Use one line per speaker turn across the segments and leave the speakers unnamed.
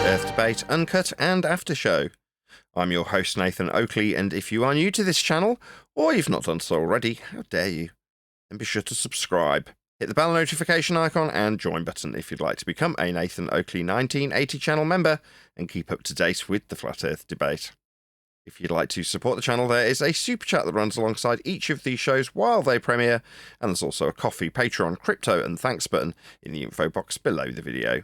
Earth Debate, Uncut and After Show. I'm your host Nathan Oakley, and if you are new to this channel, or you've not done so already, how dare you, then be sure to subscribe. Hit the bell notification icon and join button if you'd like to become a Nathan Oakley 1980 channel member and keep up to date with the Flat Earth debate. If you'd like to support the channel, there is a super chat that runs alongside each of these shows while they premiere, and there's also a Ko-fi, Patreon, crypto and thanks button in the info box below the video.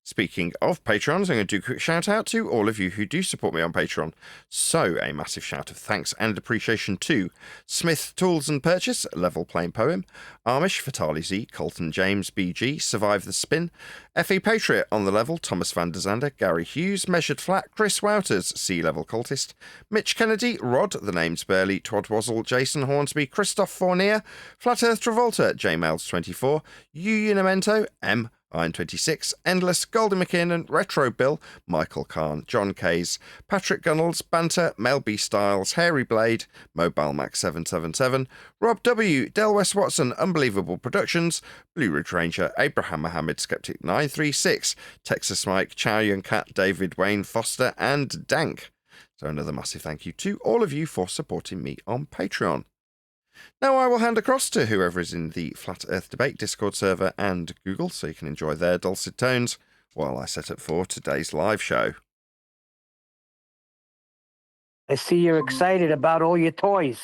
Speaking of Patrons, I'm going to do a quick shout out to all of you who do support me on Patreon. So a massive shout of thanks and appreciation to Smith Tools and Purchase, Level Plain Poem, Amish, Fatali Z, Colton James, BG, Survive the Spin, FE Patriot on the level, Thomas van der Zander, Gary Hughes, Measured Flat, Chris Wouters, Sea Level Cultist, Mitch Kennedy, Rod, The Name's Barely, Twodwazzle, Jason Hornsby, Christoph Fournier, Flat Earth Travolta, JMails24, Unimento, M, Iron26, Endless, Golden McKinnon, Retro Bill, Michael Kahn, John Kays, Patrick Gunnels, Banter, Mel B. Styles, Hairy Blade, Mobile Max 777, Rob W, Del West Watson, Unbelievable Productions, Blue Ridge Ranger, Abraham Mohammed, Skeptic 936, Texas Mike, Chow Yun Cat, David Wayne Foster, and Dank. So another massive thank you to all of you for supporting me on Patreon. Now I will hand across to whoever is in the Flat Earth Debate Discord server and Google, so you can enjoy their dulcet tones while I set up for today's live show.
I see you're excited about all your toys.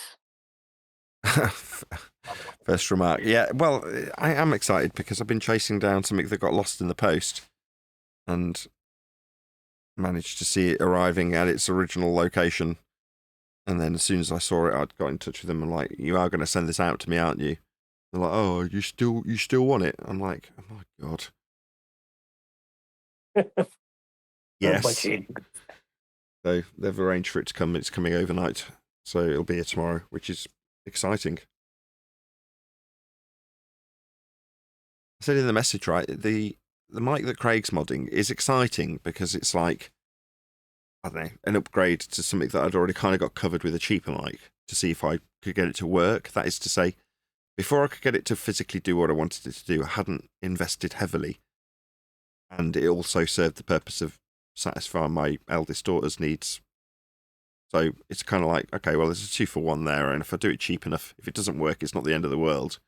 First remark. Yeah, well, I am excited because I've been chasing down something that got lost in the post and managed to see it arriving at its original location. And then as soon as I saw it, I'd got in touch with them and like, you are going to send this out to me, aren't you? They're like, oh, you still want it? I'm like, oh my God. Yes. So they've arranged for it to come. It's coming overnight. So it'll be here tomorrow, which is exciting. I said in the message, right, the mic that Craig's modding is exciting because it's like, I don't know, an upgrade to something that I'd already kind of got covered with a cheaper mic to see if I could get it to work. That is to say, before I could get it to physically do what I wanted it to do, I hadn't invested heavily. And it also served the purpose of satisfying my eldest daughter's needs. So it's kind of like, okay, well, there's a 2-for-1 there. And if I do it cheap enough, if it doesn't work, it's not the end of the world.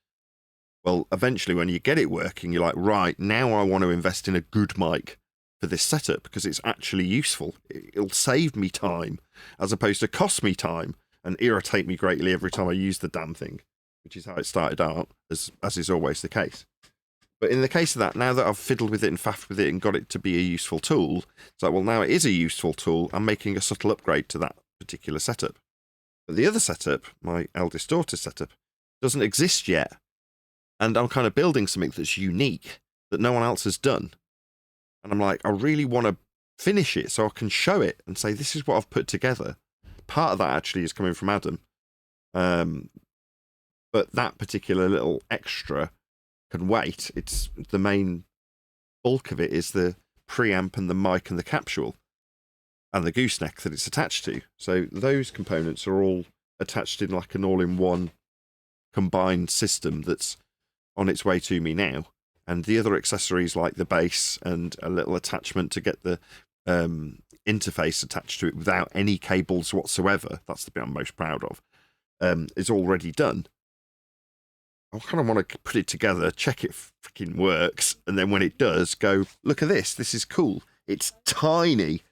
Well, eventually when you get it working, you're like, right, now I want to invest in a good mic for this setup because it's actually useful. It'll save me time as opposed to cost me time and irritate me greatly every time I use the damn thing, which is how it started out, as is always the case. But in the case of that, now that I've fiddled with it and faffed with it and got it to be a useful tool, it's like, well, now it is a useful tool. I'm making a subtle upgrade to that particular setup. But the other setup, my eldest daughter's setup, doesn't exist yet. And I'm kind of building something that's unique that no one else has done. And I'm like, I really want to finish it so I can show it and say, this is what I've put together. Part of that actually is coming from Adam. But that particular little extra can wait. It's the main bulk of it is the preamp and the mic and the capsule and the gooseneck that it's attached to. So those components are all attached in like an all-in-one combined system that's on its way to me now. And the other accessories like the base and a little attachment to get the interface attached to it without any cables whatsoever, that's the bit I'm most proud of, is already done. I kind of want to put it together, check it freaking works, and then when it does, go, look at this, this is cool. It's tiny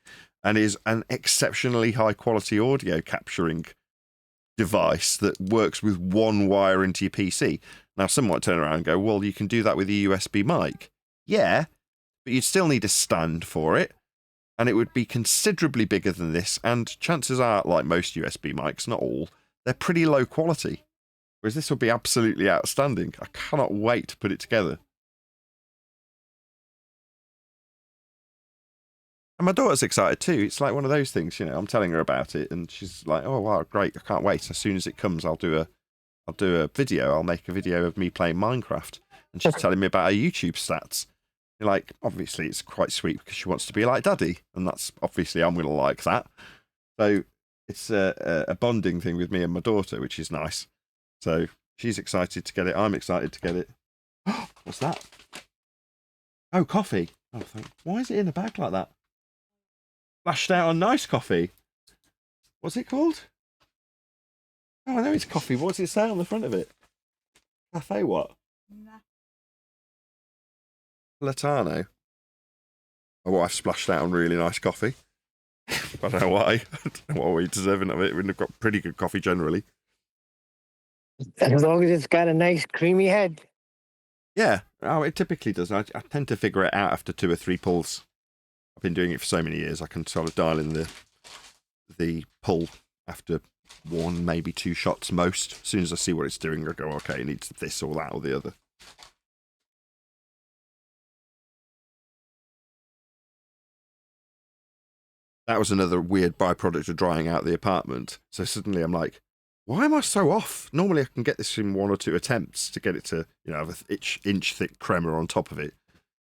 and is an exceptionally high quality audio capturing device that works with one wire into your PC. Now, some might turn around and go, well, you can do that with a USB mic. Yeah, but you'd still need a stand for it, and it would be considerably bigger than this, and chances are, like most USB mics, not all, they're pretty low quality. Whereas this would be absolutely outstanding. I cannot wait to put it together. And my daughter's excited too. It's like one of those things, you know, I'm telling her about it, and she's like, oh, wow, great, I can't wait. As soon as it comes, I'll do a video. I'll make a video of me playing Minecraft. And she's telling me about her YouTube stats. You're like, obviously, it's quite sweet because she wants to be like Daddy. And that's obviously, I'm going to like that. So it's a bonding thing with me and my daughter, which is nice. So she's excited to get it. I'm excited to get it. What's that? Oh, coffee. Oh, why is it in a bag like that? splashed out on nice coffee. What's it called? Oh, I know it's coffee. What does it say on the front of it? Cafe what? Latano. My wife splashed out on really nice coffee. I don't know why. I don't know what we're deserving of it. We've got pretty good coffee generally.
As long as it's got a nice creamy head.
Yeah, oh, it typically does. I tend to figure it out after 2 or 3 pulls. I've been doing it for so many years. I can sort of dial in the pull after 1, maybe 2 shots most. As soon as I see what it's doing, I go, okay, it needs this or that or the other. That was another weird byproduct of drying out the apartment. So suddenly I'm like, why am I so off? Normally I can get this in 1 or 2 attempts to get it to, have an inch thick crema on top of it.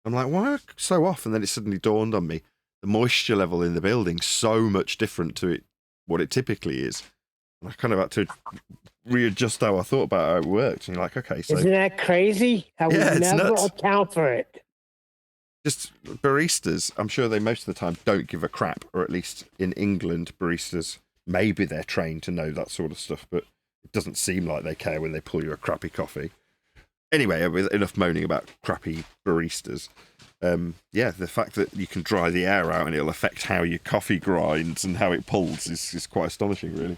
I'm like, why am I so off? And then it suddenly dawned on me, the moisture level in the building's so much different to what it typically is. And I kind of had to readjust how I thought about how it worked. And you're like, okay, so...
Isn't that crazy? I would never account for it.
Just baristas, I'm sure they most of the time don't give a crap, or at least in England, baristas, maybe they're trained to know that sort of stuff, but it doesn't seem like they care when they pull you a crappy coffee. Anyway, with enough moaning about crappy baristas, the fact that you can dry the air out and it'll affect how your coffee grinds and how it pulls is quite astonishing, really.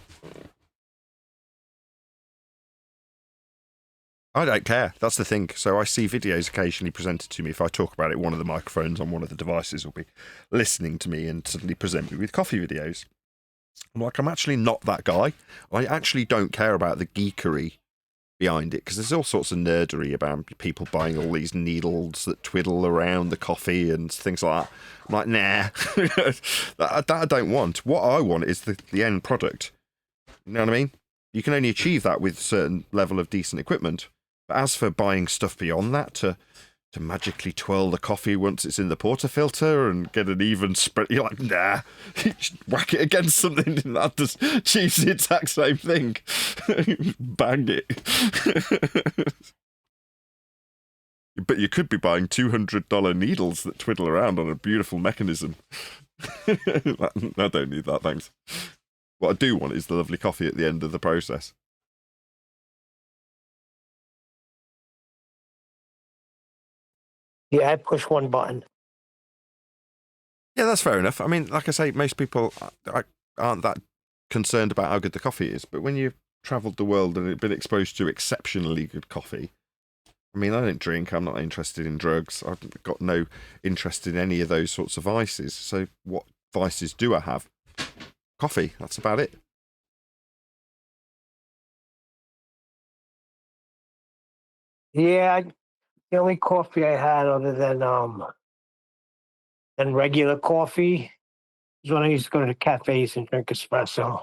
I don't care. That's the thing. So I see videos occasionally presented to me. If I talk about it, one of the microphones on one of the devices will be listening to me and suddenly present me with coffee videos. I'm like, I'm actually not that guy. I actually don't care about the geekery behind it, because there's all sorts of nerdery about people buying all these needles that twiddle around the coffee and things like that. I'm like, nah, that I don't want. What I want is the end product. You know what I mean? You can only achieve that with a certain level of decent equipment. But as for buying stuff beyond that, to magically twirl the coffee once it's in the portafilter and get an even spread, you're like, nah, whack it against something and that just achieves the exact same thing. Bang it. But you could be buying $200 needles that twiddle around on a beautiful mechanism. I don't need that, thanks. What I do want is the lovely coffee at the end of the process.
Yeah, I push one button.
Yeah, that's fair enough. I mean, like I say, most people aren't that concerned about how good the coffee is, but when you've travelled the world and been exposed to exceptionally good coffee, I mean, I don't drink, I'm not interested in drugs, I've got no interest in any of those sorts of vices, so what vices do I have? Coffee, that's about it.
Yeah, the only coffee I had other than regular coffee is when I used to go to the cafes and drink espresso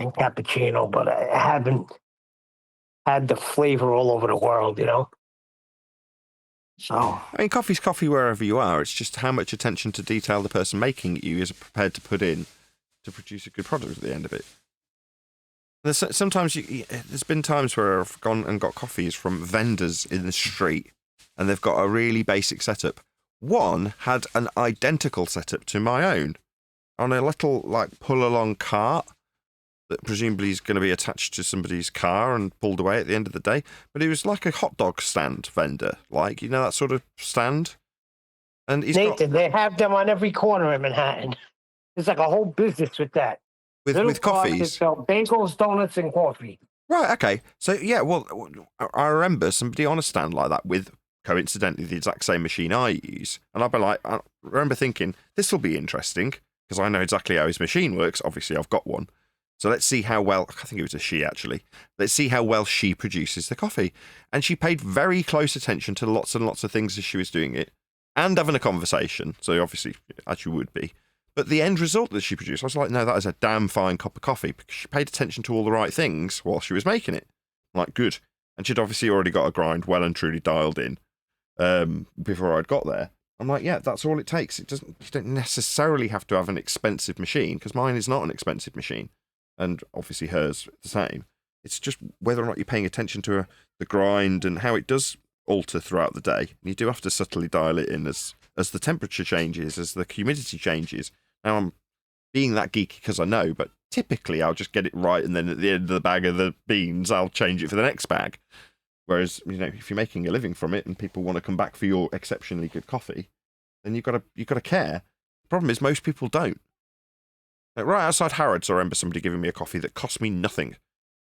and cappuccino, but I haven't had the flavor all over the world, So
I mean, coffee's coffee wherever you are. It's just how much attention to detail the person making it you is prepared to put in to produce a good product at the end of it. Sometimes there's been times where I've gone and got coffees from vendors in the street, and they've got a really basic setup. One had an identical setup to my own on a little pull-along cart that presumably is going to be attached to somebody's car and pulled away at the end of the day. But it was like a hot dog stand vendor, that sort of stand. And
Nathan, they have them on every corner in Manhattan. There's like a whole business with that.
With coffees.
Sell bagels, donuts, and coffee.
Right, okay. So, yeah, well, I remember somebody on a stand like that with, coincidentally, the exact same machine I use. And I'd be like, I remember thinking, this will be interesting, because I know exactly how his machine works. Obviously, I've got one. So let's see how well, I think it was a she actually, let's see how well she produces the coffee. And she paid very close attention to lots and lots of things as she was doing it, and having a conversation. So obviously, as you would be. But the end result that she produced, I was like, no, that is a damn fine cup of coffee, because she paid attention to all the right things while she was making it. Like, good. And she'd obviously already got a grind well and truly dialed in before I'd got there. I'm like, yeah, that's all it takes. You don't necessarily have to have an expensive machine, because mine is not an expensive machine. And obviously hers the same. It's just whether or not you're paying attention to the grind and how it does alter throughout the day. And you do have to subtly dial it in as the temperature changes, as the humidity changes. Now I'm being that geeky because I know, but typically I'll just get it right, and then at the end of the bag of the beans, I'll change it for the next bag. Whereas, if you're making a living from it and people want to come back for your exceptionally good coffee, then you've got to care. The problem is most people don't. Like right outside Harrods, I remember somebody giving me a coffee that cost me nothing.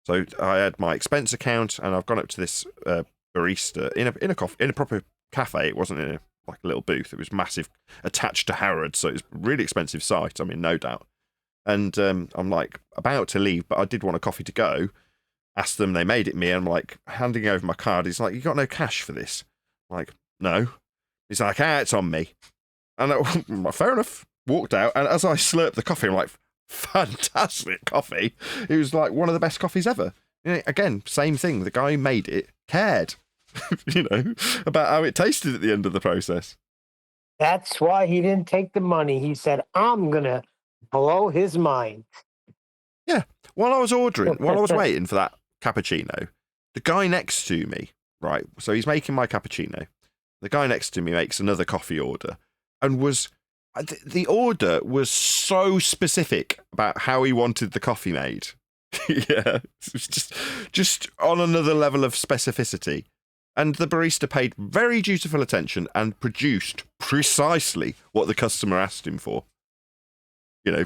So I had my expense account, and I've gone up to this barista in a proper cafe. It wasn't in a little booth. It was massive, attached to Harrods, so it was a really expensive site. I mean, no doubt. And I'm like about to leave, but I did want a coffee to go. Asked them, they made it me. And I'm like handing over my card. He's like, "You got no cash for this?" I'm like, "No." He's like, "It's on me." And I'm like, fair enough. Walked out, and as I slurped the coffee, I'm like, fantastic coffee. It was like one of the best coffees ever. Again, same thing. The guy who made it cared, about how it tasted at the end of the process.
That's why he didn't take the money. He said, "I'm gonna blow his mind."
Yeah. While I was waiting for that cappuccino, the guy next to me, right? So he's making my cappuccino. The guy next to me makes another coffee order, and the order was so specific about how he wanted the coffee made. Yeah, it was just on another level of specificity. And the barista paid very dutiful attention and produced precisely what the customer asked him for.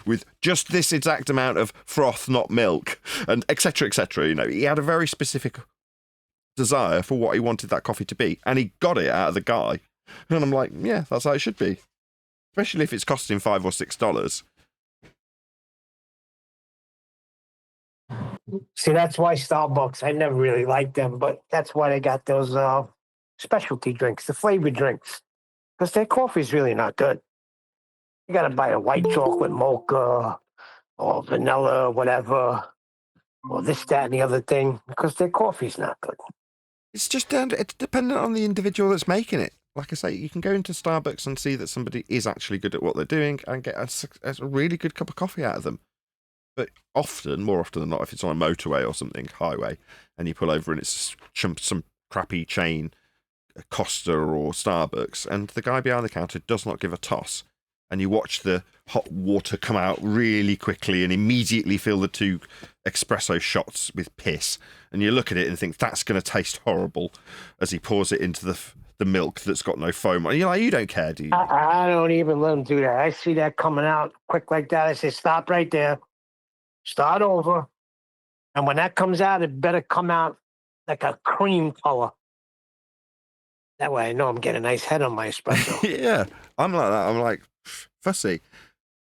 With just this exact amount of froth, not milk, and etc., etc. He had a very specific desire for what he wanted that coffee to be, and he got it out of the guy. And I'm like, yeah, that's how it should be. Especially if it's costing $5 or $6.
See, that's why Starbucks, I never really liked them, but that's why they got those specialty drinks, the flavored drinks, because their coffee is really not good. You got to buy a white chocolate mocha or vanilla, whatever, or this, that, and the other thing, because their coffee's not good.
It's dependent on the individual that's making it. Like I say, you can go into Starbucks and see that somebody is actually good at what they're doing and get a really good cup of coffee out of them. But more often than not, if it's on a motorway or something, highway, and you pull over and it's some crappy chain, Costa or Starbucks, and the guy behind the counter does not give a toss, and you watch the hot water come out really quickly and immediately fill the 2 espresso shots with piss, and you look at it and think, that's going to taste horrible, as he pours it into the milk that's got no foam. And you're like, you don't care, do you?
I don't even let them do that. I see that coming out quick like that. I say, stop right there. Start over. And when that comes out, it better come out like a cream color. That way I know I'm getting a nice head on my espresso.
Yeah, I'm like that. I'm like, fussy.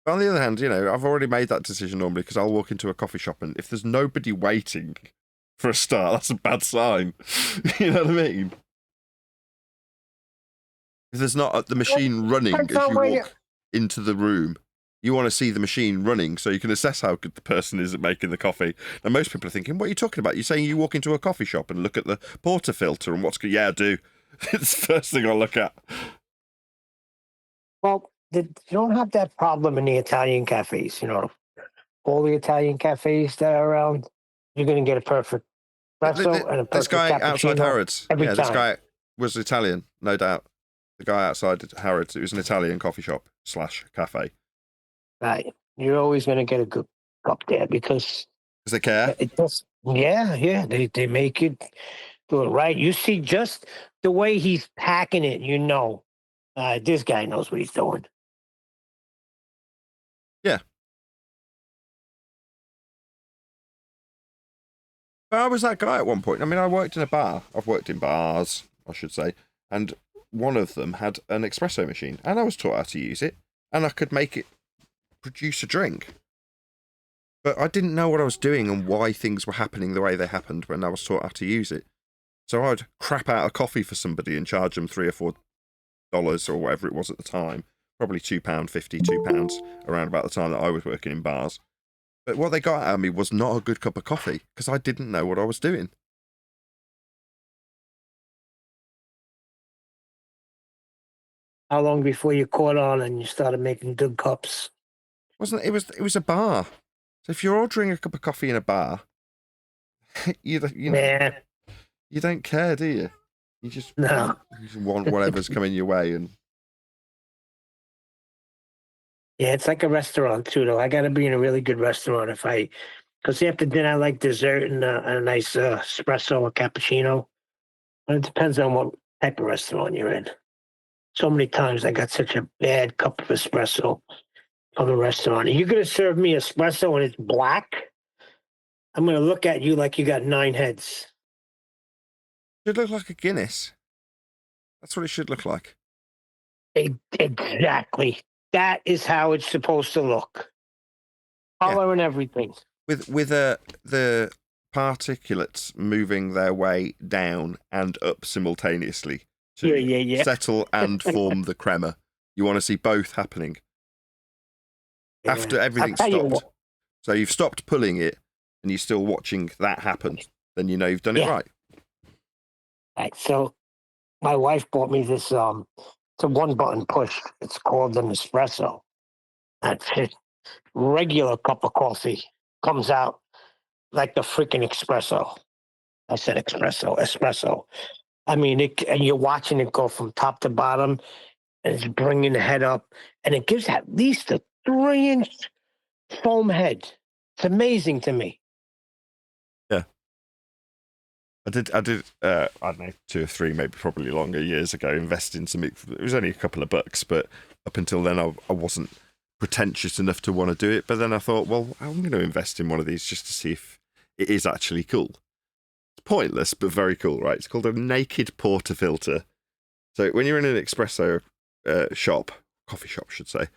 But on the other hand, I've already made that decision normally because I'll walk into a coffee shop and if there's nobody waiting for a start, that's a bad sign. You know what I mean? If there's not the machine running as you walk into the room, you want to see the machine running so you can assess how good the person is at making the coffee. And most people are thinking, what are you talking about? You're saying you walk into a coffee shop and look at the portafilter and what's good? Yeah, I do. It's the first thing I look at.
Well, you don't have that problem in the Italian cafes. All the Italian cafes that are around, you're going to get a perfect espresso and a perfect
this guy
cappuccino
outside Harrods.
every time.
This guy was Italian, no doubt. The guy outside Harrods, it was an Italian coffee shop / cafe.
Right. You're always going to get a good cup there because
they care.
It just, yeah. They make it do it right. You see just the way he's packing it, this guy knows what he's doing.
Yeah. But I was that guy at one point. I mean, I worked in a bar. I've worked in bars, I should say. And one of them had an espresso machine. And I was taught how to use it. And I could make it produce a drink. But I didn't know what I was doing and why things were happening the way they happened when I was taught how to use it. So I'd crap out a coffee for somebody and charge them $3 or $4 or whatever it was at the time. Probably £2.50, £2 around about the time that I was working in bars. But what they got out of me was not a good cup of coffee because I didn't know what I was doing.
How long before you caught on and you started making good cups?
It was a bar. So if you're ordering a cup of coffee in a bar, you don't care, do you? You just want whatever's coming your way. And
Yeah, it's like a restaurant too, though. I got to be in a really good restaurant because after dinner I like dessert and a nice espresso or cappuccino. But it depends on what type of restaurant you're in. So many times I got such a bad cup of espresso from a restaurant. You're gonna serve me espresso and it's black? I'm gonna look at you like you got 9 heads.
Should look like a Guinness. That's what it should look like.
Exactly. That is how it's supposed to look. Color and everything.
With the particulates moving their way down and up simultaneously to settle and form the crema. You want to see both happening.
Yeah.
After everything's stopped. So you've stopped pulling it and you're still watching that happen, then you know you've done it right.
Right. So my wife bought me this it's a one button push. It's called an espresso. That's it. Regular cup of coffee comes out like the freaking espresso. I said espresso. I mean, and you're watching it go from top to bottom, and it's bringing the head up, and it gives at least a 3-inch foam head. It's amazing to me.
Yeah. I did, I don't know, 2 or 3, maybe probably longer years ago, invest in something. It was only a couple of bucks, but up until then, I wasn't pretentious enough to want to do it. But then I thought, well, I'm going to invest in one of these just to see if it is actually cool. It's pointless, but very cool, right? It's called a naked portafilter. So when you're in an espresso shop, coffee shop, I should say,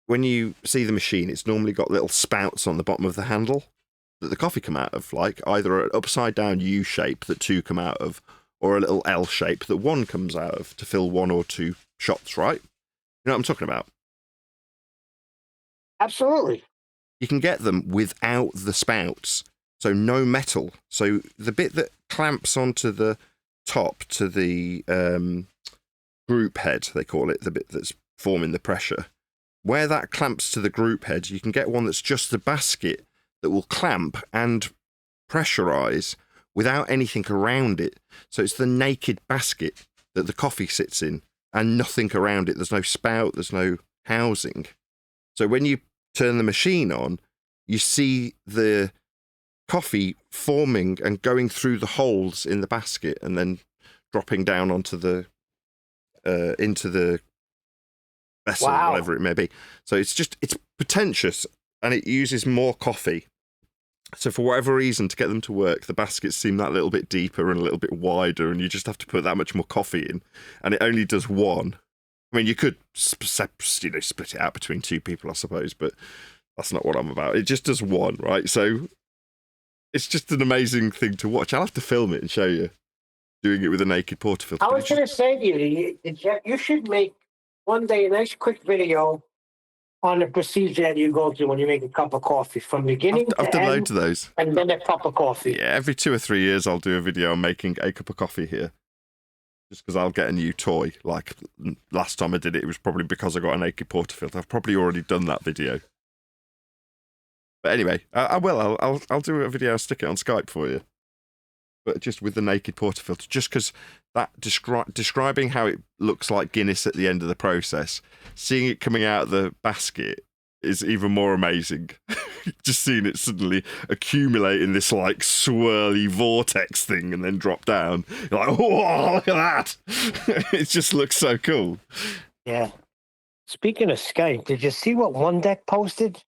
when you see the machine, it's normally got little spouts on the bottom of the handle that the coffee come out of, like either an upside down U shape that 2 come out of, or a little L shape that 1 comes out of to fill 1 or 2 shots, right? You know what I'm talking about?
Absolutely.
You can get them without the spouts, so no metal. So the bit that clamps onto the top to the group head, they call it, the bit that's forming the pressure, where that clamps to the group head, you can get one that's just the basket that will clamp and pressurize without anything around it. So it's the naked basket that the coffee sits in and nothing around it. There's no spout, there's no housing. So when you turn the machine on, you see the coffee forming and going through the holes in the basket and then dropping down onto the into the vessel, whatever it may be. So it's pretentious and it uses more coffee. So for whatever reason, to get them to work, the baskets seem that little bit deeper and a little bit wider, and you just have to put that much more coffee in, and it only does 1. I mean, you could split it out between 2 people, I suppose, but that's not what I'm about. It just does 1, right? So it's just an amazing thing to watch. I'll have to film it and show you doing it with a naked portafilter.
I was going to say to you, you should make one day a nice quick video on the procedure that you go through when you make a cup of coffee from beginning to end. I've done loads of those. And then a cup of coffee.
Yeah, every 2 or 3 years I'll do a video on making a cup of coffee here. Just because I'll get a new toy. Like last time I did it, it was probably because I got a naked portafilter. I've probably already done that video. But anyway, I will. I'll do a video. I'll stick it on Skype for you. But just with the naked portafilter, just because that describing how it looks like Guinness at the end of the process, seeing it coming out of the basket is even more amazing. Just seeing it suddenly accumulate in this like swirly vortex thing and then drop down. You're like, whoa, look at that. It just looks so cool.
Yeah. Speaking of Skype, did you see what One Deck posted?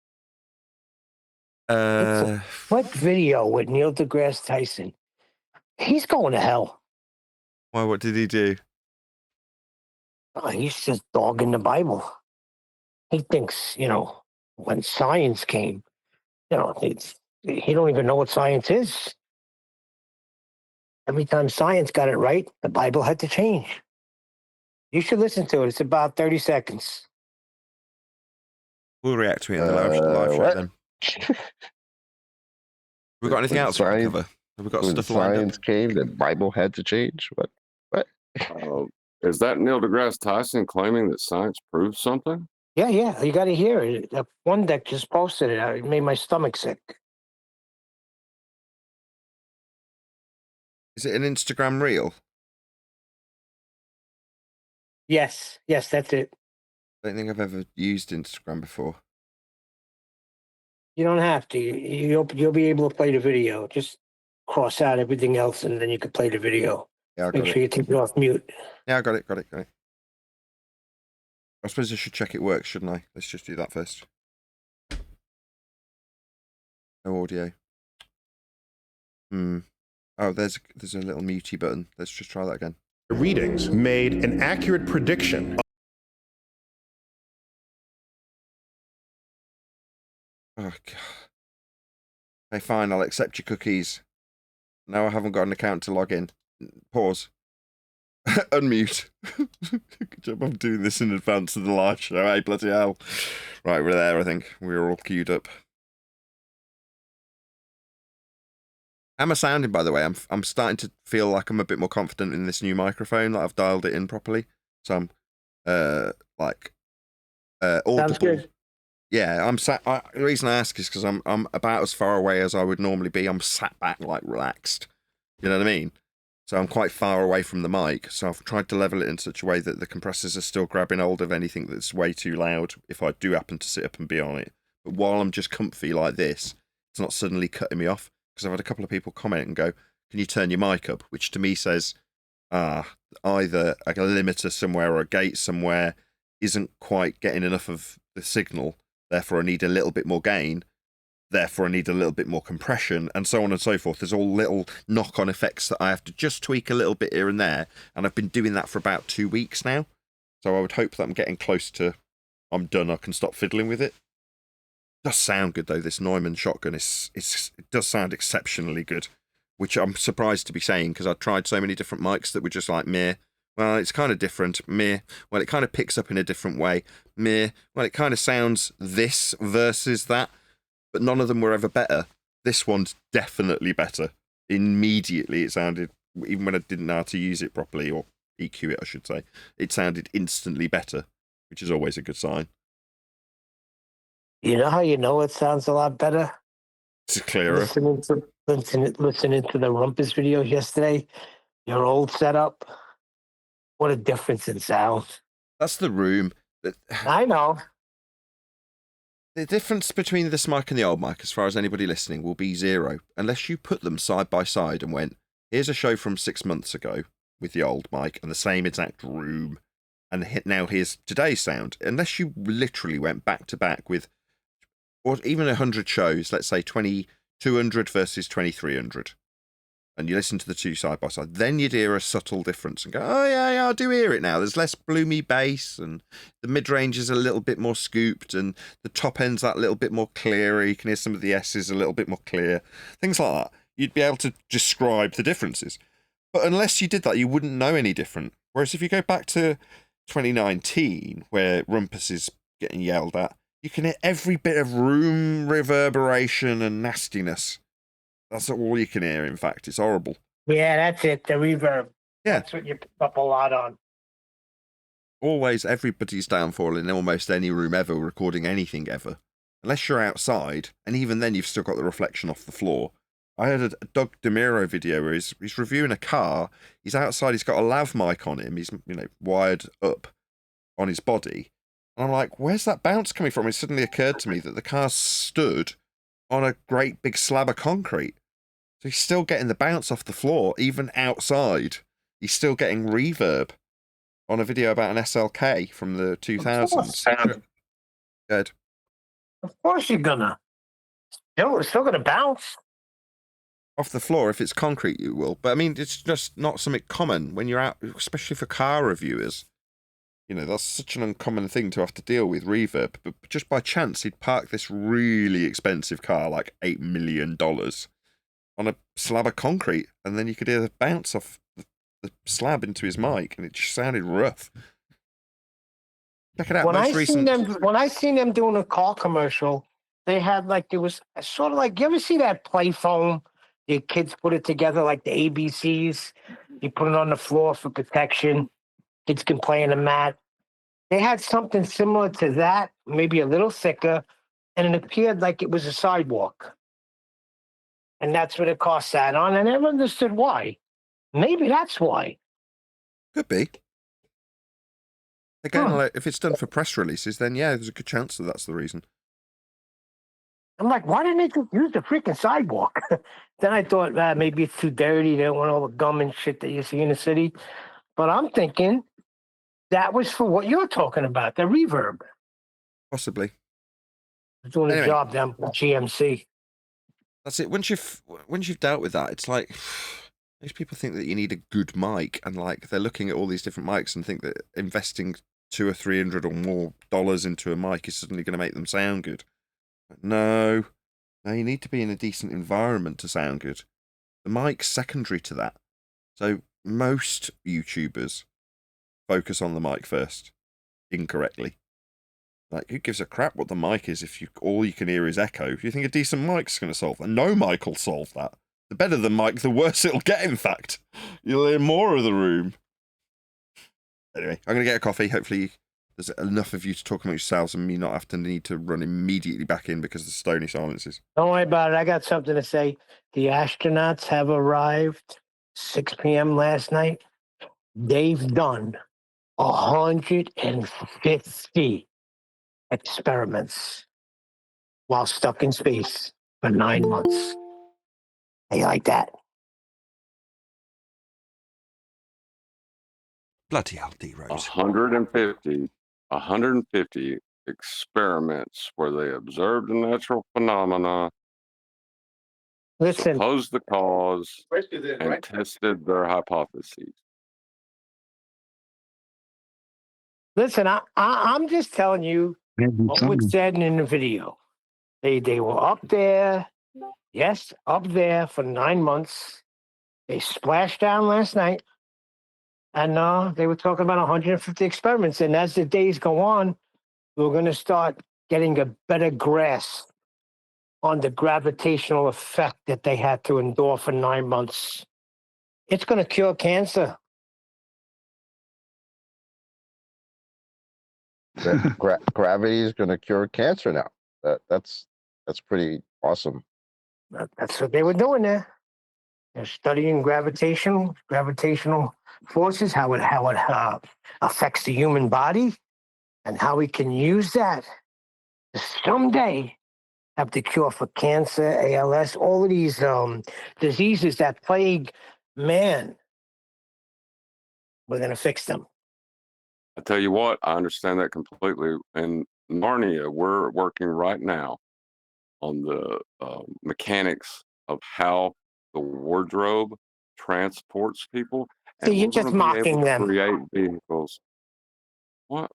What video with Neil deGrasse Tyson? He's going to hell.
Why? What did he do?
Oh, he's just dogging the Bible. He thinks, when science came, he don't even know what science is. Every time science got it right, the Bible had to change. You should listen to it. It's about 30 seconds.
We'll react to it in the live show then. Have we got anything else to cover? Have we got stuff lined up?
Science came, the Bible had to change? What?
Is that Neil deGrasse Tyson claiming that science proves something?
Yeah. You got to hear it. One Deck just posted it. It made my stomach sick.
Is it an Instagram reel?
Yes, that's it.
don't think I've ever used Instagram before.
You don't have to. You'll be able to play the video. Just cross out everything else, and then you can play the video.
Yeah, I
Make
got
sure
it.
you take it off mute.
Yeah, I got it. I suppose I should check it works, shouldn't I? Let's just do that first. No audio. Oh, there's a little mutey button. Let's just try that again.
Readings made an accurate prediction.
Oh, God. Okay, fine. I'll accept your cookies. Now I haven't got an account to log in. Pause. Unmute. Good job I'm doing this in advance of the live show. Hey, bloody hell. Right, we're there, I think. We're all queued up. How am I sounding, by the way? I'm starting to feel like I'm a bit more confident in this new microphone, that I've dialed it in properly. So I'm audible.
Sounds good.
Yeah, the reason I ask is because I'm about as far away as I would normally be. I'm sat back, like, relaxed. You know what I mean? So I'm quite far away from the mic. So I've tried to level it in such a way that the compressors are still grabbing hold of anything that's way too loud if I do happen to sit up and be on it. But while I'm just comfy like this, it's not suddenly cutting me off. Because I've had a couple of people comment and go, can you turn your mic up? Which to me says, either a limiter somewhere or a gate somewhere isn't quite getting enough of the signal. Therefore, I need a little bit more gain. Therefore, I need a little bit more compression, and so on and so forth. There's all little knock-on effects that I have to just tweak a little bit here and there. And I've been doing that for about 2 weeks now. So I would hope that I'm getting close to I'm done. I can stop fiddling with it. It does sound good, though. This Neumann shotgun, it does sound exceptionally good, which I'm surprised to be saying because I've tried so many different mics that were just like, meh. Well, it's kind of different. Meh. Well, it kind of picks up in a different way. Meh. Well, it kind of sounds this versus that, but none of them were ever better. This one's definitely better. Immediately, it sounded, even when I didn't know how to use it properly, or EQ it, I should say, it sounded instantly better, which is always a good sign.
You know how you know it sounds a lot better?
It's clearer.
Listening to the Rumpus videos yesterday, your old setup. What a difference in sound.
That's the room.
I know.
The difference between this mic and the old mic, as far as anybody listening, will be zero. Unless you put them side by side and went, here's a show from 6 months ago with the old mic and the same exact room. And now here's today's sound. Unless you literally went back to back with, or even 100 shows, let's say 2200 versus 2300. And you listen to the two side by side, then you'd hear a subtle difference and go, oh, yeah, I do hear it now. There's less bloomy bass, and the mid-range is a little bit more scooped, and the top end's that little bit more clearer. You can hear some of the S's a little bit more clear. Things like that. You'd be able to describe the differences. But unless you did that, you wouldn't know any different. Whereas if you go back to 2019, where Rumpus is getting yelled at, you can hear every bit of room reverberation and nastiness. That's all you can hear, in fact. It's horrible.
Yeah, that's it. The reverb.
Yeah.
That's what you pick up a lot on.
Always everybody's downfall in almost any room ever, recording anything ever. Unless you're outside, and even then you've still got the reflection off the floor. I heard a Doug DeMiro video where he's reviewing a car. He's outside, he's got a lav mic on him. He's, wired up on his body. And I'm like, where's that bounce coming from? It suddenly occurred to me that the car stood on a great big slab of concrete. So he's still getting the bounce off the floor, even outside. He's still getting reverb on a video about an SLK from the 2000s. Good.
Of course you're gonna. It's still gonna bounce.
Off the floor, if it's concrete, you will. But I mean, it's just not something common when you're out, especially for car reviewers. That's such an uncommon thing to have to deal with, reverb. But just by chance, he'd parked this really expensive car, like $8 million, on a slab of concrete. And then you could hear the bounce off the slab into his mic, and it just sounded rough. Check it out.
When I seen them doing a car commercial, they had it was sort of like, you ever see that play foam? Your kids put it together like the ABCs. You put it on the floor for protection. Kids can play in the mat. They had something similar to that, maybe a little thicker, and it appeared like it was a sidewalk. And that's what it car sat on. I never understood why. Maybe that's why.
Could be. Again, like, if it's done for press releases, then yeah, there's a good chance that that's the reason.
I'm like, why didn't they just use the freaking sidewalk? Then I thought, maybe it's too dirty. They don't want all the gum and shit that you see in the city. But I'm thinking that was for what you're talking about, the reverb.
Possibly.
It's doing
Anyway.
a job down for GMC.
That's it. Once you've dealt with that, it's like most people think that you need a good mic, and like they're looking at all these different mics and think that investing $200 or $300 or more into a mic is suddenly going to make them sound good. No, you need to be in a decent environment to sound good. The mic's secondary to that. So most YouTubers focus on the mic first, incorrectly. Like, who gives a crap what the mic is if all you can hear is echo? If you think a decent mic's going to solve that, no mic will solve that. The better the mic, the worse it'll get, in fact. You'll hear more of the room. Anyway, I'm going to get a coffee. Hopefully there's enough of you to talk amongst yourselves and me not have to need to run immediately back in because of the stony silences.
Don't worry about it. I got something to say. The astronauts have arrived 6 p.m. last night. They've done 150 experiments while stuck in space for 9 months. How you like that?
Bloody hell, D-Rose.
150 experiments where they observed a natural phenomena,
Listen,
supposed the cause, and tested their hypotheses.
listen. I'm just telling you what was said in the video. They were up there, yes, up there for 9 months. They splashed down last night, and they were talking about 150 experiments. And as the days go on, we're going to start getting a better grasp on the gravitational effect that they had to endure for 9 months. It's going to cure cancer.
Gravity is going to cure cancer now. That's pretty awesome.
That's what they were doing there. They're studying gravitational forces, how it affects the human body, and how we can use that to someday have the cure for cancer, ALS, all of these diseases that plague man. We're going to fix them.
I tell you what, I understand that completely. In Narnia, we're working right now on the mechanics of how the wardrobe transports people.
So you're
we're
just
gonna be
mocking
able to
them.
create vehicles. What?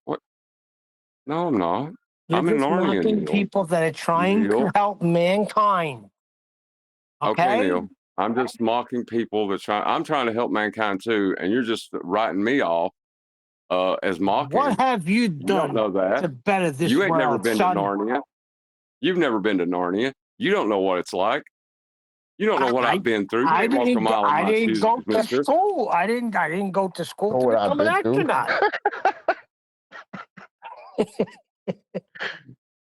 No, I'm not.
You're
I'm in
just
Narnia,
mocking
Neil.
people that are trying to
Neil.
help mankind.
Okay, Neil. I'm just mocking people that I'm trying to help mankind too, and you're just writing me off as mocking.
What have you
You
done
don't know that.
to better this
You ain't
world,
never been
son?
to Narnia. You've never been to Narnia. You don't know what it's like. You don't know what I've been through. You ain't walked a mile in my shoes,
go to
mister.
school. I didn't go to school
Know
to
what I've
become an
been through?
astronaut.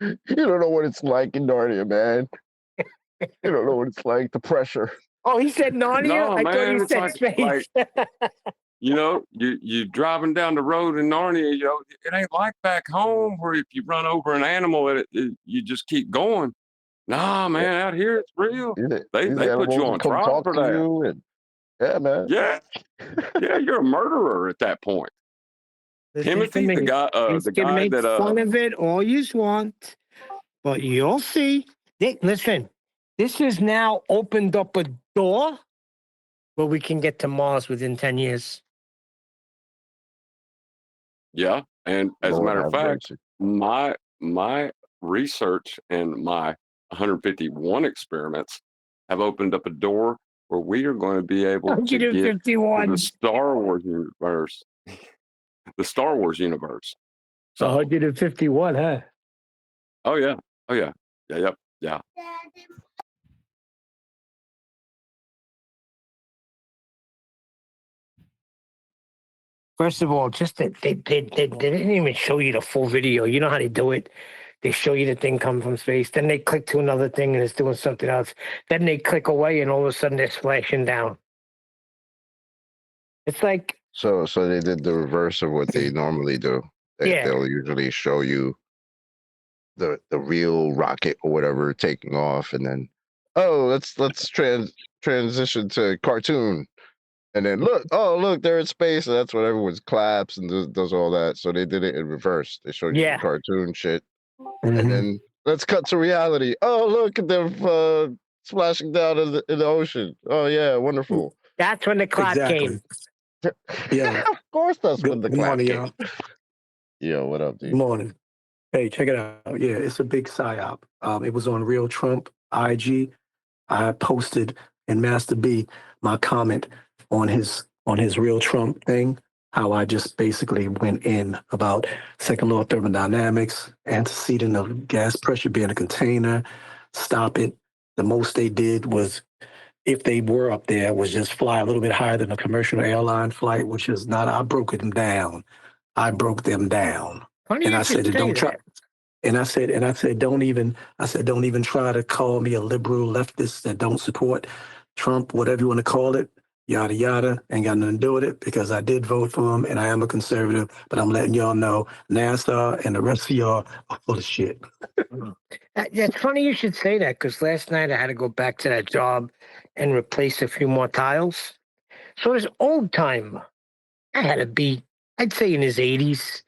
You don't know what it's like in Narnia, man. You don't know what it's like, the pressure.
Oh, he said Narnia?
No,
I thought
man,
he
it's
said
like-
space.
You know, you driving down the road in Narnia, you know, it ain't like back home where if you run over an animal, you just keep going. Nah, man, out here it's real. They put you on trial for that.
You and, yeah, man.
Yeah, you're a murderer at that point.
Listen to
Timothy,
me.
the guy
You can make fun of it all you want, but you'll see. Listen, this has now opened up a door where we can get to Mars within 10 years.
Yeah, and as
Lord
a matter of
have
fact,
mercy.
my research and my 151 experiments have opened up a door where we are going to be able to get to
151.
the Star Wars universe. The Star Wars universe. So,
151, huh?
oh yeah, yeah.
First of all, just that they didn't even show you the full video. You know how they do it? They show you the thing come from space, then they click to another thing and it's doing something else. Then they click away and all of a sudden they're splashing down. It's like
So they did the reverse of what they normally do.
Yeah.
They'll usually show you the real rocket or whatever taking off, and then let's transition to cartoon, and then look, they're in space, and that's when everyone claps and does all that. So they did it in reverse. They showed you the
Yeah.
cartoon shit,
Mhm.
and then let's cut to reality. Oh, look at them splashing down in the ocean. Oh yeah, wonderful.
That's when the clap
Exactly.
came.
Yeah.
Of course, that's when the
Good
clap
morning,
came.
y'all.
Yo, what up,
Good
dude?
morning. Hey, check it out. Yeah, it's a big psyop. It was on Real Trump IG. I posted in Master B my comment on his Real Trump thing. How I just basically went in about second law of thermodynamics, antecedent of gas pressure being a container, stop it. The most they did was, if they were up there, was just fly a little bit higher than a commercial airline flight, which is not. I broke them down.
Funny
And
you
I
should
said,
say
don't try.
that.
And I said, don't even try to call me a liberal leftist that don't support Trump, whatever you want to call it, yada, yada. Ain't got nothing to do with it, because I did vote for him and I am a conservative, but I'm letting y'all know NASA and the rest of y'all are full of shit.
It's funny you should say that, because last night I had to go back to that job and replace a few more tiles. So this old time, I had to be, I'd say in his 80s.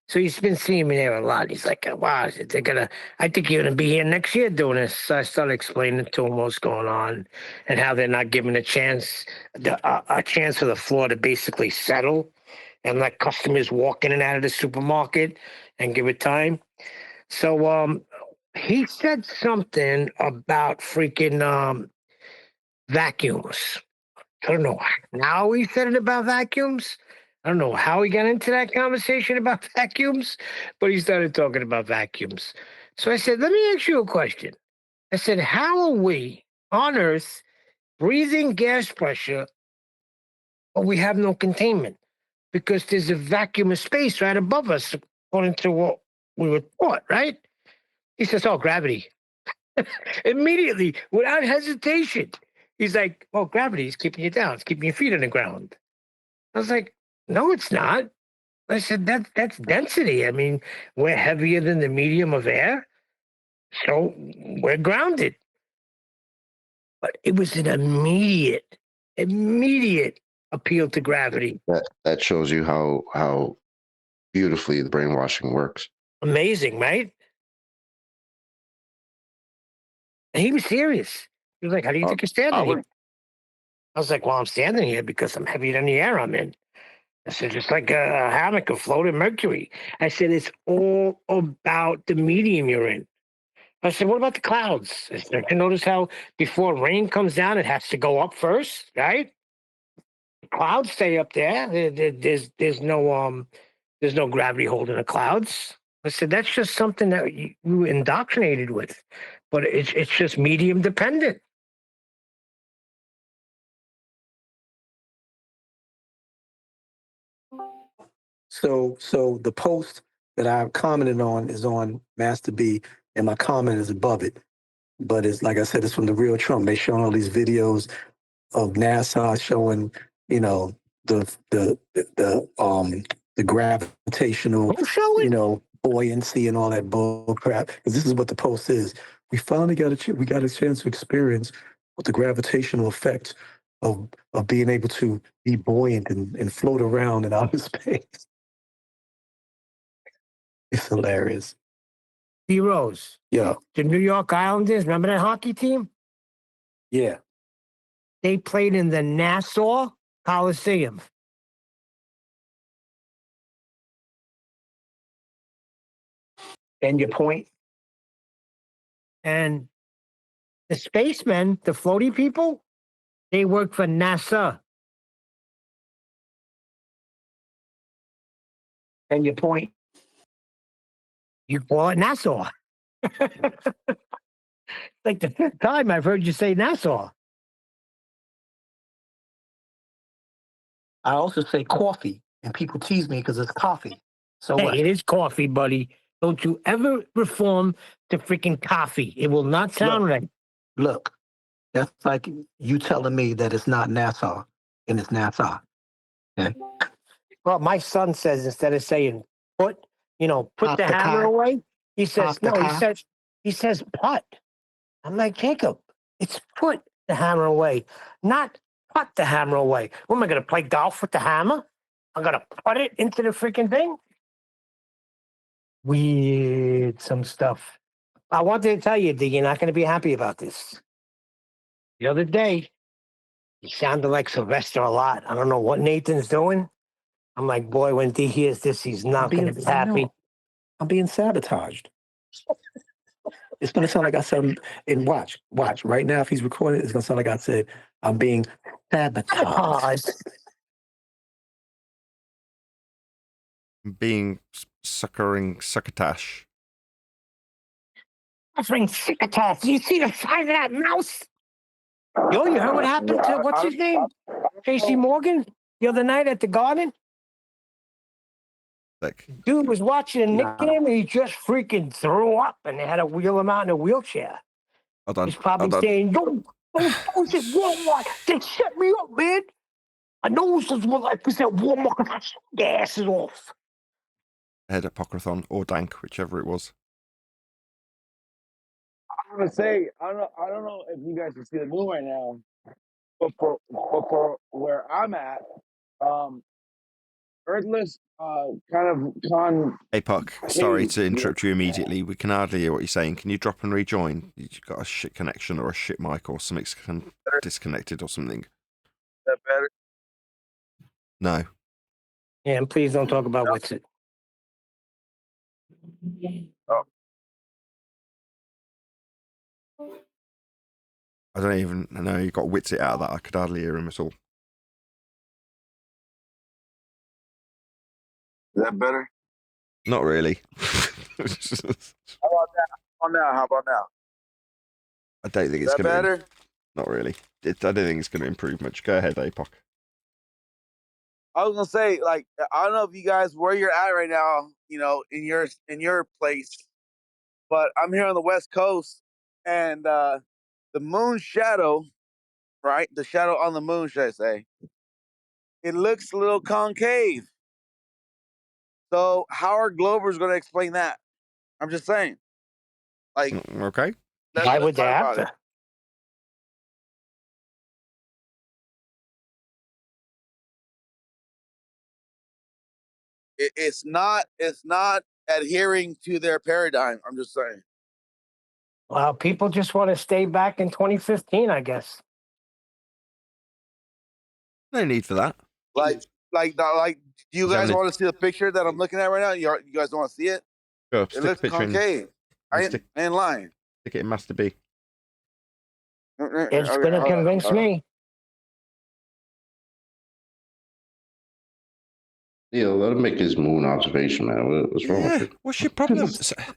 So he's been seeing me there a lot. He's like, wow, I think you're going to be here next year doing this. So I started explaining to him what's going on and how they're not giving a chance for the floor to basically settle and let customers walk in and out of the supermarket and give it time. So he said something about freaking vacuums. I don't know how he said it about vacuums. I don't know how he got into that conversation about vacuums, but he started talking about vacuums. So I said, let me ask you a question. I said, how are we on Earth breathing gas pressure, but we have no containment? Because there's a vacuum of space right above us, according to what we were taught, right? He says, oh, gravity. Immediately, without hesitation. He's like, well, gravity is keeping you down. It's keeping your feet on the ground. I was like, no, it's not. I said, that's density. I mean, we're heavier than the medium of air, so we're grounded. But it was an immediate appeal to gravity.
That shows you how beautifully the brainwashing works.
Amazing, right? And he was serious. He was like, how do you think you're standing here? I was like, well, I'm standing here because I'm heavier than the air I'm in. I said, just like a hammock of floating mercury. I said, it's all about the medium you're in. I said, what about the clouds? I said, you notice how before rain comes down, it has to go up first, right? The clouds stay up there. There's no gravity holding the clouds. I said, that's just something that you were indoctrinated with, but it's just medium dependent.
So the post that I commented on is on Master B, and my comment is above it. But it's, like I said, it's from the Real Trump. They showing all these videos of NASA showing, the gravitational, buoyancy and all that bull crap. Because this is what the post is. We finally got a chance to experience what the gravitational effect of being able to be buoyant and float around in outer space. It's hilarious.
Heroes.
Yeah.
The New York Islanders, remember that hockey team?
Yeah.
They played in the Nassau Coliseum.
And your point?
And the spacemen, the floaty people, they work for NASA.
And your point?
You call it Nassau. Like the fifth time I've heard you say Nassau.
I also say coffee, and people tease me because it's coffee. So
Hey,
what?
it is coffee, buddy. Don't you ever reform to freaking coffee. It will not sound right.
Look, that's like you telling me that it's not Nassau, and it's Nassau. Okay?
Well, my son says instead of saying put, put
Pop
the
the
hammer
cock.
away. He says,
Pop the
no,
cock.
he says, put. I'm like, Jacob, it's put the hammer away, not put the hammer away. What am I going to play golf with the hammer? I'm going to put it into the freaking thing? Weird, some stuff. I wanted to tell you, D, you're not going to be happy about this. The other day, he sounded like Sylvester a lot. I don't know what Nathan's doing. I'm like, boy, when D hears this, he's not going to be happy.
No, I'm being sabotaged. It's going to sound like I said, and watch. Right now, if he's recording, it's going to sound like I said, I'm being sabotaged.
Being succotash.
Offering succotash. Do you see the size of that mouse? Yo, you heard what happened to, what's his name? Casey Morgan? The other night at the Garden?
Like,
Dude was watching a Knick game and he just freaking threw up and they had to wheel him out in a wheelchair.
hold on.
He's probably
Hold on.
saying, yo, those bullshit Walmart, they set me up, man. I know this was like this at Walmart because I shut their asses off.
Head Apocryphon or Dank, whichever it was.
I'm gonna say I don't know if you guys can see the moon right now, but for where I'm at, Earthless kind of
Apoc, sorry to interrupt you immediately. We can hardly hear what you're saying. Can you drop and rejoin? You've got a shit connection or a shit mic or something's disconnected or something.
Is that better?
No.
Yeah, and please don't talk about what's it.
Oh.
I don't even know. You got Witsit out of that. I could hardly hear him at all.
Is that better?
Not really.
How about now? How about now?
I don't think
Is
it's
that
going to.
better?
Not really. I don't think it's going to improve much. Go ahead, Apoc.
I was gonna say, like, I don't know if you guys where you're at right now, in your place, but I'm here on the West Coast, and the moon shadow, right? The shadow on the moon, should I say? It looks a little concave. So how are Globers going to explain that? I'm just saying. Like,
Okay.
Why would they have to?
It's not adhering to their paradigm. I'm just saying.
Well, people just want to stay back in 2015, I guess.
No need for that.
Like, do you guys want to see the picture that I'm looking at right now? You guys want to see it?
Go,
It looks concave. I ain't lying.
Stick it in Master B.
It's going to convince me.
Yeah, let him make his moon observation, man. What's wrong with it?
What's your problem?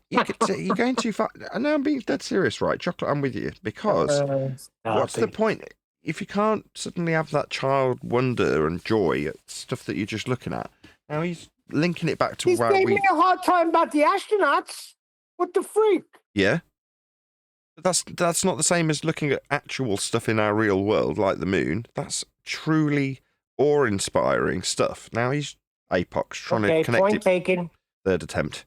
You're going too far. I know I'm being dead serious, right? Chocolate, I'm with you. Because what's the point? If you can't suddenly have that child wonder and joy at stuff that you're just looking at, now he's linking it back to
He's
where
gave me a hard time about the astronauts. What the freak?
Yeah. That's not the same as looking at actual stuff in our real world, like the moon. That's truly awe-inspiring stuff. Now he's Apoc's trying to connect
point
it.
taken.
Third attempt.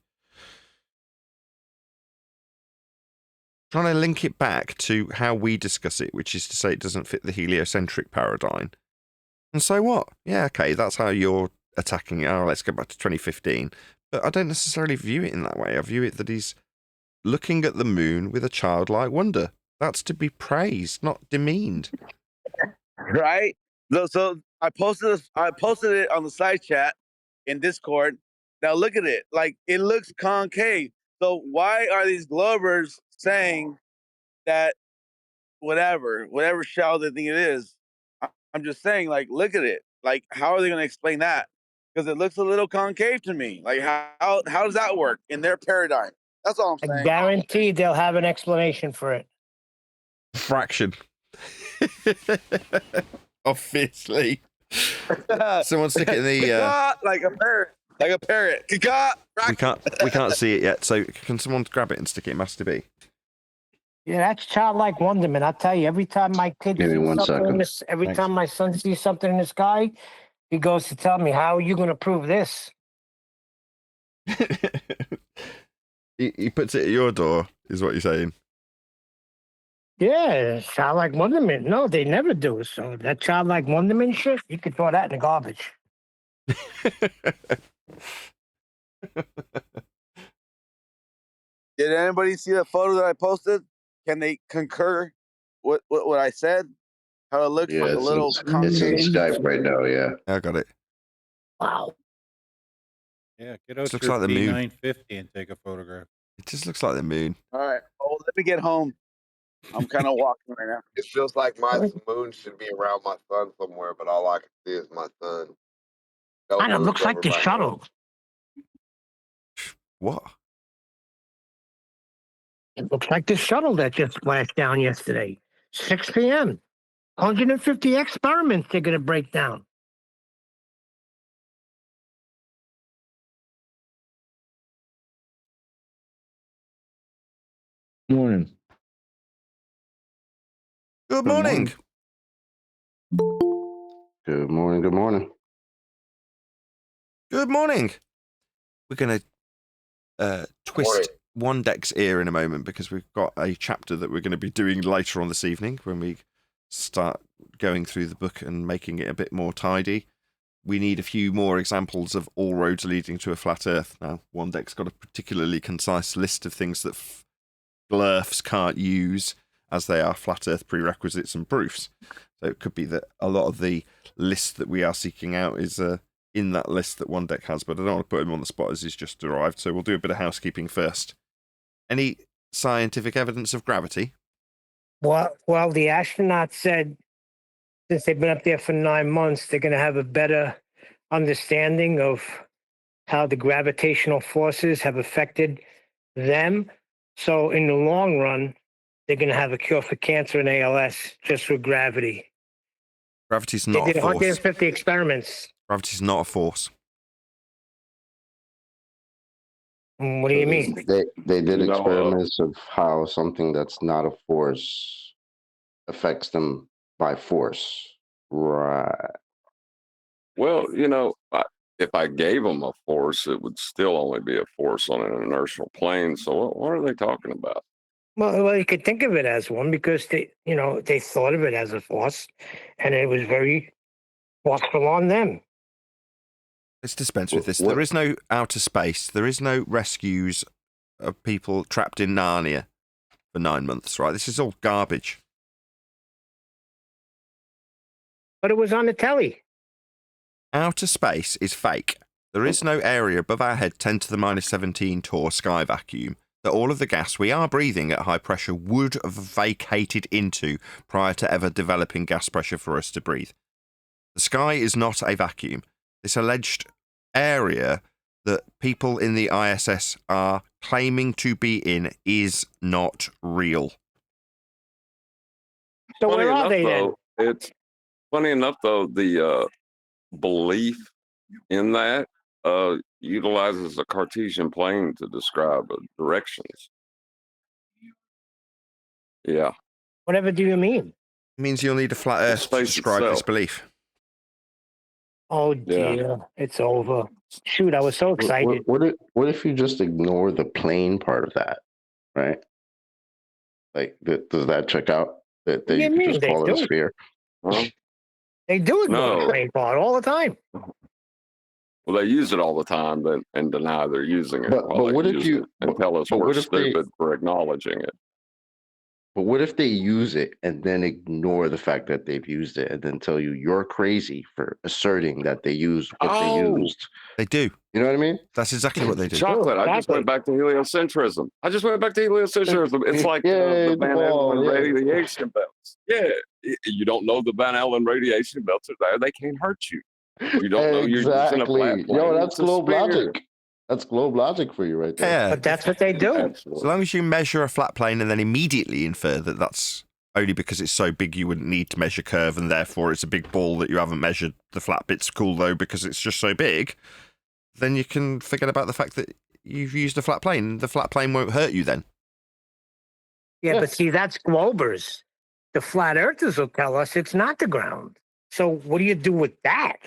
Trying to link it back to how we discuss it, which is to say it doesn't fit the heliocentric paradigm. And so what? Yeah, okay, that's how you're attacking it. Oh, let's go back to 2015. But I don't necessarily view it in that way. I view it that he's looking at the moon with a childlike wonder. That's to be praised, not demeaned.
Right? So I posted it on the side chat in Discord. Now look at it. Like, it looks concave. So why are these Globers saying that whatever shell they think it is? I'm just saying, like, look at it. Like, how are they going to explain that? Because it looks a little concave to me. Like, how does that work in their paradigm? That's all I'm saying.
I guarantee they'll have an explanation for it.
Fraction. Obviously. Someone stick it in the
like a parrot.
we can't see it yet, so can someone grab it and stick it in Master B?
Yeah, that's childlike wonderment. I'll tell you, every time my kid
Give me
sees
1
something
second.
every
Thanks.
time my son sees something in the sky, he goes to tell me, how are you going to prove this?
He puts it at your door, is what you're saying.
Yeah, childlike wonderment. No, they never do. So that childlike wonderment shit, you could throw that in the garbage.
Did anybody see the photo that I posted? Can they concur with what I said? How it looks
Yeah,
like a
it's
little
in
concave.
Skype right now. Yeah.
I got it.
Wow.
Yeah, get out
This looks
your
like the moon.
D950 and take a photograph.
It just looks like the moon.
All right. Oh, let me get home. I'm kind of walking right now.
It feels like my moon should be around my sun somewhere, but all I can see is my sun. No
And it
moon's
looks like
over
the
my head.
shuttle.
What?
It looks like the shuttle that just splashed down yesterday. 6 p.m. 150 experiments they're going to break down.
Morning.
Good morning.
Good morning. Good morning.
Good morning. We're going to twist
Morning.
one deck's ear in a moment because we've got a chapter that we're going to be doing later on this evening when we start going through the book and making it a bit more tidy. We need a few more examples of all roads leading to a flat Earth. Now, one deck's got a particularly concise list of things that glurfs can't use as they are flat Earth prerequisites and proofs. So it could be that a lot of the list that we are seeking out is in that list that one deck has, but I don't want to put him on the spot as he's just arrived, so we'll do a bit of housekeeping first. Any scientific evidence of gravity?
Well, the astronauts said since they've been up there for 9 months, they're going to have a better understanding of how the gravitational forces have affected them. So in the long run, they're going to have a cure for cancer and ALS just with gravity.
Gravity's
They
not
did
a force.
150 experiments.
Gravity's not a force.
What do you mean?
They did
You know,
experiments of how something that's not a force affects them by force. Right.
Well, if I gave them a force, it would still only be a force on an inertial plane. So what are they talking about?
Well, you could think of it as one because they thought of it as a force, and it was very forceful on them.
Let's dispense with this.
What-
There is no outer space. There is no rescues of people trapped in Narnia for 9 months, right? This is all garbage.
But it was on the telly.
Outer space is fake. There is no area above our head 10 to the minus 17 torr sky vacuum that all of the gas we are breathing at high pressure would have vacated into prior to ever developing gas pressure for us to breathe. The sky is not a vacuum. This alleged area that people in the ISS are claiming to be in is not real.
So
Funny
where are
enough,
they then?
though, it's funny enough though the belief in that utilizes a Cartesian plane to describe directions. Yeah,
Whatever do you mean?
It means you'll need a flat Earth to
space
describe this
itself.
belief.
Oh
Yeah.
dear, it's over. Shoot, I was so excited.
What if you just ignore the plane part of that, right? Like, does that check out? That
What do
you
you
could
mean?
just
They
call it a
do.
sphere?
Huh?
They do ignore the
No.
plane part all the time.
Well, they use it all the time, but and deny they're using it.
But
while they
what if
use
you-
it and tell us
but
we're
what if they-
stupid for acknowledging it?
But what if they use it and then ignore the fact that they've used it and then tell you you're crazy for asserting that they used what they
Oh.
used?
They do.
You know what I mean?
That's exactly what they do.
Chocolate. I just
Exactly.
went back to heliocentrism. It's like
Yay,
the
the
Van
ball,
Allen
yeah.
radiation belts. Yeah. You don't know the Van Allen radiation belts are there. They can't hurt you. You don't know you're using a
Exactly.
flat plane.
Yo, that's
It's a
globe
sphere.
logic. That's globe logic for you right there.
Yeah.
But that's what they do.
As
Absolutely.
long as you measure a flat plane and then immediately infer that that's only because it's so big you wouldn't need to measure curve and therefore it's a big ball that you haven't measured. The flat bit's cool though because it's just so big, then you can forget about the fact that you've used a flat plane. The flat plane won't hurt you then.
Yeah,
Yeah.
but see, that's Globers. The flat earthers will tell us it's not the ground. So what do you do with that?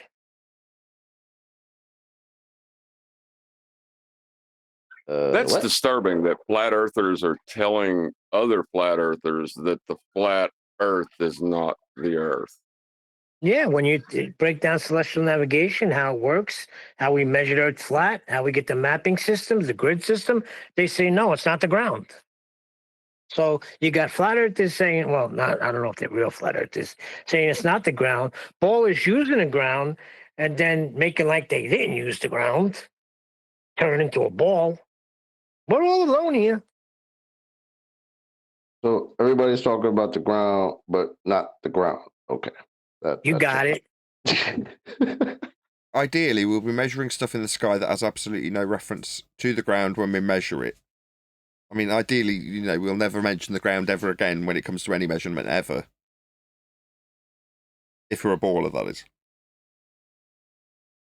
That's
what?
disturbing that flat earthers are telling other flat earthers that the flat earth is not the earth.
Yeah, when you break down celestial navigation, how it works, how we measure Earth flat, how we get the mapping systems, the grid system, they say no, it's not the ground. So you got flat earthers saying, well, not I don't know if they're real flat earthers saying it's not the ground. Ballers using the ground and then making like they didn't use the ground, turn it into a ball. We're all alone here.
So everybody's talking about the ground, but not the ground. Okay.
You got it.
Ideally, we'll be measuring stuff in the sky that has absolutely no reference to the ground when we measure it. I mean, ideally, we'll never mention the ground ever again when it comes to any measurement ever. If we're a baller, that is.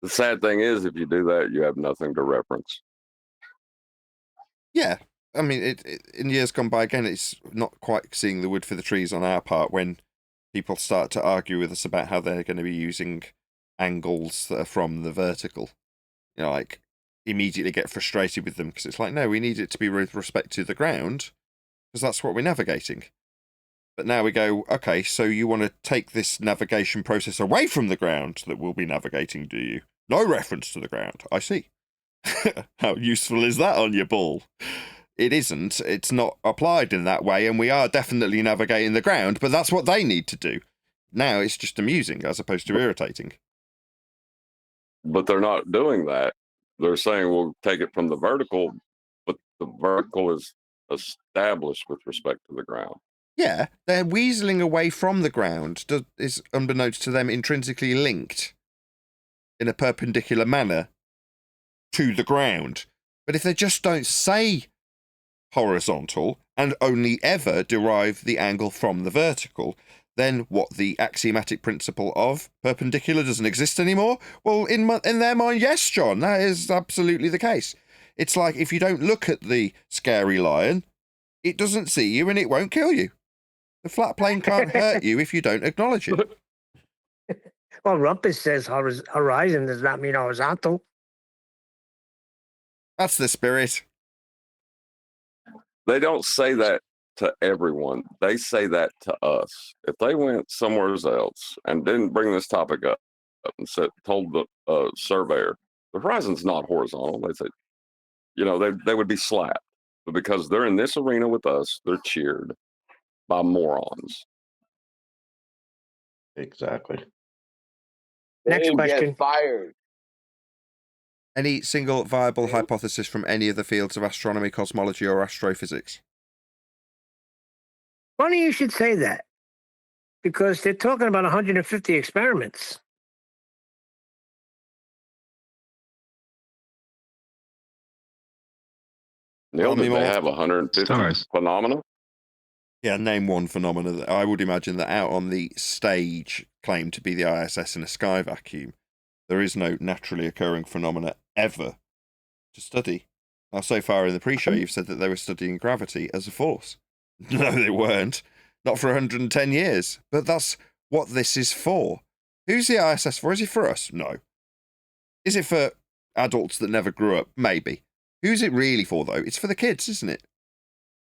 The sad thing is, if you do that, you have nothing to reference.
Yeah. I mean, in years gone by, again, it's not quite seeing the wood for the trees on our part when people start to argue with us about how they're going to be using angles that are from the vertical. Like, immediately get frustrated with them because it's like, no, we need it to be with respect to the ground because that's what we're navigating. But now we go, okay, so you want to take this navigation process away from the ground that we'll be navigating, do you? No reference to the ground. I see. How useful is that on your ball? It isn't. It's not applied in that way, and we are definitely navigating the ground, but that's what they need to do. Now it's just amusing as opposed to irritating.
But they're not doing that. They're saying we'll take it from the vertical, but the vertical is established with respect to the ground.
Yeah, they're weaseling away from the ground is, unbeknownst to them, intrinsically linked in a perpendicular manner to the ground. But if they just don't say horizontal and only ever derive the angle from the vertical, then what, the axiomatic principle of perpendicular doesn't exist anymore? Well, in their mind, yes, John, that is absolutely the case. It's like if you don't look at the scary lion, it doesn't see you and it won't kill you. The flat plane can't hurt you if you don't acknowledge it.
Well, Rumpus says horizon does not mean horizontal.
That's the spirit.
They don't say that to everyone. They say that to us. If they went somewhere else and didn't bring this topic up and told the surveyor, the horizon's not horizontal, they said, they would be slapped. But because they're in this arena with us, they're cheered by morons.
Exactly.
Next
They
question.
Get fired.
Any single viable hypothesis from any of the fields of astronomy, cosmology, or astrophysics?
Funny you should say that, because they're talking about 150 experiments.
Neil,
Tell me
did they
more.
have 150
Stars.
phenomena?
Yeah, name one phenomena that I would imagine that out on the stage claimed to be the ISS in a sky vacuum. There is no naturally occurring phenomena ever to study. Now, so far in the pre-show, you've said that they were studying gravity as a force. No, they weren't. Not for 110 years. But that's what this is for. Who's the ISS for? Is it for us? No. Is it for adults that never grew up? Maybe. Who's it really for, though? It's for the kids, isn't it?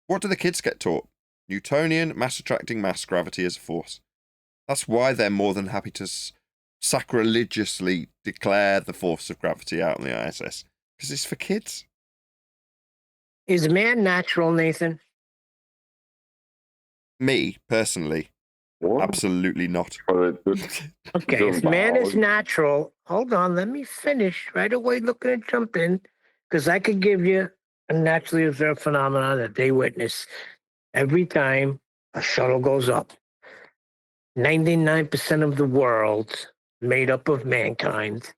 What do the kids get taught? Newtonian mass-attracting mass gravity as a force. That's why they're more than happy to sacrilegiously declare the force of gravity out on the ISS. Because it's for kids.
Is man natural, Nathan?
Me, personally,
What?
absolutely not.
Okay, if man is natural, hold on, let me finish right away. Looking to jump in, because I could give you a naturally observed phenomenon that they witness every time a shuttle goes up. 99% of the world, made up of mankind,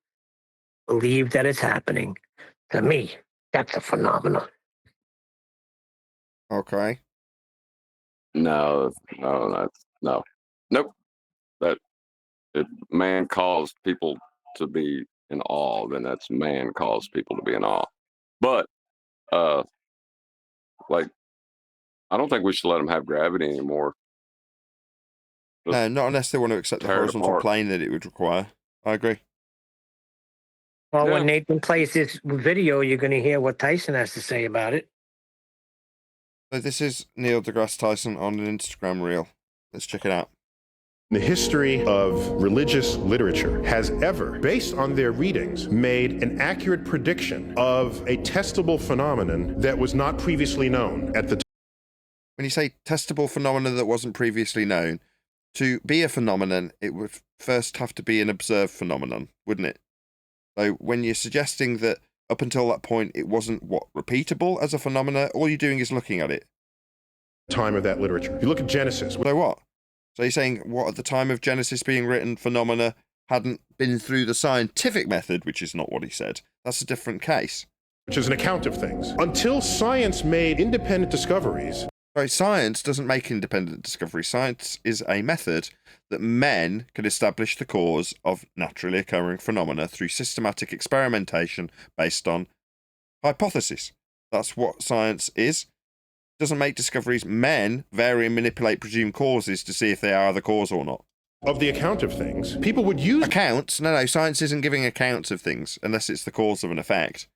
believe that it's happening. To me, that's a phenomenon.
Okay.
No. Nope. That if man caused people to be in awe, then that's man caused people to be in awe. But I don't think we should let them have gravity anymore.
No, not unless they want to accept the
Tear it
horizontal
apart.
plane that it would require. I agree.
Well,
Yeah.
when Nathan plays this video, you're going to hear what Tyson has to say about it.
So this is Neil deGrasse Tyson on an Instagram reel. Let's check it out.
The history of religious literature has ever, based on their readings, made an accurate prediction of a testable phenomenon that was not previously known at the time.
When you say testable phenomenon that wasn't previously known, to be a phenomenon, it would first have to be an observed phenomenon, wouldn't it? So when you're suggesting that up until that point it wasn't repeatable as a phenomena, all you're doing is looking at it.
Time of that literature. If you look at Genesis.
So what? So you're saying what at the time of Genesis being written, phenomena hadn't been through the scientific method, which is not what he said. That's a different case.
Which is an account of things. Until science made independent discoveries.
Sorry, science doesn't make independent discovery. Science is a method that men can establish the cause of naturally occurring phenomena through systematic experimentation based on hypothesis. That's what science is. It doesn't make discoveries. Men vary and manipulate presumed causes to see if they are the cause or not.
Of the account of things, people would use
accounts. No, science isn't giving accounts of things unless it's the cause of an effect,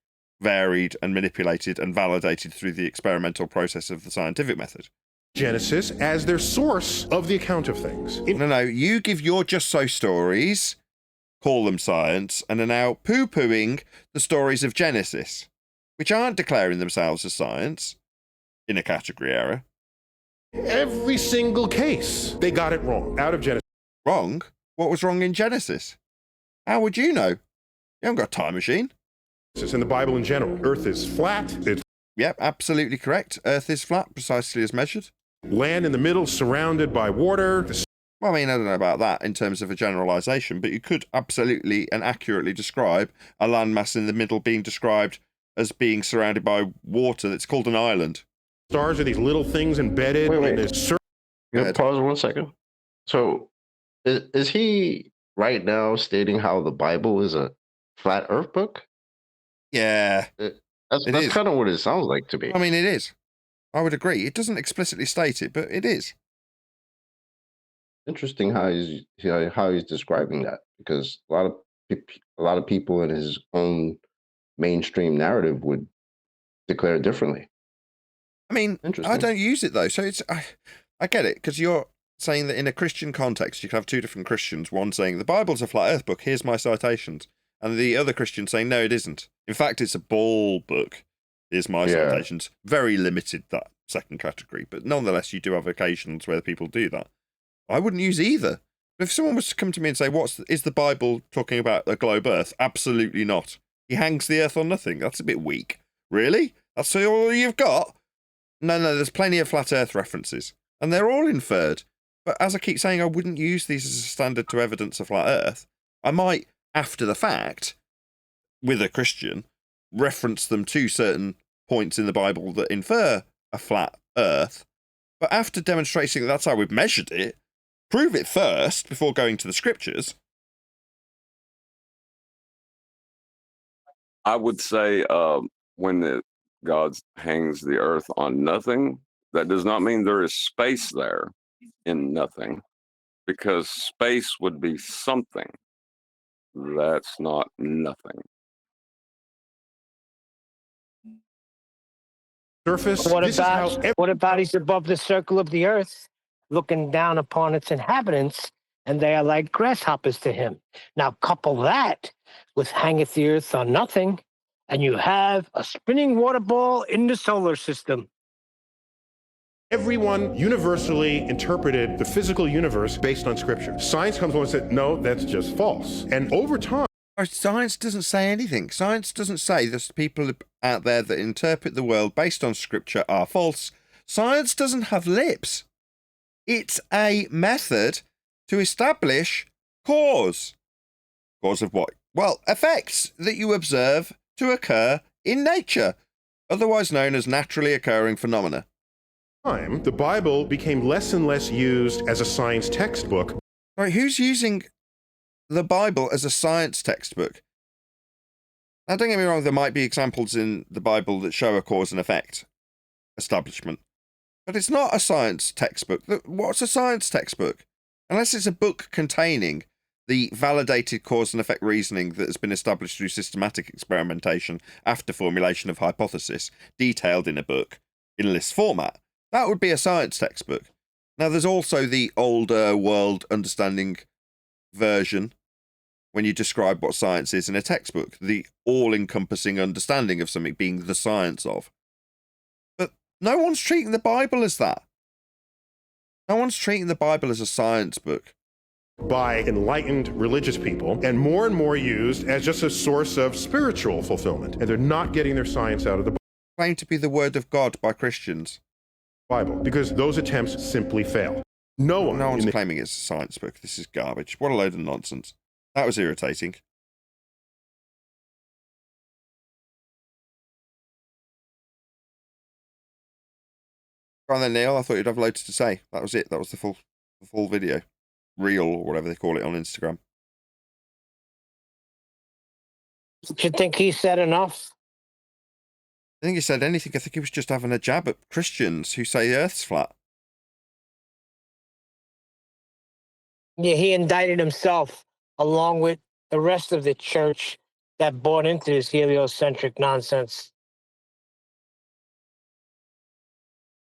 varied and manipulated and validated through the experimental process of the scientific method.
Genesis as their source of the account of things.
No, you give your just so stories, call them science, and are now poo-pooing the stories of Genesis, which aren't declaring themselves as science in a category error.
Every single case, they got it wrong. Out of Genesis.
Wrong? What was wrong in Genesis? How would you know? You haven't got a time machine.
In the Bible in general, Earth is flat.
Yep, absolutely correct. Earth is flat, precisely as measured.
Land in the middle, surrounded by water.
Well, I mean, I don't know about that in terms of a generalization, but you could absolutely and accurately describe a landmass in the middle being described as being surrounded by water that's called an island.
Stars are these little things embedded in this.
Pause 1 second. So, is he right now stating how the Bible is a flat Earth book?
Yeah,
that's kind of what it sounds like to me.
I mean, it is. I would agree. It doesn't explicitly state it, but it is.
Interesting how he's describing that, because a lot of people in his own mainstream narrative would declare it differently.
I mean, I don't use it though, so I get it, because you're saying that in a Christian context you can have two different Christians, one saying the Bible's a flat Earth book, here's my citations, and the other Christian saying no, it isn't. In fact, it's a ball book. Here's my citations. Very limited, that second category, but nonetheless, you do have occasions where people do that. I wouldn't use either. If someone was to come to me and say, is the Bible talking about a globe Earth? Absolutely not. He hangs the Earth on nothing. That's a bit weak. Really? That's all you've got? No, there's plenty of flat Earth references, and they're all inferred. But as I keep saying, I wouldn't use these as a standard to evidence a flat Earth. I might, after the fact, with a Christian, reference them to certain points in the Bible that infer a flat Earth. But after demonstrating that that's how we've measured it, prove it first before going to the scriptures.
I would say when God hangs the earth on nothing, that does not mean there is space there in nothing, because space would be something. That's not nothing.
Surface. What about he's above the circle of the earth, looking down upon its inhabitants, and they are like grasshoppers to him. Now couple that with hangeth the earth on nothing, and you have a spinning water ball in the solar system.
Everyone universally interpreted the physical universe based on scripture. Science comes along and said, no, that's just false. And over time,
science doesn't say anything. Science doesn't say there's people out there that interpret the world based on scripture are false. Science doesn't have lips. It's a method to establish cause. Cause of what? Well, effects that you observe to occur in nature, otherwise known as naturally occurring phenomena.
The Bible became less and less used as a science textbook.
Right, who's using the Bible as a science textbook? Now, don't get me wrong, there might be examples in the Bible that show a cause and effect establishment, but it's not a science textbook. What's a science textbook? Unless it's a book containing the validated cause and effect reasoning that has been established through systematic experimentation after formulation of hypothesis, detailed in a book in list format. That would be a science textbook. Now, there's also the older world understanding version when you describe what science is in a textbook, the all-encompassing understanding of something being the science of. But no one's treating the Bible as that. No one's treating the Bible as a science book.
By enlightened religious people and more used as just a source of spiritual fulfillment. And they're not getting their science out of the
Claimed to be the word of God by Christians.
Bible, because those attempts simply fail. No
one's claiming it's a science book. This is garbage. What a load of nonsense. That was irritating. Go on then, Neil. I thought you'd have loads to say. That was it. That was the full video. Reel, or whatever they call it on Instagram.
Do you think he said enough?
I think he said anything. I think he was just having a jab at Christians who say the Earth's flat.
Yeah, he indicted himself along with the rest of the church that bought into this heliocentric nonsense.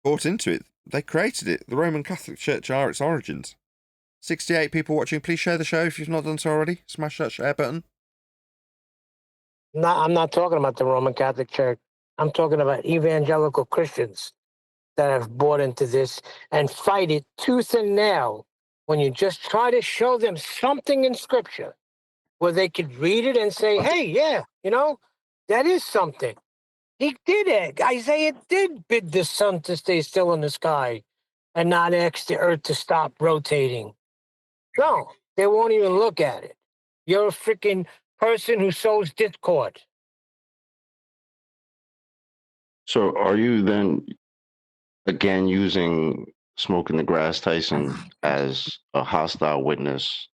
Bought into it. They created it. The Roman Catholic Church are its origins. 68 people watching. Please share the show if you've not done so already. Smash that share button.
No, I'm not talking about the Roman Catholic Church. I'm talking about evangelical Christians that have bought into this and fight it tooth and nail when you just try to show them something in Scripture where they could read it and say, hey, yeah, that is something. He did it. Isaiah did bid the sun to stay still in the sky and not ask the earth to stop rotating. No, they won't even look at it. You're a freaking person who sows discord.
So are you then again using Smoking the Grass Tyson as a hostile witness,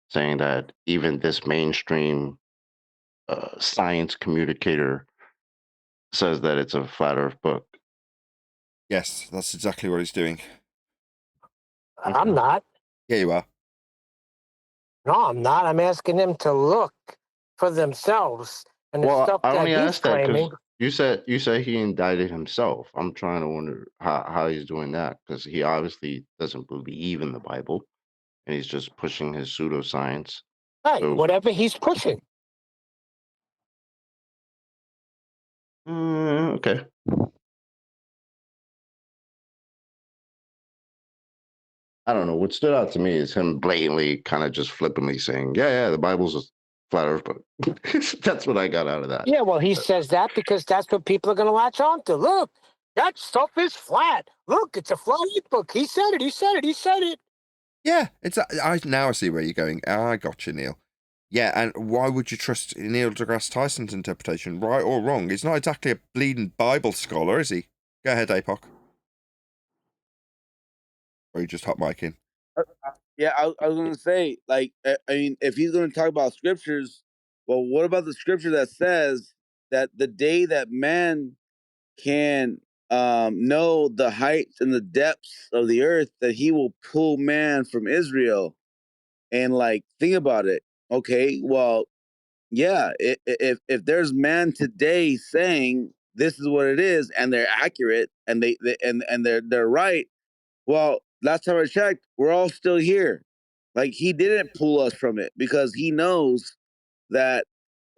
saying that even this mainstream science communicator says that it's a flat earth book?
Yes, that's exactly what he's doing.
I'm not.
Yeah, you are.
No, I'm not. I'm asking them to look for themselves and the stuff
I
that
only
he's
asked that
claiming.
because you said he indicted himself. I'm trying to wonder how he's doing that, because he obviously doesn't believe in the Bible, and he's just pushing his pseudoscience.
Right,
So,
whatever he's pushing.
okay. I don't know. What stood out to me is him blatantly kind of just flippantly saying, yeah, the Bible's a flat earth book. That's what I got out of that.
Yeah, well, he says that because that's what people are going to latch on to. Look, that stuff is flat. Look, it's a flat earth book. He said it.
Yeah, I now see where you're going. I got you, Neil. Yeah, and why would you trust Neil deGrasse Tyson's interpretation, right or wrong? He's not exactly a bleeding Bible scholar, is he? Go ahead, APOC. Or you just hot micing?
Yeah, I was going to say, like, I mean, if he's going to talk about scriptures, well, what about the scripture that says that the day that man can know the heights and the depths of the earth, that he will pull man from Israel? And like, think about it. Okay, well, yeah, if there's man today saying this is what it is, and they're accurate, and they're right, well, last time I checked, we're all still here. Like, he didn't pull us from it because he knows that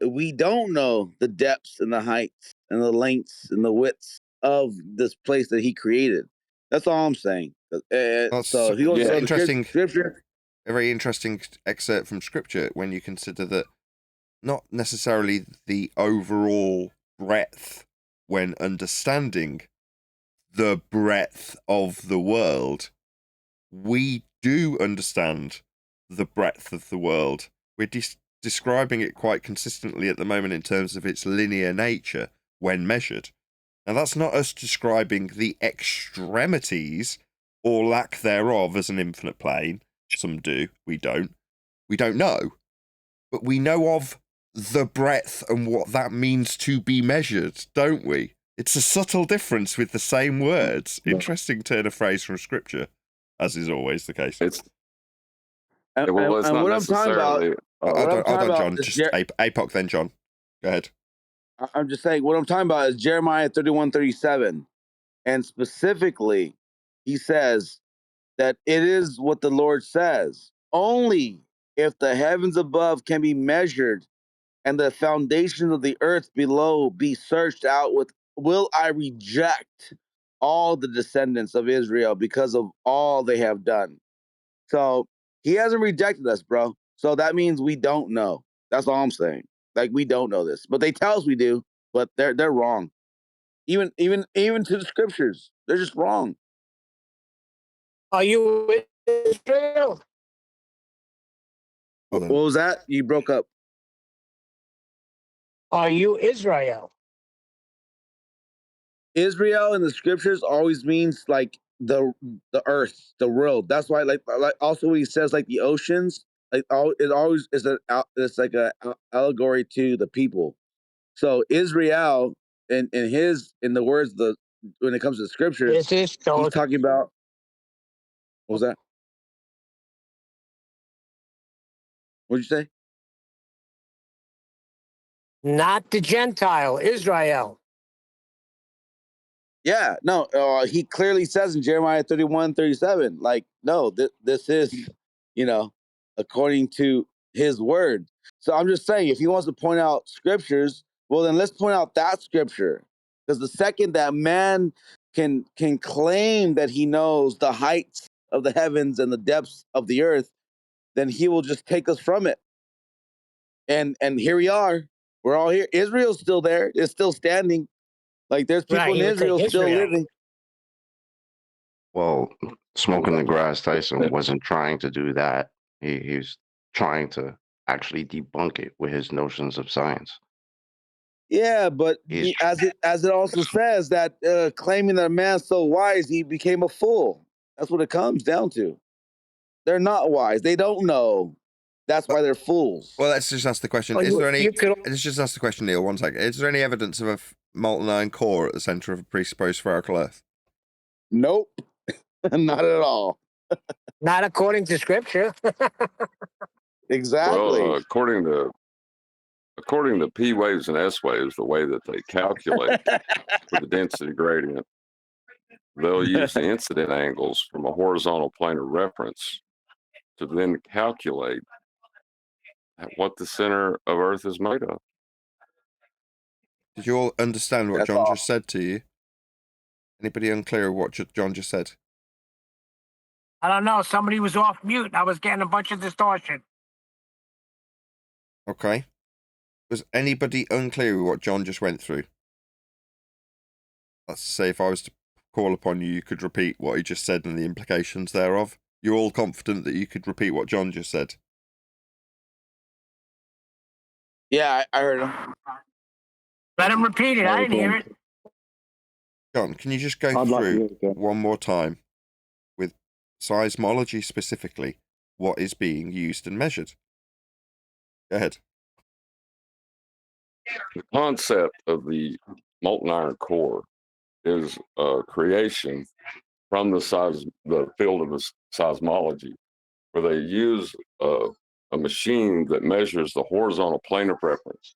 we don't know the depths and the heights and the lengths and the widths of this place that he created. That's all I'm saying.
That's
So if you want to
interesting.
scripture,
A very interesting excerpt from scripture when you consider that not necessarily the overall breadth when understanding the breadth of the world. We do understand the breadth of the world. We're describing it quite consistently at the moment in terms of its linear nature when measured. Now, that's not us describing the extremities or lack thereof as an infinite plane. Some do, we don't. We don't know. But we know of the breadth and what that means to be measured, don't we? It's a subtle difference with the same words. Interesting turn of phrase from scripture, as is always the case.
Well, it's not
what I'm talking about,
necessarily.
what I'm talking about
John.
is
Just APOC, then John. Go ahead.
I'm just saying what I'm talking about is Jeremiah 31:37, and specifically, he says that it is what the Lord says. Only if the heavens above can be measured and the foundations of the earth below be searched out with, will I reject all the descendants of Israel because of all they have done. So he hasn't rejected us, bro. So that means we don't know. That's all I'm saying. Like, we don't know this, but they tell us we do, but they're wrong. Even to the scriptures, they're just wrong.
Are you with Israel?
Hold on.
What was that? You broke up.
Are you Israel?
Israel in the scriptures always means like the earth, the world. That's why like also when he says like the oceans, like it always is it's like a allegory to the people. So Israel in the words when it comes to the scriptures,
This is
he's
so
talking about, what was that? What'd you say?
not the Gentile, Israel.
Yeah, no, he clearly says in Jeremiah 31:37, like, no, this is, according to his word. So I'm just saying, if he wants to point out scriptures, well, then let's point out that scripture. Because the second that man can claim that he knows the heights of the heavens and the depths of the earth, then he will just take us from it. And here we are. We're all here. Israel's still there. It's still standing. Like, there's people
Right,
in
he would take
Israel still
Israel.
living.
Well, smoking the grass, Tyson wasn't trying to do that. He was trying to actually debunk it with his notions of science.
Yeah, but
He's
as it also says that claiming that a man's so wise, he became a fool. That's what it comes down to. They're not wise. They don't know. That's why they're fools.
Well, let's just ask the question.
Well,
Is there any?
you could,
Let's just ask the question, Neil. One second. Is there any evidence of a molten iron core at the center of a presupposed spherical Earth?
Nope, not at all.
not according to scripture.
Exactly.
Well, according to P waves and S waves, the way that they calculate for the density gradient, they'll use the incident angles from a horizontal plane of reference to then calculate what the center of Earth is made of.
Did you all understand what
That's
John
all.
just said to you? Anybody unclear of what John just said?
I don't know. Somebody was off mute. I was getting a bunch of distortion.
Okay. Was anybody unclear with what John just went through? Let's say if I was to call upon you, you could repeat what he just said and the implications thereof. You're all confident that you could repeat what John just said?
Yeah, I heard him.
Let him repeat it. I didn't hear it.
John, can you just go
I'd like to
through
hear it again.
one more time with seismology specifically, what is being used and measured? Go ahead.
The concept of the molten iron core is a creation from the field of seismology, where they use a machine that measures the horizontal plane of reference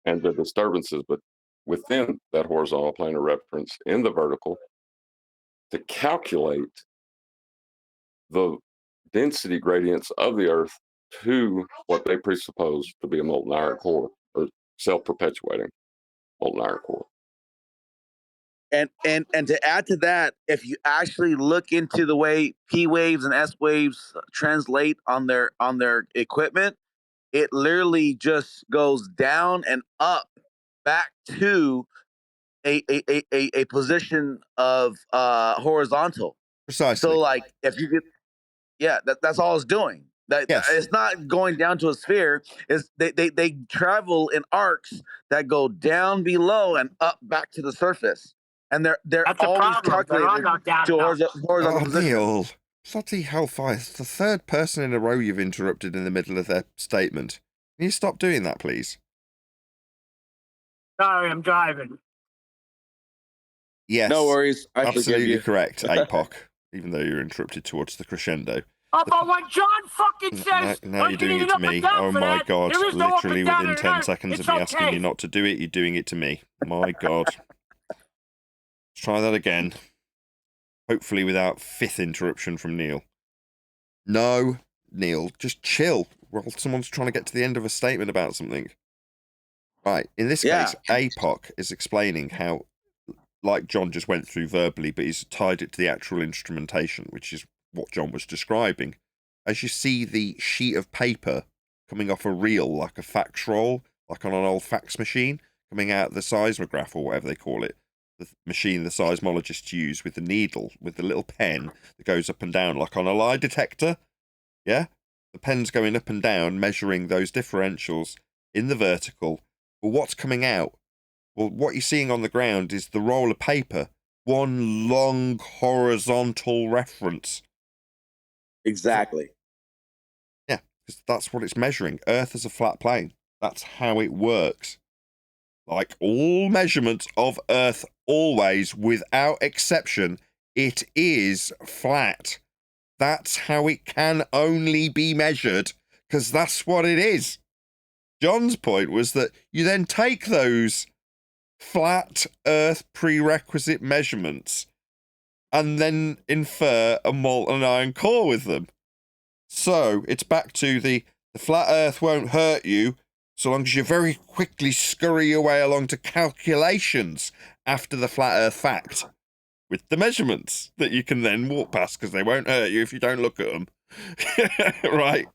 and the disturbances, but within that horizontal plane of reference in the vertical, to calculate the density gradients of the Earth to what they presuppose to be a molten iron core, or self-perpetuating molten iron core.
And to add to that, if you actually look into the way P waves and S waves translate on their equipment, it literally just goes down and up back to a position of horizontal.
Precisely.
So like if you could, yeah, that's all it's doing. That
Yes.
it's not going down to a sphere. Is they travel in arcs that go down below and up back to the surface, and they're
That's a
always
problem. There are
calculated
no down
to a
and up.
horizontal position.
Neil, bloody hellfire. It's the third person in a row you've interrupted in the middle of their statement. Can you stop doing that, please?
Sorry, I'm driving.
Yes.
No worries, I forgive
Absolutely
you.
correct, APOC, even though you're interrupted towards the crescendo.
But what John fucking says,
Now you're doing it to me. Oh my God. Literally within 10 seconds of me asking you not to do it, you're doing it to me. My God. Let's try that again. Hopefully without fifth interruption from Neil. No, Neil, just chill while someone's trying to get to the end of a statement about something. Right, in this case, APOC is explaining how, like John just went through verbally, but he's tied it to the actual instrumentation, which is what John was describing. As you see the sheet of paper coming off a reel, like a fax roll, like on an old fax machine, coming out the seismograph or whatever they call it, the machine the seismologists use with the needle, with the little pen that goes up and down, like on a lie detector. Yeah? The pen's going up and down, measuring those differentials in the vertical. But what's coming out? Well, what you're seeing on the ground is the roll of paper, one long horizontal reference.
Exactly.
Yeah, because that's what it's measuring. Earth is a flat plane. That's how it works. Like all measurements of Earth, always, without exception, it is flat. That's how it can only be measured, because that's what it is. John's point was that you then take those flat Earth prerequisite measurements and then infer a molten iron core with them. So it's back to the flat Earth won't hurt you so long as you very quickly scurry your way along to calculations after the flat Earth fact with the measurements that you can then walk past because they won't hurt you if you don't look at them. Right?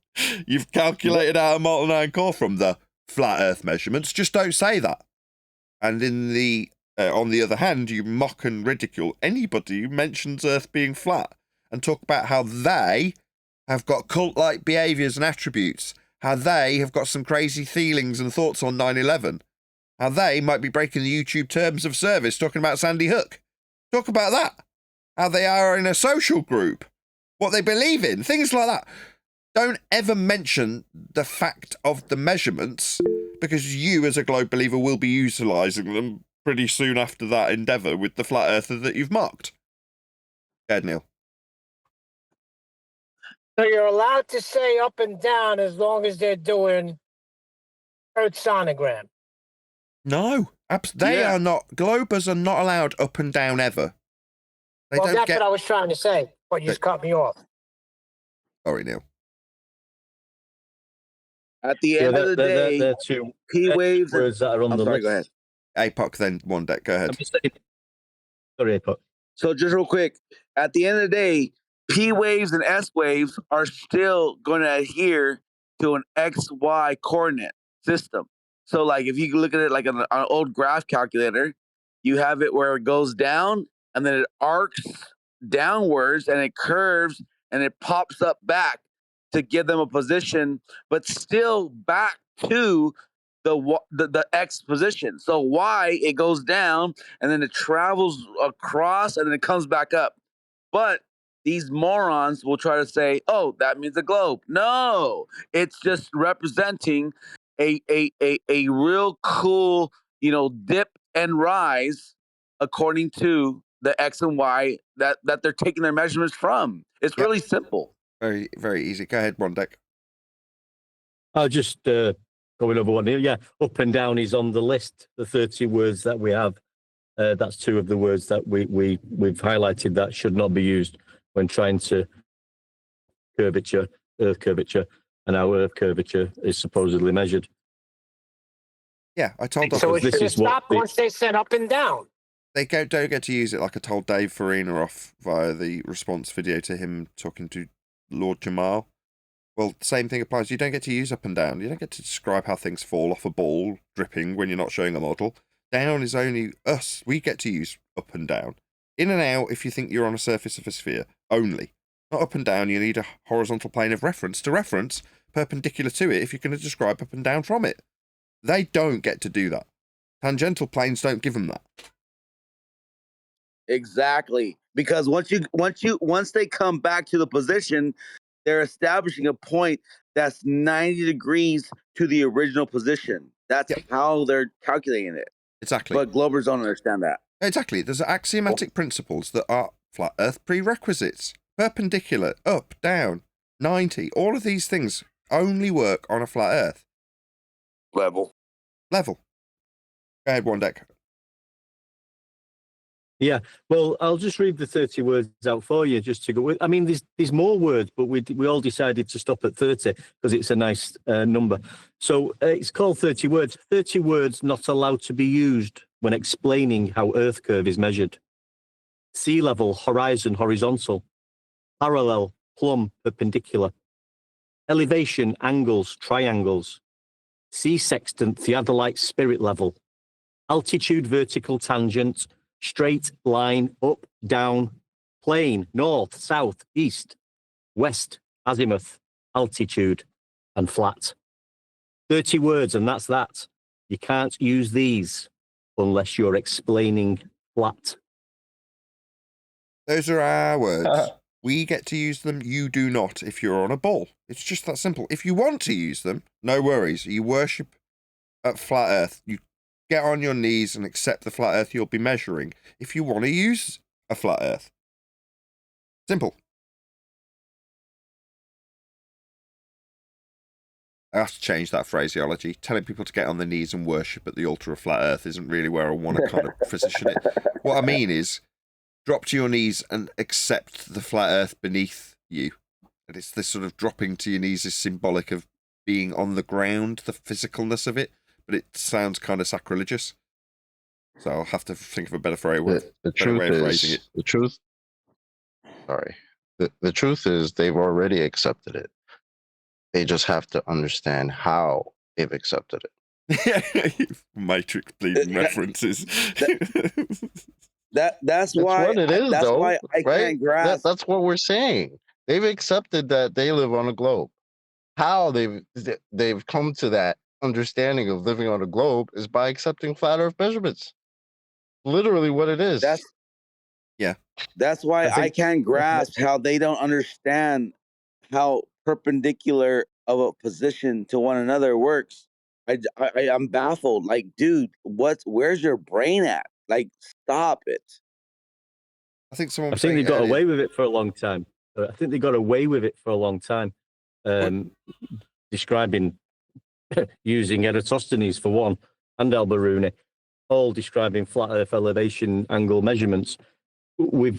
You've calculated out a molten iron core from the flat Earth measurements. Just don't say that. And in the on the other hand, you mock and ridicule anybody who mentions Earth being flat and talk about how they have got cult-like behaviours and attributes, how they have got some crazy feelings and thoughts on 9/11, how they might be breaking the YouTube terms of service talking about Sandy Hook. Talk about that. How they are in a social group, what they believe in, things like that. Don't ever mention the fact of the measurements, because you as a globe believer will be utilising them pretty soon after that endeavour with the flat earther that you've mocked. Go ahead, Neil.
So you're allowed to say up and down as long as they're doing Earth sonogram.
No, they are not. Globers are not allowed up and down ever.
Well, that's what I was trying to say, but you just cut me off.
Sorry, Neil.
At the end of the day,
they're two
P waves
words that are on the list.
Go ahead.
APOC, then one deck. Go ahead.
Sorry, APOC.
So just real quick, at the end of the day, P waves and S waves are still going to adhere to an XY coordinate system. So like if you look at it like on an old graph calculator, you have it where it goes down and then it arcs downwards and it curves and it pops up back to give them a position, but still back to the X position. So Y, it goes down and then it travels across and then it comes back up. But these morons will try to say, oh, that means a globe. No, it's just representing a real cool, dip and rise according to the X and Y that they're taking their measurements from. It's really simple.
Very, very easy. Go ahead, one deck.
I'll just going over one here. Yeah, up and down is on the list. The 30 words that we have. That's two of the words that we've highlighted that should not be used when trying to curvature, Earth curvature, and how Earth curvature is supposedly measured.
Yeah, I told them.
So it should stop once they said up and down.
They don't get to use it like I told Dave Farina off via the response video to him talking to Lord Jamal. Well, the same thing applies. You don't get to use up and down. You don't get to describe how things fall off a ball dripping when you're not showing a model. Down is only us. We get to use up and down. In and out if you think you're on a surface of a sphere. Only. Not up and down. You need a horizontal plane of reference to reference perpendicular to it if you're going to describe up and down from it. They don't get to do that. Tangential planes don't give them that.
Exactly. Because once they come back to the position, they're establishing a point that's 90 degrees to the original position. That's how they're calculating it.
Exactly.
But Globers don't understand that.
Exactly. There's axiomatic principles that are flat Earth prerequisites. Perpendicular, up, down. 90. All of these things only work on a flat Earth.
Level.
Level. Go ahead, One Deck.
Yeah, well, I'll just read the 30 words out for you just to go with. I mean, there's more words, but we all decided to stop at 30 because it's a nice number. So it's called 30 words. 30 words not allowed to be used when explaining how Earth curve is measured. Sea level, horizon, horizontal. Parallel, plumb, perpendicular. Elevation, angles, triangles. Sea sextant, theodolite, spirit level. Altitude, vertical tangent. Straight line, up, down, plane, north, south, east, west, azimuth, altitude, and flat. 30 words, and that's that. You can't use these unless you're explaining flat.
Those are our words. We get to use them. You do not if you're on a ball. It's just that simple. If you want to use them, no worries. You worship at flat Earth. You get on your knees and accept the flat Earth you'll be measuring if you want to use a flat Earth. Simple. I have to change that phraseology. Telling people to get on their knees and worship at the altar of flat Earth isn't really where I want to kind of position it. What I mean is, drop to your knees and accept the flat Earth beneath you. And it's this sort of dropping to your knees is symbolic of being on the ground, the physicalness of it. But it sounds kind of sacrilegious, so I'll have to think of a better phrase.
The truth is, the truth. Sorry, the truth is they've already accepted it. They just have to understand how they've accepted it.
Matrix bleeding references.
That's why
what it is.
That's
though,
why I
right?
can't grasp.
That's what we're saying. They've accepted that they live on a globe. How they've come to that understanding of living on a globe is by accepting flat Earth measurements. Literally what it is.
That's why I can't grasp how they don't understand how perpendicular of a position to one another works. I'm baffled. Like, dude, where's your brain at? Like, stop it.
I think someone.
I think they got away with it for a long time. Describing using Eratosthenes for one, and Al-Biruni, all describing flat Earth elevation angle measurements. We're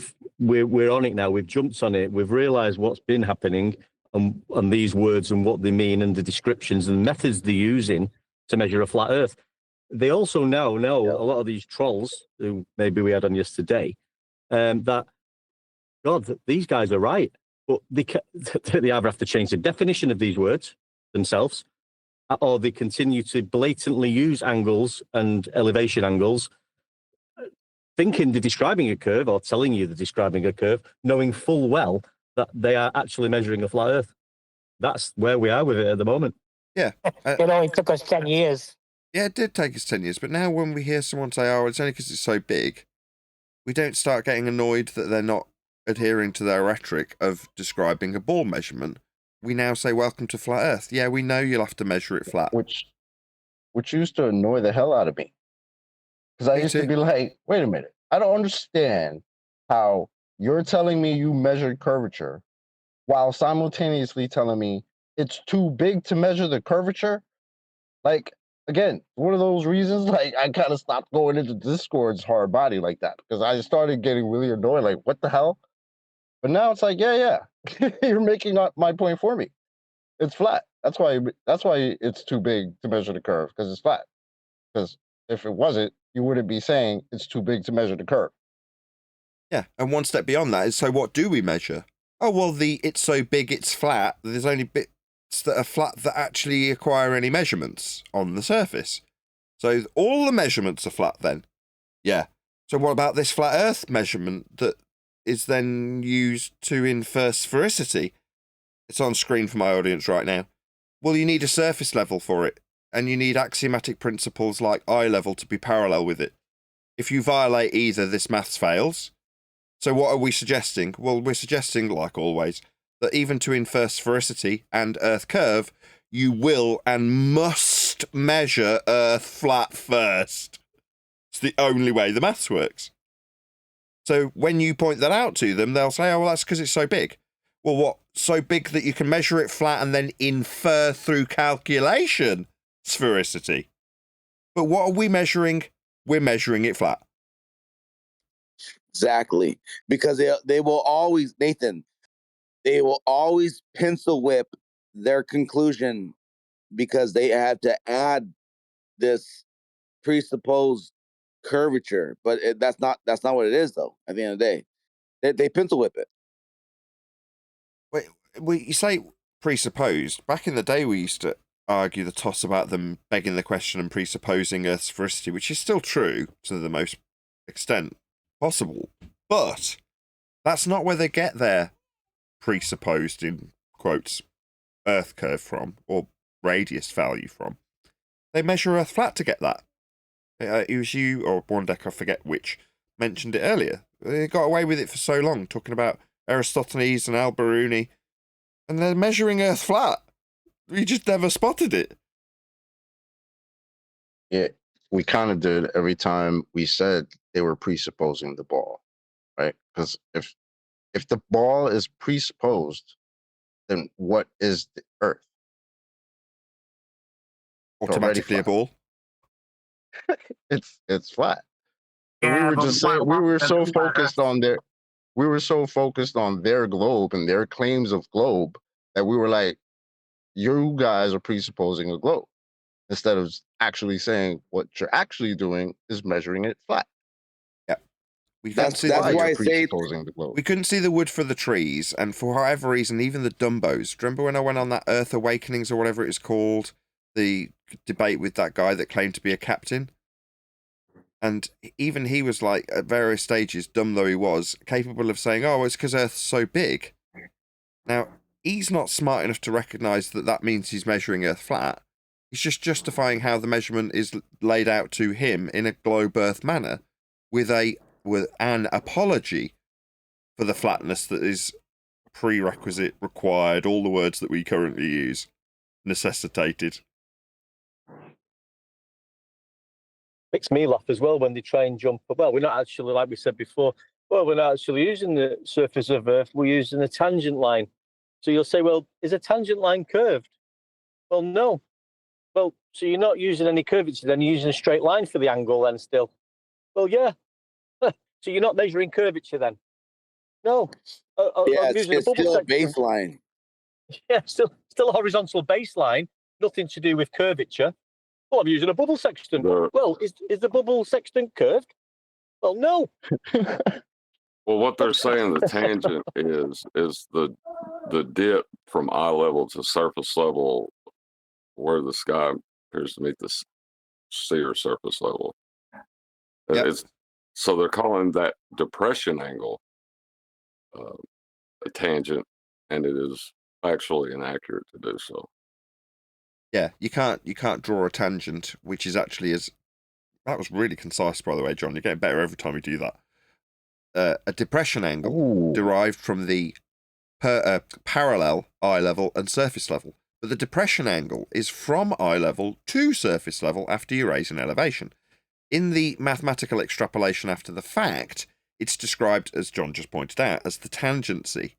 on it now. We've jumped on it. We've realised what's been happening and these words and what they mean and the descriptions and methods they're using to measure a flat Earth. They also now know a lot of these trolls who maybe we had on yesterday that God, these guys are right, but they either have to change the definition of these words themselves, or they continue to blatantly use angles and elevation angles, thinking they're describing a curve or telling you they're describing a curve, knowing full well that they are actually measuring a flat Earth. That's where we are with it at the moment.
Yeah.
It only took us 10 years.
Yeah, it did take us 10 years, but now when we hear someone say, oh, it's only because it's so big, we don't start getting annoyed that they're not adhering to their rhetoric of describing a ball measurement. We now say, welcome to flat Earth. Yeah, we know you'll have to measure it flat.
Which used to annoy the hell out of me. Because I used to be like, wait a minute, I don't understand how you're telling me you measured curvature while simultaneously telling me it's too big to measure the curvature. Like, again, one of those reasons, like, I kind of stopped going into Discord's hard body like that because I started getting really annoyed, like, what the hell? But now it's like, yeah, you're making my point for me. It's flat. That's why it's too big to measure the curve, because it's flat. Because if it wasn't, you wouldn't be saying it's too big to measure the curve.
Yeah, and one step beyond that is, so what do we measure? Oh, well, it's so big it's flat. There's only bits that are flat that actually acquire any measurements on the surface. So all the measurements are flat then. Yeah. So what about this flat Earth measurement that is then used to infer sphericity? It's on screen for my audience right now. Well, you need a surface level for it, and you need axiomatic principles like eye level to be parallel with it. If you violate either, this maths fails. So what are we suggesting? Well, we're suggesting, like always, that even to infer sphericity and Earth curve, you will and must measure Earth flat first. It's the only way the maths works. So when you point that out to them, they'll say, oh, well, that's because it's so big. Well, what so big that you can measure it flat and then infer through calculation sphericity. But what are we measuring? We're measuring it flat.
Exactly. Because they will always, Nathan, they will always pencil whip their conclusion because they have to add this presupposed curvature. But that's not what it is, though. At the end of the day, they pencil whip it.
Wait, you say presupposed. Back in the day, we used to argue the toss about them begging the question and presupposing Earth's sphericity, which is still true to the most extent possible. But that's not where they get their presupposed, in quotes, Earth curve from, or radius value from. They measure Earth flat to get that. It was you, or Borndek, I forget which, mentioned it earlier. They got away with it for so long, talking about Aristophanes and Al-Biruni, and they're measuring Earth flat. We just never spotted it.
Yeah, we kind of did every time we said they were presupposing the ball, right? Because if the ball is presupposed, then what is the Earth?
Automatically a ball.
It's flat.
Yeah,
we were
but
just saying we were so focused on their globe and their claims of globe that we were like, you guys are presupposing a globe, instead of actually saying what you're actually doing is measuring it flat.
Yeah.
That's why I say
presupposing the globe.
we couldn't see the wood for the trees, and for whatever reason, even the Dumbos. Remember when I went on that Earth Awakenings or whatever it's called, the debate with that guy that claimed to be a captain? And even he was like, at various stages, dumb though he was, capable of saying, oh, it's because Earth's so big. Now, he's not smart enough to recognise that that means he's measuring Earth flat. He's just justifying how the measurement is laid out to him in a globe Earth manner with an apology for the flatness that is prerequisite, required, all the words that we currently use, necessitated.
Makes me laugh as well when they try and jump. Well, we're not actually, like we said before, we're not actually using the surface of Earth, we're using a tangent line. So you'll say, well, is a tangent line curved? Well, no. Well, so you're not using any curvature, then you're using a straight line for the angle then still. Well, yeah. So you're not measuring curvature then? No.
yeah,
I'm using
it's
a bubble
still a
section.
baseline.
Yeah, still a horizontal baseline, nothing to do with curvature. Well, I'm using a bubble sextant. Well, is the bubble sextant curved? Well, no.
Well, what they're saying the tangent is the dip from eye level to surface level, where the sky appears to meet the sea or surface level.
Yep.
So they're calling that depression angle a tangent, and it is actually inaccurate to do so.
Yeah, you can't draw a tangent, which is actually that was really concise, by the way, John. You're getting better every time you do that. A depression angle derived from the parallel eye level and surface level, but the depression angle is from eye level to surface level after you raise an elevation. In the mathematical extrapolation after the fact, it's described, as John just pointed out, as the tangency.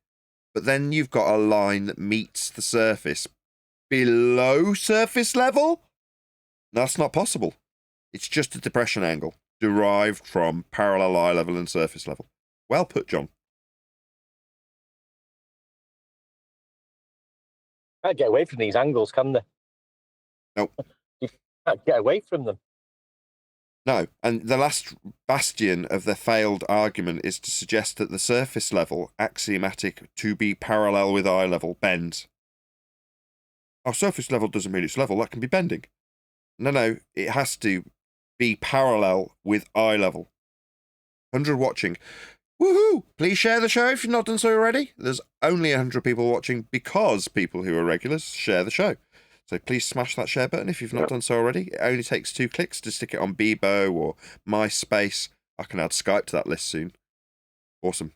But then you've got a line that meets the surface below surface level? That's not possible. It's just a depression angle derived from parallel eye level and surface level. Well put, John.
Can't get away from these angles, can they?
Nope.
You can't get away from them.
No, and the last bastion of the failed argument is to suggest that the surface level, axiomatic to be parallel with eye level, bends. Our surface level doesn't mean it's level, that can be bending. No, it has to be parallel with eye level. 100 watching. Woohoo! Please share the show if you've not done so already. There's only 100 people watching because people who are regulars share the show. So please smash that share button if you've not done so already. It only takes 2 clicks to stick it on Bebo or MySpace. I can add Skype to that list soon. Awesome.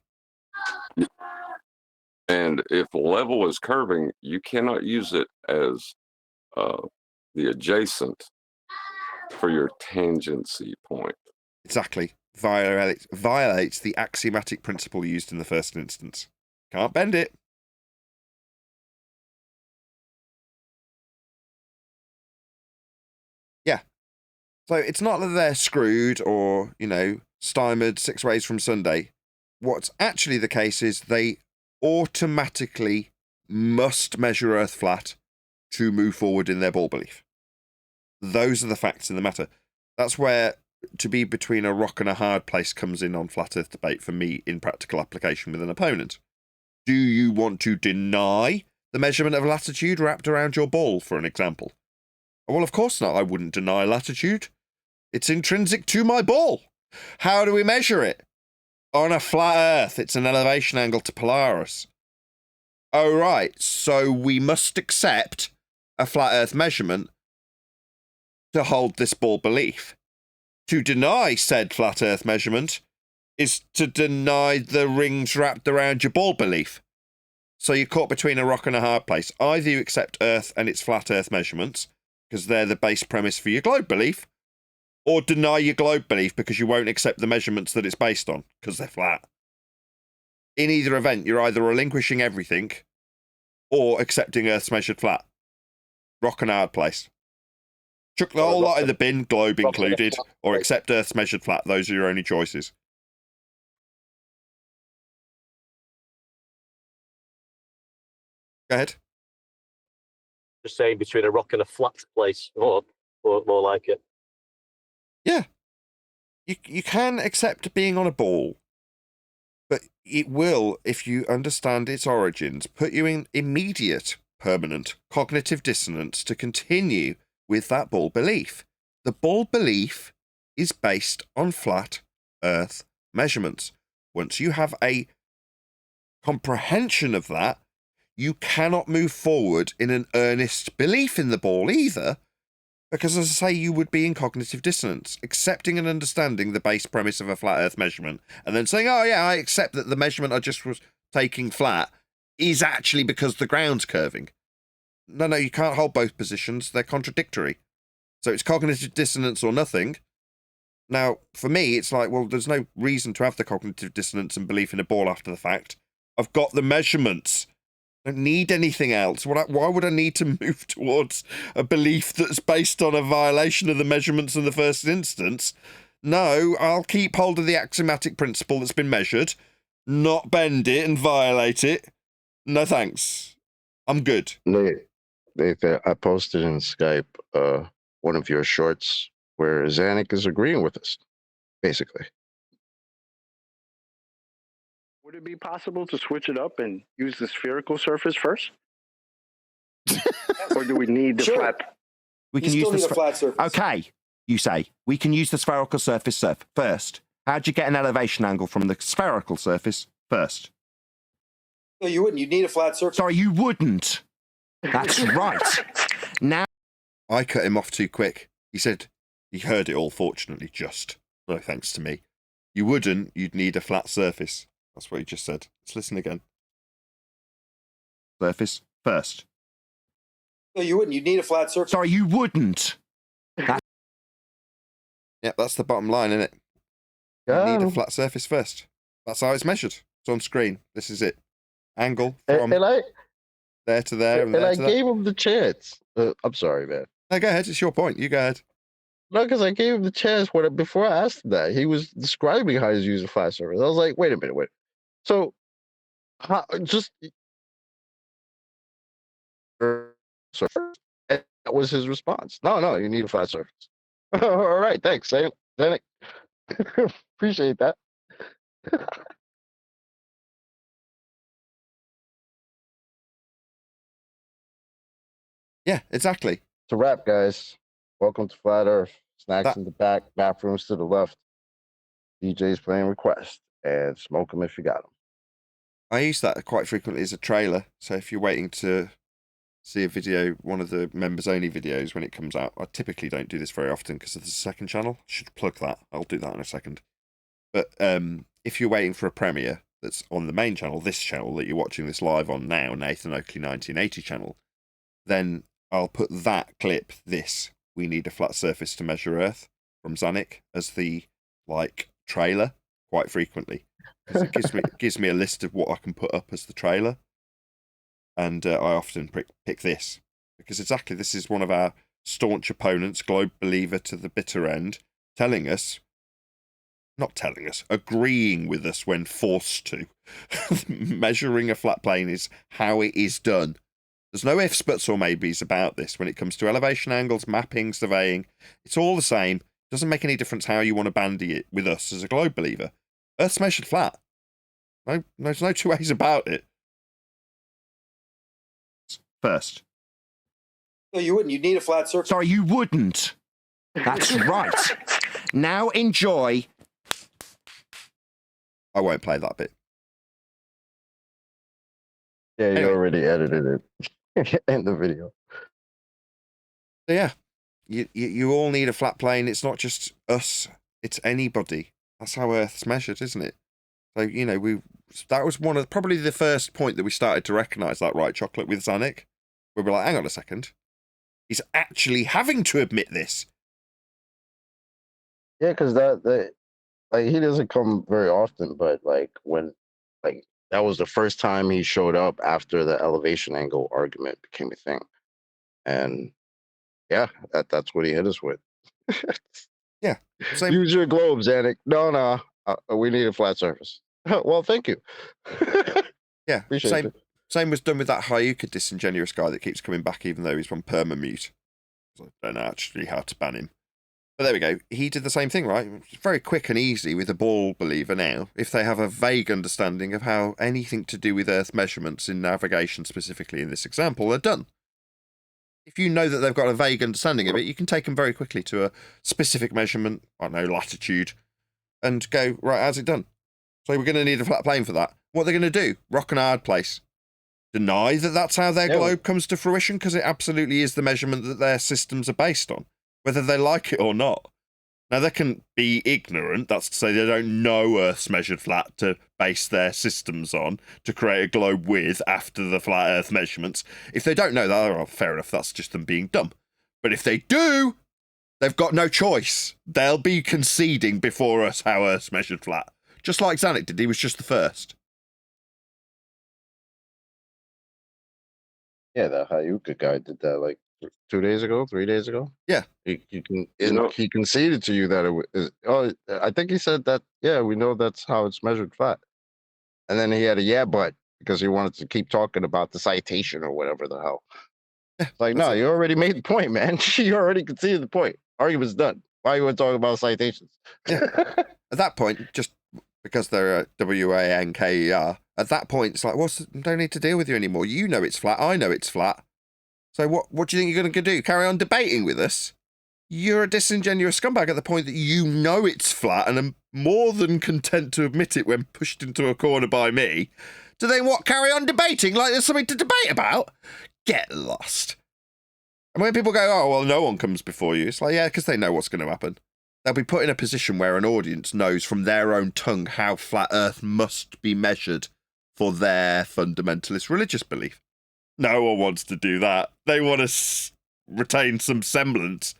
And if level is curving, you cannot use it as the adjacent for your tangency point.
Exactly. Violates the axiomatic principle used in the first instance. Can't bend it. So it's not that they're screwed or, you know, stymied 6 ways from Sunday. What's actually the case is they automatically must measure Earth flat to move forward in their ball belief. Those are the facts in the matter. That's where to be between a rock and a hard place comes in on flat Earth debate for me in practical application with an opponent. Do you want to deny the measurement of latitude wrapped around your ball, for an example? Well, of course not. I wouldn't deny latitude. It's intrinsic to my ball. How do we measure it? On a flat Earth, it's an elevation angle to Polaris. Oh, right. So we must accept a flat Earth measurement to hold this ball belief. To deny said flat Earth measurement is to deny the rings wrapped around your ball belief. So you're caught between a rock and a hard place. Either you accept Earth and its flat Earth measurements, because they're the base premise for your globe belief, or deny your globe belief because you won't accept the measurements that it's based on, because they're flat. In either event, you're either relinquishing everything or accepting Earth's measured flat. Rock and hard place. Chuck the whole lot in the bin, globe included, or accept Earth's measured flat. Those are your only choices. Go ahead.
Just saying between a rock and a flat place, or more like it.
Yeah. You can accept being on a ball, but it will, if you understand its origins, put you in immediate, permanent cognitive dissonance to continue with that ball belief. The ball belief is based on flat Earth measurements. Once you have a comprehension of that, you cannot move forward in an earnest belief in the ball either, because, as I say, you would be in cognitive dissonance, accepting and understanding the base premise of a flat Earth measurement, and then saying, oh yeah, I accept that the measurement I just was taking flat is actually because the ground's curving. No, you can't hold both positions. They're contradictory. So it's cognitive dissonance or nothing. Now, for me, it's like, well, there's no reason to have the cognitive dissonance and belief in a ball after the fact. I've got the measurements. I don't need anything else. Why would I need to move towards a belief that's based on a violation of the measurements in the first instance? No, I'll keep hold of the axiomatic principle that's been measured, not bend it and violate it. No thanks. I'm good.
Nathan, I posted in Skype one of your shorts where Zanuck is agreeing with us, basically.
Would it be possible to switch it up and use the spherical surface first? Or do we need the flat?
We can use the flat surface. Okay, you say. We can use the spherical surface first. How'd you get an elevation angle from the spherical surface first?
No, you wouldn't. You'd need a flat surface.
Sorry, you wouldn't. That's right. Now, I cut him off too quick. He said he heard it all, fortunately, just. No thanks to me. You wouldn't. You'd need a flat surface. That's what he just said. Let's listen again. Surface first.
No, you wouldn't. You'd need a flat surface.
Sorry, you wouldn't. Yeah, that's the bottom line, isn't it? You need a flat surface first. That's how it's measured. It's on screen. This is it. Angle from there to there.
And I gave him the chance. I'm sorry, man.
No, go ahead. It's your point. You go ahead.
No, because I gave him the chance before I asked him that. He was describing how he's using flat surface. I was like, wait a minute. So, that was his response. No, you need a flat surface. All right, thanks, Zanuck. Appreciate that.
Yeah, exactly.
It's a wrap, guys. Welcome to Flat Earth. Snacks in the back, bathrooms to the left. DJ's playing request, and smoke them if you got them.
I use that quite frequently as a trailer. So if you're waiting to see a video, one of the members only videos when it comes out, I typically don't do this very often because there's a second channel. Should plug that. I'll do that in a second. But if you're waiting for a premiere that's on the main channel, this channel that you're watching this live on now, Nathan Oakley 1980 channel, then I'll put that clip, We Need a Flat Surface to Measure Earth, from Zanuck, as the trailer quite frequently. Because it gives me a list of what I can put up as the trailer. And I often pick this. Because exactly, this is one of our staunch opponents, globe believer to the bitter end, telling us, agreeing with us when forced to. Measuring a flat plane is how it is done. There's no ifs, buts, or maybes about this when it comes to elevation angles, mapping, surveying. It's all the same. Doesn't make any difference how you want to bandy it with us as a globe believer. Earth's measured flat. No, there's no two ways about it. First.
No, you wouldn't. You'd need a flat surface.
Sorry, you wouldn't. That's right. Now enjoy. I won't play that bit.
Yeah, you
Anyway.
already edited it in the video.
So yeah, you all need a flat plane. It's not just us. It's anybody. That's how Earth's measured, isn't it? So, you know, that was probably the first point that we started to recognise that, right, Chocolate, with Zanuck. We were like, hang on a second. He's actually having to admit this.
Yeah, because like he doesn't come very often, but like when that was the first time he showed up after the elevation angle argument became a thing, and yeah, that's what he hit us with.
Yeah, same.
Use your globe, Zanuck. No, we need a flat surface. Well, thank you.
Yeah,
Appreciate it.
Same was done with that Hyuka disingenuous guy that keeps coming back, even though he's on permamute. I don't know actually how to ban him. But there we go. He did the same thing, right? It's very quick and easy with a ball believer now, if they have a vague understanding of how anything to do with Earth measurements in navigation, specifically in this example, are done. If you know that they've got a vague understanding of it, you can take them very quickly to a specific measurement, I don't know, latitude, and go, right, how's it done? So we're going to need a flat plane for that. What are they going to do? Rock and a hard place. Deny that that's how their globe comes to fruition, because it absolutely is the measurement that their systems are based on, whether they like it or not. Now, they can be ignorant, that's to say they don't know Earth's measured flat to base their systems on, to create a globe with after the flat Earth measurements. If they don't know that, well, fair enough, that's just them being dumb. But if they do, they've got no choice. They'll be conceding before us how Earth's measured flat. Just like Zanuck did, he was just the first.
Yeah, the Hyuka guy did that like 2 days ago, 3 days ago.
Yeah,
he conceded to you that it was. Oh, I think he said that. Yeah, we know that's how it's measured flat. And then he had a but because he wanted to keep talking about the citation or whatever the hell. Like, no, you already made the point, man. You already conceded the point. Argument's done. Why you want to talk about citations?
Yeah. At that point, just because they're WANKER, at that point, it's like, don't need to deal with you anymore. You know it's flat. I know it's flat. So what do you think you're going to do? Carry on debating with us? You're a disingenuous scumbag at the point that you know it's flat and are more than content to admit it when pushed into a corner by me. To then what? Carry on debating like there's something to debate about? Get lost. And when people go, oh, well, no one comes before you, it's like, yeah, because they know what's going to happen. They'll be put in a position where an audience knows from their own tongue how flat Earth must be measured for their fundamentalist religious belief. No one wants to do that. They want to retain some semblance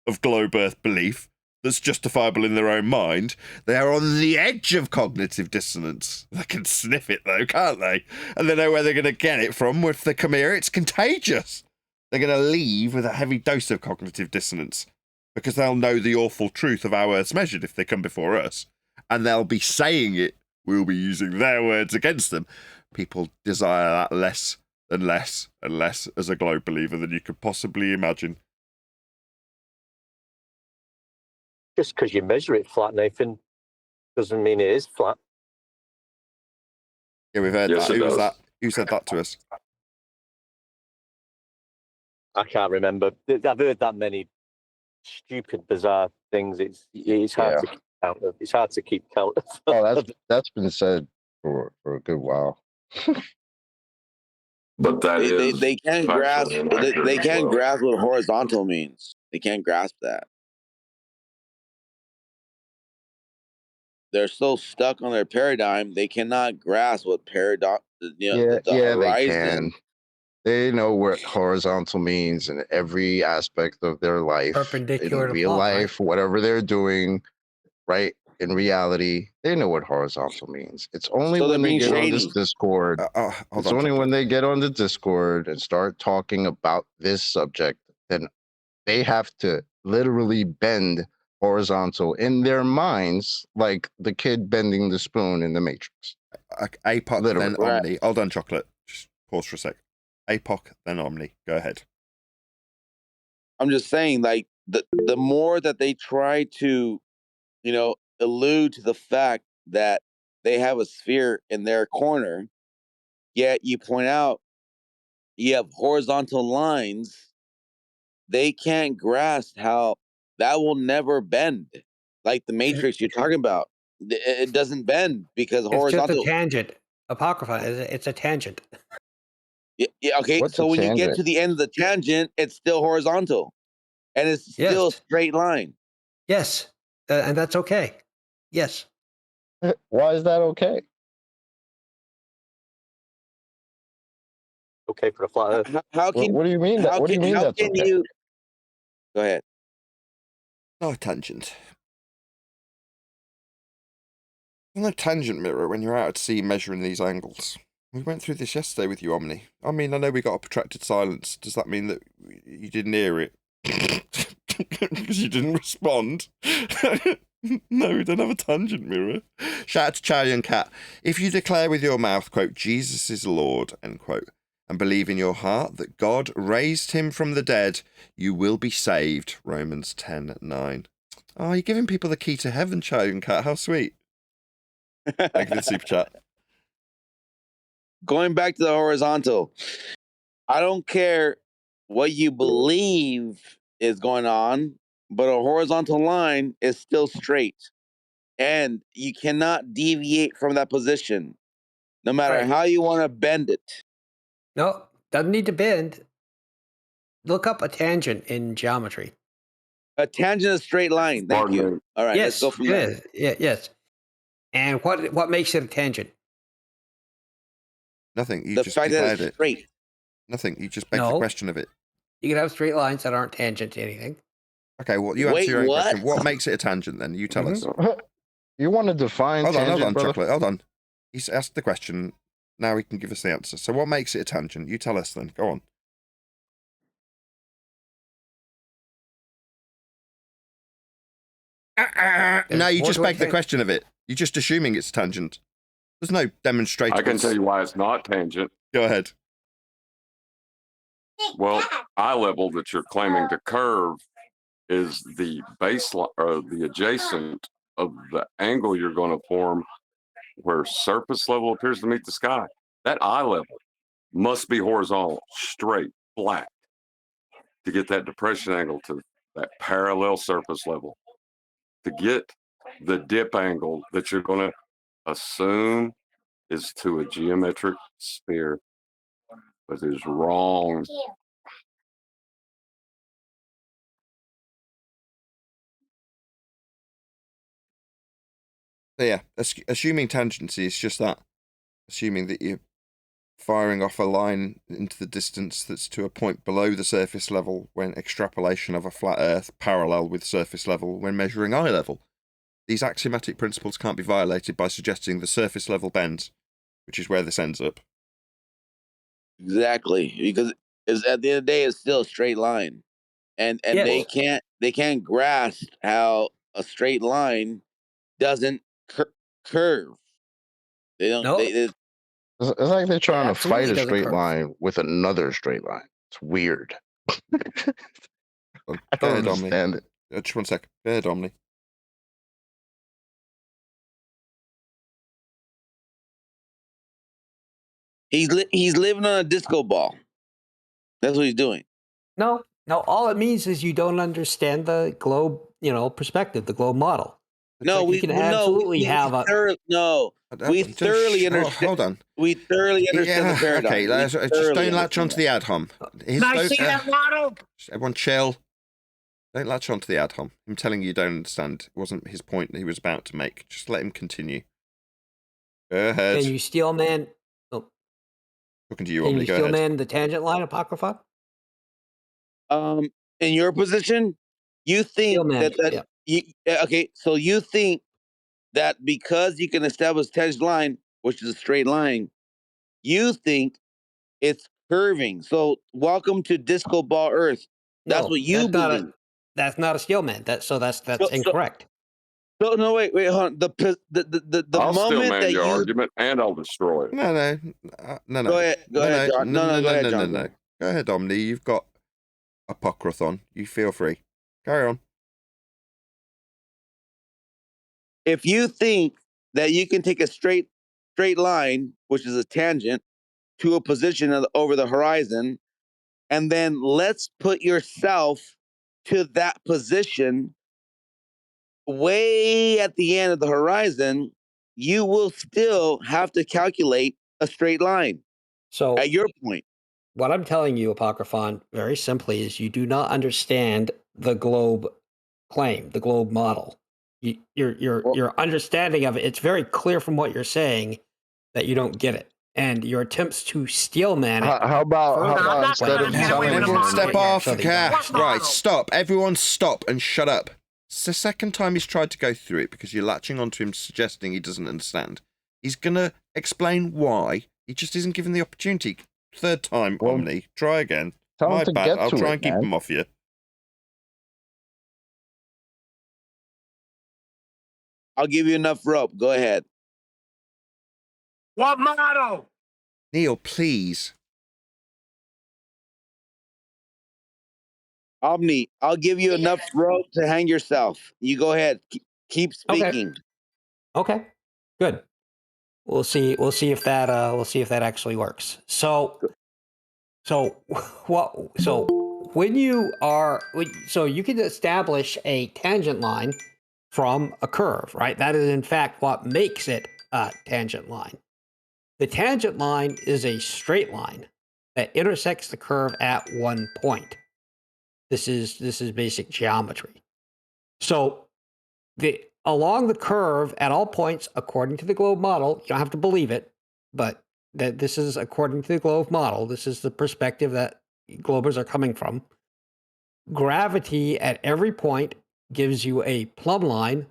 of globe Earth belief that's justifiable in their own mind. They are on the edge of cognitive dissonance. They can sniff it, though, can't they? And they know where they're going to get it from. If they come here, it's contagious. They're going to leave with a heavy dose of cognitive dissonance because they'll know the awful truth of how Earth's measured if they come before us. And they'll be saying it. We'll be using their words against them. People desire that less and less and less as a globe believer than you could possibly imagine.
Just because you measure it flat, Nathan, doesn't mean it is flat.
Yeah, we've heard
Yes,
that.
it
Who was
does.
that? Who said that to us?
I can't remember. I've heard that many stupid, bizarre things. It's hard to keep count of. It's hard to keep count of.
Oh, that's been said for a good while.
But that is
They can't
factually
grasp.
inaccurate
They
as
can't
well.
grasp what horizontal means. They can't grasp that. They're so stuck on their paradigm. They cannot grasp what paradigm. The
They
horizon.
can. They know what horizontal means in every aspect of their life,
Perpendicular
in
to
real
plot, right?
life, whatever they're doing, right? In reality, they know what horizontal means. It's only
So they're
when they
being
get on this
shady.
Discord.
Hold
It's
on,
only
John.
when they get on the Discord and start talking about this subject, then they have to literally bend horizontal in their minds, like the kid bending the spoon in the Matrix.
APOC,
Literally.
then Omni. Hold on, Chocolate. Just pause for a sec. APOC, then Omni. Go ahead.
I'm just saying, like, the more that they try to, allude to the fact that they have a sphere in their corner, yet you point out you have horizontal lines, they can't grasp how that will never bend. Like the Matrix you're talking about, it doesn't bend because
It's just a
horizontal.
tangent. Apocrypha, it's a tangent.
Yeah, okay.
What's
So
a
when you get
tangent?
to the end of the tangent, it's still horizontal, and it's still a
Yes.
straight line.
Yes. And that's okay. Yes.
Why is that okay?
Okay for a flat Earth.
How can
What do you mean? What do you mean
how
that's
can
okay?
you? Go ahead.
No tangent. No tangent mirror when you're out at sea measuring these angles. We went through this yesterday with you, Omni. I mean, I know we got a protracted silence. Does that mean that you didn't hear it? Because you didn't respond? No, we don't have a tangent mirror. Shout out to Charlie and Cat. If you declare with your mouth, quote, Jesus is Lord, end quote, and believe in your heart that God raised him from the dead, you will be saved. Romans 10:9. Oh, you're giving people the key to heaven, Charlie and Cat. How sweet. Thank you for the super chat.
Going back to the horizontal, I don't care what you believe is going on, but a horizontal line is still straight, and you cannot deviate from that position, no matter
Right.
how you want to bend it.
No, doesn't need to bend. Look up a tangent in geometry.
A tangent is a straight line. Thank
Pardon
you.
me.
All right, let's
Yes,
go from
it
there.
is. Yeah, yes. And what makes it a tangent?
Nothing. You
The
just
fact that
declared
it's
it.
straight.
Nothing. You just begged the
No.
question of it.
You can have straight lines that aren't tangent to anything.
Okay, well, you answer
Wait,
your own
what?
question. What makes it a tangent then? You tell us.
You want to define
Hold
tangent,
on,
brother?
Chocolate. Hold on. He's asked the question. Now he can give us the answer. So what makes it a tangent? You tell us then. Go on. No, you just begged the question of it. You're just assuming it's tangent. There's no demonstrated.
I can tell you why it's not tangent.
Go ahead.
Well, eye level that you're claiming to curve is the baseline or the adjacent of the angle you're going to form where surface level appears to meet the sky. That eye level must be horizontal, straight, flat to get that depression angle to that parallel surface level. To get the dip angle that you're going to assume is to a geometric sphere, but is wrong.
So yeah, assuming tangency is just that. Assuming that you're firing off a line into the distance that's to a point below the surface level when extrapolation of a flat Earth parallel with surface level when measuring eye level. These axiomatic principles can't be violated by suggesting the surface level bends, which is where this ends up.
Exactly, because at the end of the day, it's still a straight line, and
Yes.
they can't grasp how a straight line doesn't curve. They don't.
No.
They
It's like they're trying to fight
absolutely
a
doesn't
straight
curve.
line with another straight line. It's weird. I
Go
don't
ahead, Omni.
understand it.
Just 1 sec. Go ahead, Omni.
he's living on a disco ball. That's what he's doing.
No. All it means is you don't understand the globe, perspective, the globe model.
No,
we can absolutely have a.
We thoroughly understand.
Hold on.
We thoroughly understand the paradigm.
Okay, just don't latch onto the ad hom.
Can I see that model?
Everyone chill. Don't latch onto the ad hom. I'm telling you, you don't understand. It wasn't his point that he was about to make. Just let him continue. Go ahead.
Can you steel man?
Talking to you,
Can
Omni.
you
Go
steel
ahead.
man the tangent line, Apocrypha?
In your position, you think okay, so you think that because you can establish a tangent line, which is a straight line, you think it's curving. So welcome to disco ball Earth. That's
No,
what you believe.
That's not a steel man. That's
So,
incorrect.
no, wait, hold on. The
I'll still
moment
man
that
your
you
argument and I'll destroy it.
No,
go ahead, John. No, go ahead, John.
no. Go ahead, Omni. You've got Apocryphon. You feel free. Carry on.
If you think that you can take a straight line, which is a tangent, to a position over the horizon, and then let's put yourself to that position way at the end of the horizon, you will still have to calculate a straight line.
So
at your point,
what I'm telling you, Apocryphon, very simply, is you do not understand the globe claim, the globe model. Your understanding of it, it's very clear from what you're saying that you don't get it. And your attempts to steel man it.
How about instead of telling
Everyone step off.
so that you
Okay.
don't-
Right, stop. Everyone stop and shut up. It's the second time he's tried to go through it because you're latching onto him, suggesting he doesn't understand. He's going to explain why. He just isn't given the opportunity. Third time,
Well,
Omni. Try again.
tell him
My
to
bad.
get
I'll
to
try
it,
and keep
man.
him off you.
I'll give you enough rope. Go ahead.
What model?
Neil, please.
Omni, I'll give you enough rope to hang yourself. You go ahead. Keep speaking.
Okay. Good. We'll see if that actually works. So when you can establish a tangent line from a curve, right? That is in fact what makes it a tangent line. The tangent line is a straight line that intersects the curve at one point. This is basic geometry. So along the curve at all points, according to the globe model, you don't have to believe it, but that this is according to the globe model. This is the perspective that globers are coming from. Gravity at every point gives you a plumb line.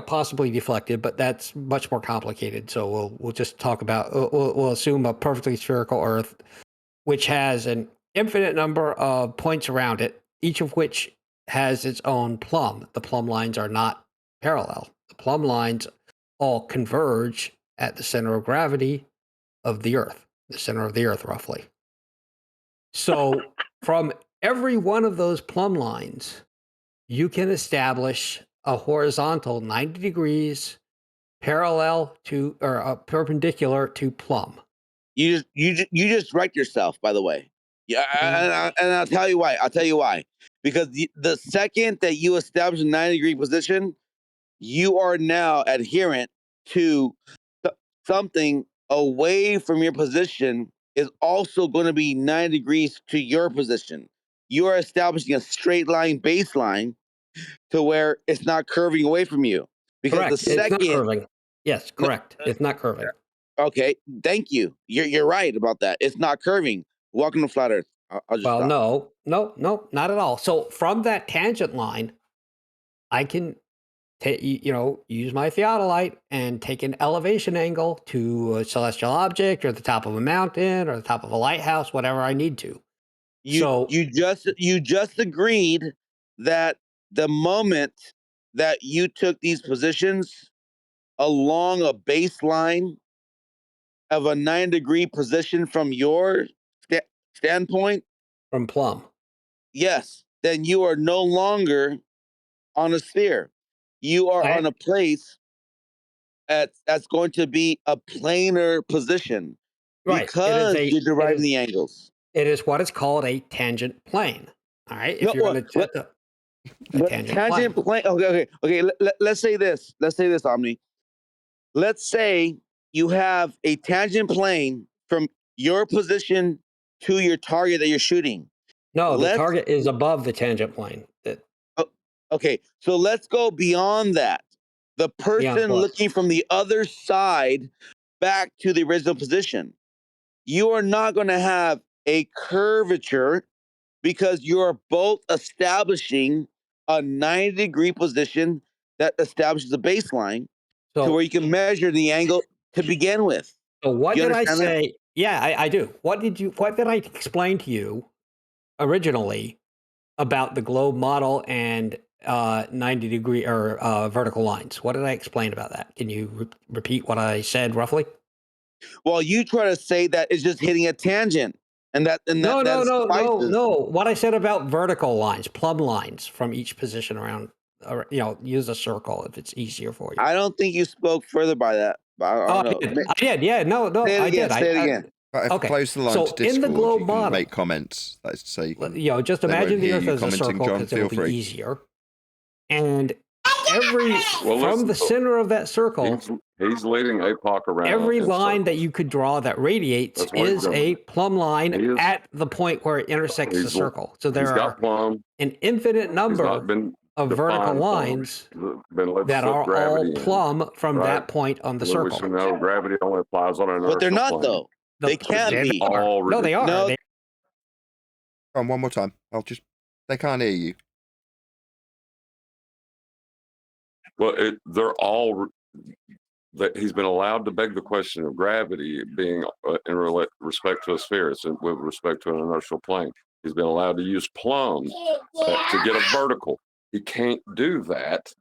Possibly deflected, but that's much more complicated. So we'll just talk about we'll assume a perfectly spherical Earth, which has an infinite number of points around it, each of which has its own plumb. The plumb lines are not parallel. The plumb lines all converge at the center of gravity of the Earth, the center of the Earth, roughly. So from every one of those plumb lines, you can establish a horizontal 90 degrees parallel to or perpendicular to plumb.
You just wrecked yourself, by the way. Yeah, and I'll tell you why. Because the second that you establish a 90-degree position, you are now adherent to something away from your position is also going to be 90 degrees to your position. You are establishing a straight line baseline to where it's not curving away from you. Because
correct.
the second,
it's not curving. Yes, correct. It's not curving.
Okay, thank you. You're right about that. It's not curving. Welcome to flat Earth. I'll just stop.
No, not at all. So from that tangent line, I can use my theodolite and take an elevation angle to a celestial object or the top of a mountain or the top of a lighthouse, whatever I need to.
You just agreed that the moment that you took these positions along a baseline of a 9-degree position from your standpoint,
from plumb,
yes, then you are no longer on a sphere. You are on a place that's going to be a planar position,
right?
because you're deriving the angles.
It is what is called a tangent plane. All right, if you're going to
tangent plane. Okay. Let's say this. Omni. Let's say you have a tangent plane from your position to your target that you're shooting.
No, the target is above the tangent plane.
Okay, so let's go beyond that. The person looking from the other side back to the original position. You are not going to have a curvature because you are both establishing a 90-degree position that establishes a baseline to where you can measure the angle to begin with.
So what did I say? Yeah, I do. What did I explain to you originally about the globe model and 90-degree or vertical lines. What did I explain about that? Can you repeat what I said roughly?
Well, you try to say that it's just hitting a tangent, and that
No.
suffices.
What I said about vertical lines, plumb lines from each position around, or use a circle if it's easier for you.
I don't think you spoke further by that. I don't know.
I did. Yeah, no,
Say it
I
again.
did.
Say it again.
But if
Okay,
you post the line
so
to
in the
Discord,
globe
you can
model,
make comments. That is to say, you can,
just
they won't
imagine the
hear
Earth
you
as a
commenting,
circle
John.
because it
Feel
will be
free.
easier. And every
Well,
from the center of that circle,
He's leading APOC around.
every
in
line that
circles.
you could draw that radiates
That's what he's
is
doing.
a plumb line
He is-
at the point where it intersects the
He's-
circle. So
He's
there
got
are
plumb.
an infinite
He's
number
not been
of vertical
defined plumb.
lines
Been let
that
slip
are all
gravity in,
plumb from
right?
that point on the
We
circle.
should know gravity only applies on an
But they're
inertial
not,
plane.
though. They can't
They
be.
are.
All
No, they are.
No.
Come on, one more time. They can't hear you.
Well, they're all. That he's been allowed to beg the question of gravity being in respect to a sphere, it's with respect to an inertial plane. He's been allowed to use plumb to get a vertical. He can't do that.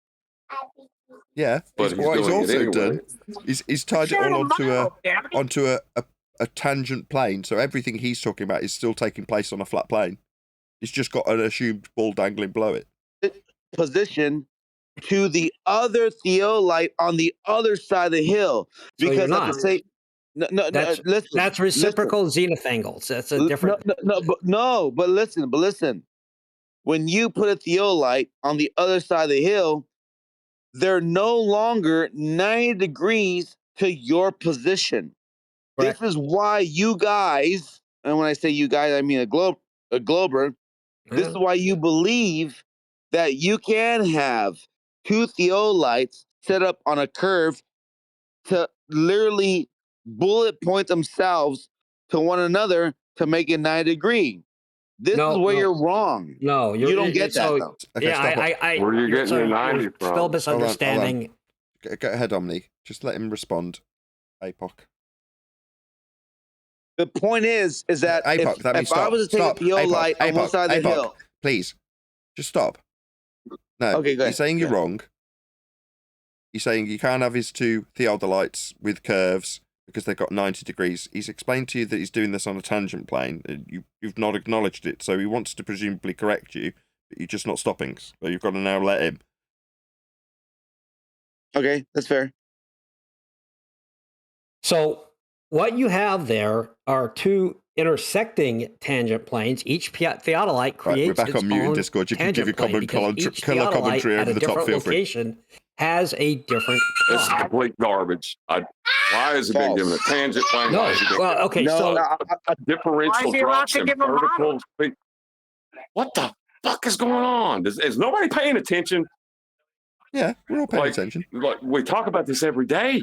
Yeah,
But he's
what he's
doing it
also
anyway.
done is he's tied it all onto a tangent plane. So everything he's talking about is still taking place on a flat plane. He's just got an assumed ball dangling below it.
Position to the other theolite on the other side of the hill,
So
because
you're
at the
not.
same listen,
That's reciprocal zenith angles. That's a different.
But listen. When you put a theolite on the other side of the hill, they're no longer 90 degrees to your position.
Correct.
This is why you guys, and when I say you guys, I mean a glober. This is why you believe that you can have two theolites set up on a curve to literally bullet point themselves to one another to make it 90 degree. This is where you're wrong.
No,
you don't get that though.
Okay,
Yeah,
stop it.
I.
Where are you
you're-
getting
so
your 90
you're
from?
Still
Hold on.
misunderstanding.
Go ahead, Omni. Just let him respond. APOC.
The point is that
APOC, that means
if I
stop.
was to take
Stop.
a theolite on one side of the
APOC,
hill,
please. Just stop. No,
Okay, go
you're
ahead.
saying you're wrong. You're saying you can't have his two theodolites with curves because they've got 90 degrees. He's explained to you that he's doing this on a tangent plane. And you've not acknowledged it, so he wants to presumably correct you, but you're just not stopping. So you've got to now let him.
Okay, that's fair.
So what you have there are two intersecting tangent planes. Each theodolite creates
we're back
its
on mute in
own
Discord. You can give your
tangent plane because each
colour commentary
theodolite
over
at
the
a
top.
different
Feel free.
location has a different
It's
plumb.
complete garbage. Why has he been given a tangent plane?
No.
Why has he been
Well,
given
okay,
No,
so
a differential
Why is he allowed
drops
to
in
give a model?
vertical speed? What the fuck is going on? Is nobody paying attention?
Yeah, we're all paying attention.
Like, we talk about this every day.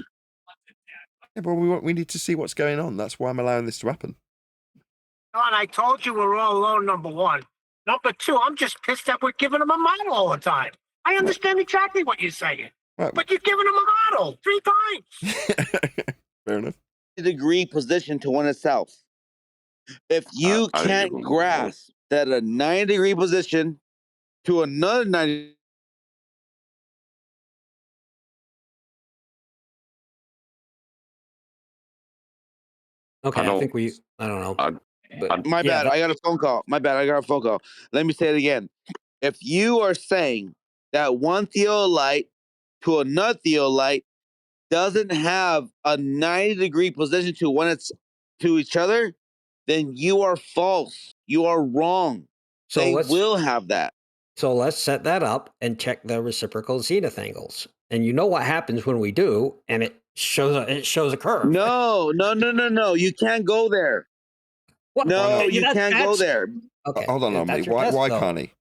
Yeah, but we need to see what's going on. That's why I'm allowing this to happen.
John, I told you we're all alone, number one. Number two, I'm just pissed that we're giving him a model all the time. I understand exactly what you're saying.
Right.
But you're giving him a model 3 times.
Fair enough.
Degree position to one itself. If you
I didn't give
can't
him a
grasp that a 90 degree position to another 90.
okay, I think I don't know.
My bad. I got a phone call. Let me say it again. If you are saying that one theolite to another theolite doesn't have a 90 degree position to when it's to each other, then you are false. You are wrong.
So
they
let's-
will have that.
So let's set that up and check the reciprocal zenith angles. And you know what happens when we do, and it shows a curve.
No. You can't go there.
What?
No,
Yeah,
you can't go there.
Okay.
Hold on, Omni.
That's your
Why
test, though.
can't he?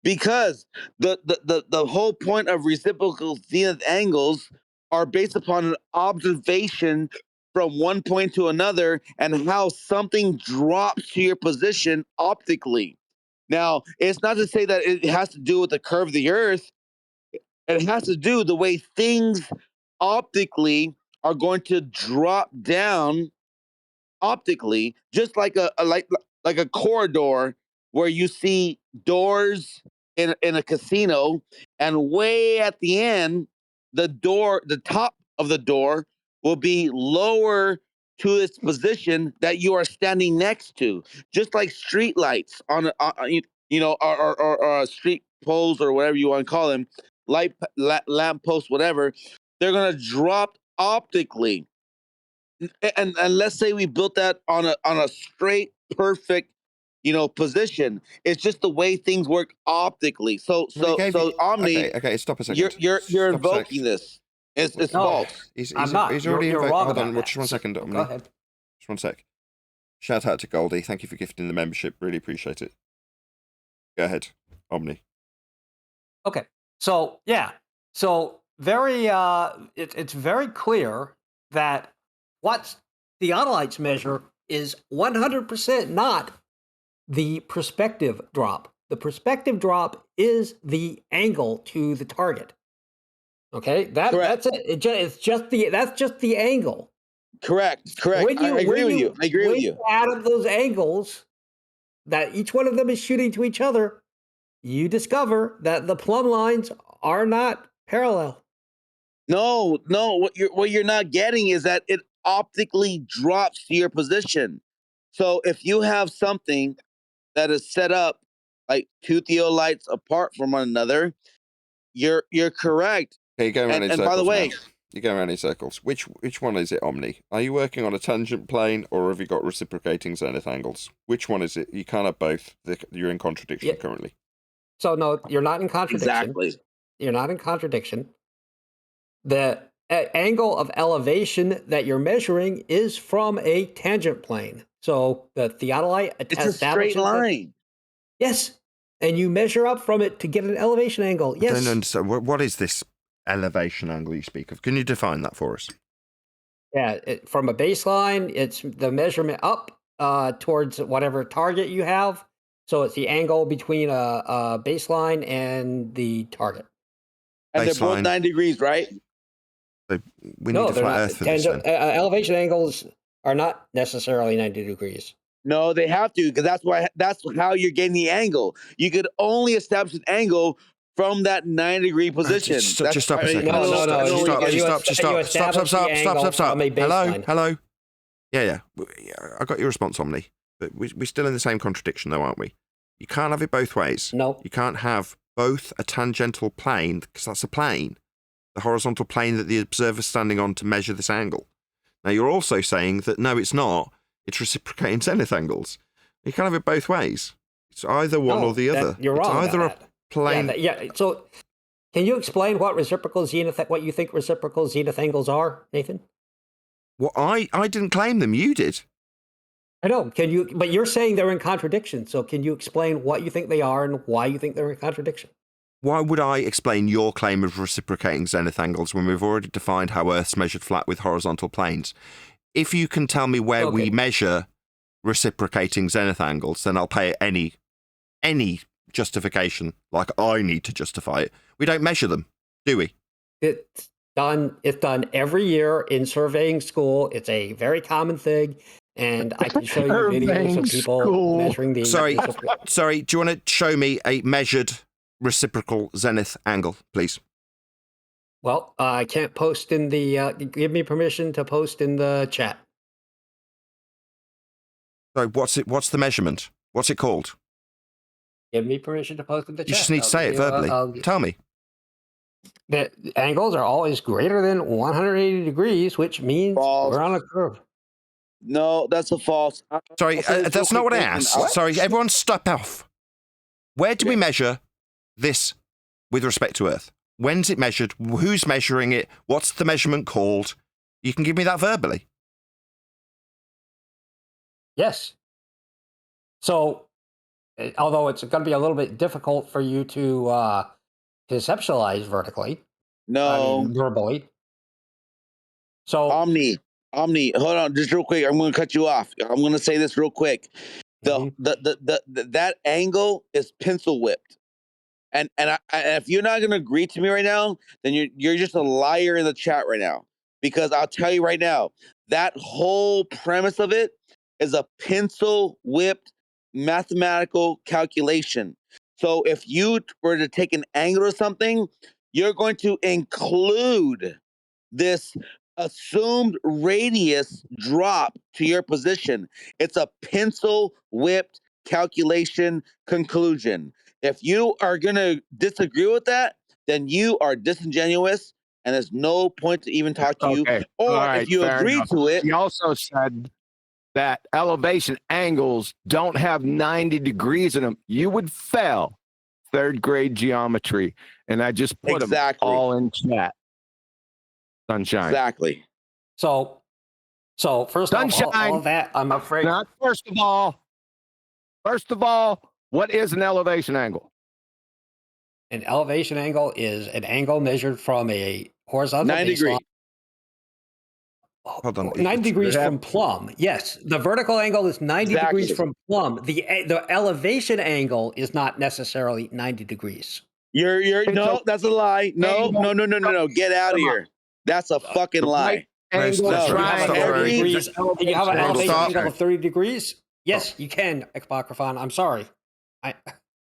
Because the whole point of reciprocal zenith angles are based upon an observation from one point to another and how something drops to your position optically. Now, it's not to say that it has to do with the curve of the Earth. It has to do the way things optically are going to drop down optically, just like like a corridor where you see doors in a casino, and way at the end, the top of the door will be lower to its position that you are standing next to, just like street lights on or street poles or whatever you want to call them, lamp posts, whatever. They're gonna drop optically, and let's say we built that on a straight, perfect, position. It's just the way things work optically. So Omni,
Okay, stop a second.
you're
Stop a sec.
invoking this. It's
No,
false.
I'm not.
He's
You're
already
wrong
Hold
about
on,
that.
just one second,
Go
Omni.
ahead.
Just one sec. Shout out to Goldie. Thank you for gifting the membership. Really appreciate it. Go ahead, Omni.
Okay. So yeah. So very it's very clear that what theodolites measure is 100% not the perspective drop. The perspective drop is the angle to the target. Okay, that's it. It's just the angle.
Correct. I agree with you. When you
add up those angles that each one of them is shooting to each other, you discover that the plumb lines are not parallel.
No. What you're not getting is that it optically drops to your position. So if you have something that is set up like two theodolites apart from one another, you're correct.
Okay, you're going around in circles.
And by the way,
you're going around in circles. Which one is it, Omni? Are you working on a tangent plane, or have you got reciprocating zenith angles? Which one is it? You can't have both. You're in contradiction currently.
So no, you're not in contradiction.
Exactly.
You're not in contradiction. The angle of elevation that you're measuring is from a tangent plane. So the theodolite
it's a straight line.
Yes. And you measure up from it to get an elevation angle. Yes.
I don't understand. What is this elevation angle you speak of? Can you define that for us?
Yeah, from a baseline, it's the measurement up towards whatever target you have. So it's the angle between a baseline and the target.
And they're both 9 degrees, right?
So we need a flat Earth for this. Then.
Elevation angles are not necessarily 90 degrees.
No, they have to, because that's how you're getting the angle. You could only establish an angle from that 9-degree position.
Just stop a second. Stop. Hello. Yeah. I got your response, Omni. But we're still in the same contradiction, though, aren't we? You can't have it both ways.
No.
You can't have both a tangential plane, because that's a plane, the horizontal plane that the observer's standing on to measure this angle. Now, you're also saying that, no, it's not. It's reciprocating zenith angles. You can't have it both ways. It's either one or the other.
You're wrong.
It's either a plane.
Yeah. So, can you explain what you think reciprocal zenith angles are, Nathan?
Well, I didn't claim them. You did.
I know. But you're saying they're in contradiction. So, can you explain what you think they are and why you think they're in contradiction?
Why would I explain your claim of reciprocating zenith angles when we've already defined how Earth's measured flat with horizontal planes? If you can tell me where we measure reciprocating zenith angles, then I'll pay any justification like I need to justify it. We don't measure them, do we?
It's done every year in surveying school. It's a very common thing. And I can show you videos of people measuring the...
Sorry, do you want to show me a measured reciprocal zenith angle, please?
Well, I can't post in the... give me permission to post in the chat.
So what's the measurement? What's it called?
Give me permission to post in the chat.
You just need to say it verbally. Tell me.
The angles are always greater than 180 degrees, which means we're on a curve.
No, that's a false.
Sorry, that's not what I asked. Sorry, everyone stop off. Where do we measure this with respect to Earth? When's it measured? Who's measuring it? What's the measurement called? You can give me that verbally.
Yes. So, although it's going to be a little bit difficult for you to conceptualize vertically.
No.
Verbally. So
Omni, hold on, just real quick. I'm going to cut you off. I'm going to say this real quick. That angle is pencil whipped, and if you're not going to agree to me right now, then you're just a liar in the chat right now. Because I'll tell you right now, that whole premise of it is a pencil whipped mathematical calculation. So if you were to take an angle or something, you're going to include this assumed radius drop to your position. It's a pencil whipped calculation conclusion. If you are going to disagree with that, then you are disingenuous and there's no point to even talk to you.
Okay.
Or
All right,
if you
fair
agree
enough.
to it,
He also said that elevation angles don't have 90 degrees in them. You would fail third grade geometry. And I just put them all in chat. Sunshine.
Exactly.
So first
Sunshine.
off, all of that, I'm afraid.
Not first of all, what is an elevation angle?
An elevation angle is an angle measured from a horizontal
9 degree.
baseline.
Hold on.
90 degrees from plumb. Yes, the vertical angle is 90 degrees from plumb. The elevation angle is not necessarily 90 degrees.
No, that's a lie. No. Get out of here. That's a fucking lie.
You have an elevation angle of 30 degrees? Yes, you can, Apocryphon. I'm sorry.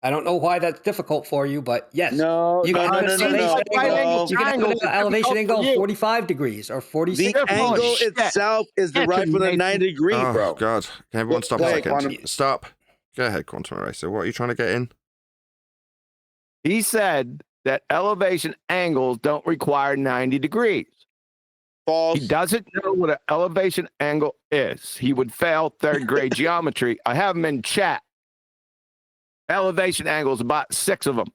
I don't know why that's difficult for you, but yes. You can have an elevation angle of 45 degrees or 46
The
degrees.
angle itself is derived from the 90 degree, bro.
Oh, God. Can everyone stop a second? Stop. Go ahead, Quantum Eraser. What are you trying to get in?
He said that elevation angles don't require 90 degrees.
False.
He doesn't know what an elevation angle is. He would fail third grade geometry. I have him in chat. Elevation angles, about 6 of them.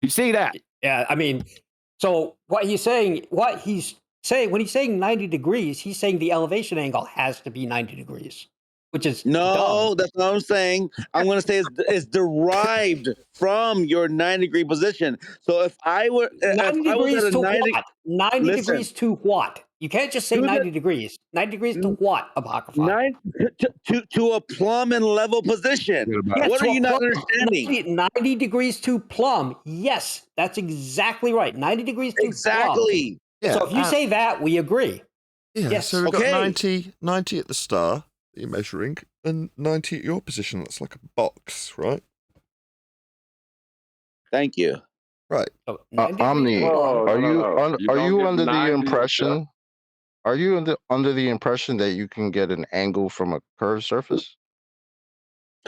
You see that?
Yeah, I mean, so when he's saying 90 degrees, he's saying the elevation angle has to be 90 degrees, which is dumb.
That's what I'm saying. I'm going to say it's derived from your 90 degree position. So if I were
90 degrees to what? 90 degrees to what? You can't just say 90 degrees. 90 degrees to what, Apocryphon?
To a plumb and level position.
Yes,
what are you not understanding?
90 degrees to plumb. Yes, that's exactly right. 90 degrees to plumb.
Yeah,
so if you say that, we agree.
Yeah,
yes.
So we've got 90 at the star that you're measuring and 90 at your position. That's like a box, right?
Thank you.
Right.
Omni, are you under the impression? Are you under the impression that you can get an angle from a curved surface?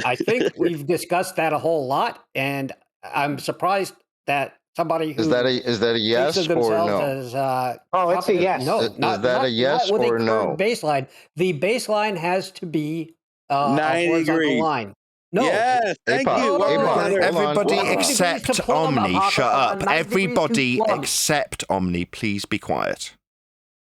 I think we've discussed that a whole lot, and I'm surprised that somebody who
is that a yes or no?
It's a yes.
No, is that a yes
not with
or
a
no?
Baseline. The baseline has to be
90
a horizontal
degrees.
line. No.
Yes, thank you.
Everybody except Omni, shut up. Everybody except Omni, please be quiet.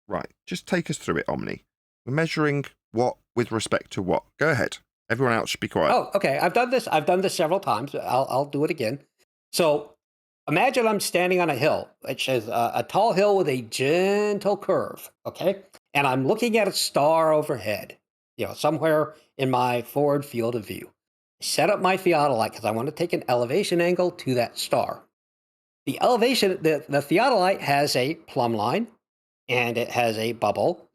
Right, just take us through it, Omni. We're measuring what with respect to what? Go ahead. Everyone else should be quiet.
Oh, okay. I've done this several times. I'll do it again. So imagine I'm standing on a hill, which is a tall hill with a gentle curve. Okay, and I'm looking at a star overhead. Somewhere in my forward field of view. Set up my theodolite because I want to take an elevation angle to that star. The elevation, the theodolite has a plumb line and it has a bubble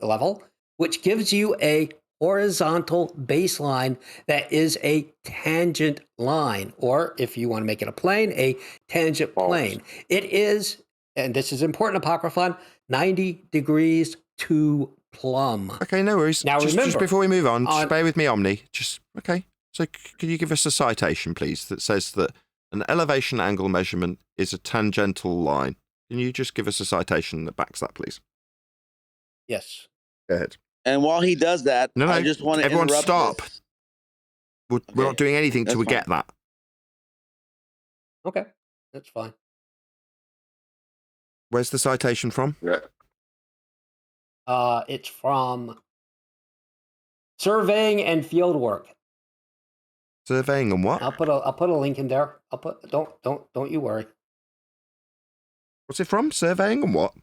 level, which gives you a horizontal baseline that is a tangent line, or if you want to make it a plane, a tangent plane. It is, and this is important, Apocryphon, 90 degrees to plumb.
Okay, no worries.
Now
just
remember,
before we move on, just bear with me, Omni. Okay. So can you give us a citation, please, that says that an elevation angle measurement is a tangential line? Can you just give us a citation that backs that, please?
Yes.
Go ahead.
And while he does that, I just want to
everyone
interrupt
stop.
this.
We're not doing anything till we get that.
Okay, that's fine.
Where's the citation from?
It's from Surveying and Fieldwork.
Surveying and what?
I'll put a link in there. Don't you worry.
What's it from? Surveying and what?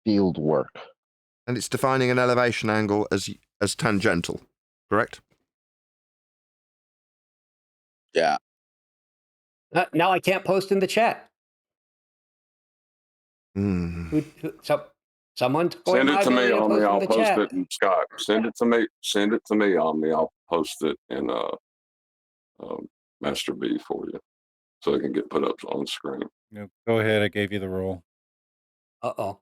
Field work.
And it's defining an elevation angle as tangential, correct?
Yeah.
Now I can't post in the chat. So Someone took away
Send
my
it to me,
ability to
Omni.
post in
I'll
the
post
chat.
it in Skype. Send it to me. Send it to me, Omni. I'll post it in Master B for you, so it can get put up on screen.
No, go ahead. I gave you the role.
Uh-oh.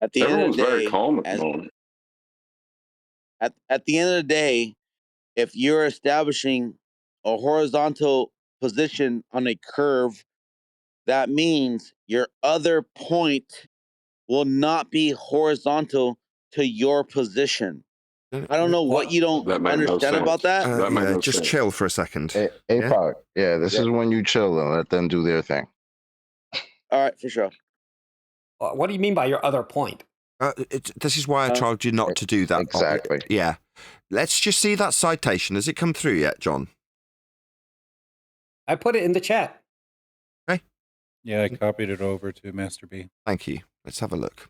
At the end of
Everyone's
the
very
day,
calm at the moment.
at the end of the day, if you're establishing a horizontal position on a curve, that means your other point will not be horizontal to your position. I don't know what you don't
That made no
understand about
sense.
that.
That made
Yeah,
no
just
sense.
chill for a second.
Hey,
Yeah?
Park. Yeah, this is when you chill and let them do their thing.
All right, for sure.
What do you mean by your other point?
This is why I told you not to do that.
Exactly.
Yeah. Let's just see that citation. Has it come through yet, John?
I put it in the chat.
Okay.
Yeah, I copied it over to Master B.
Thank you. Let's have a look.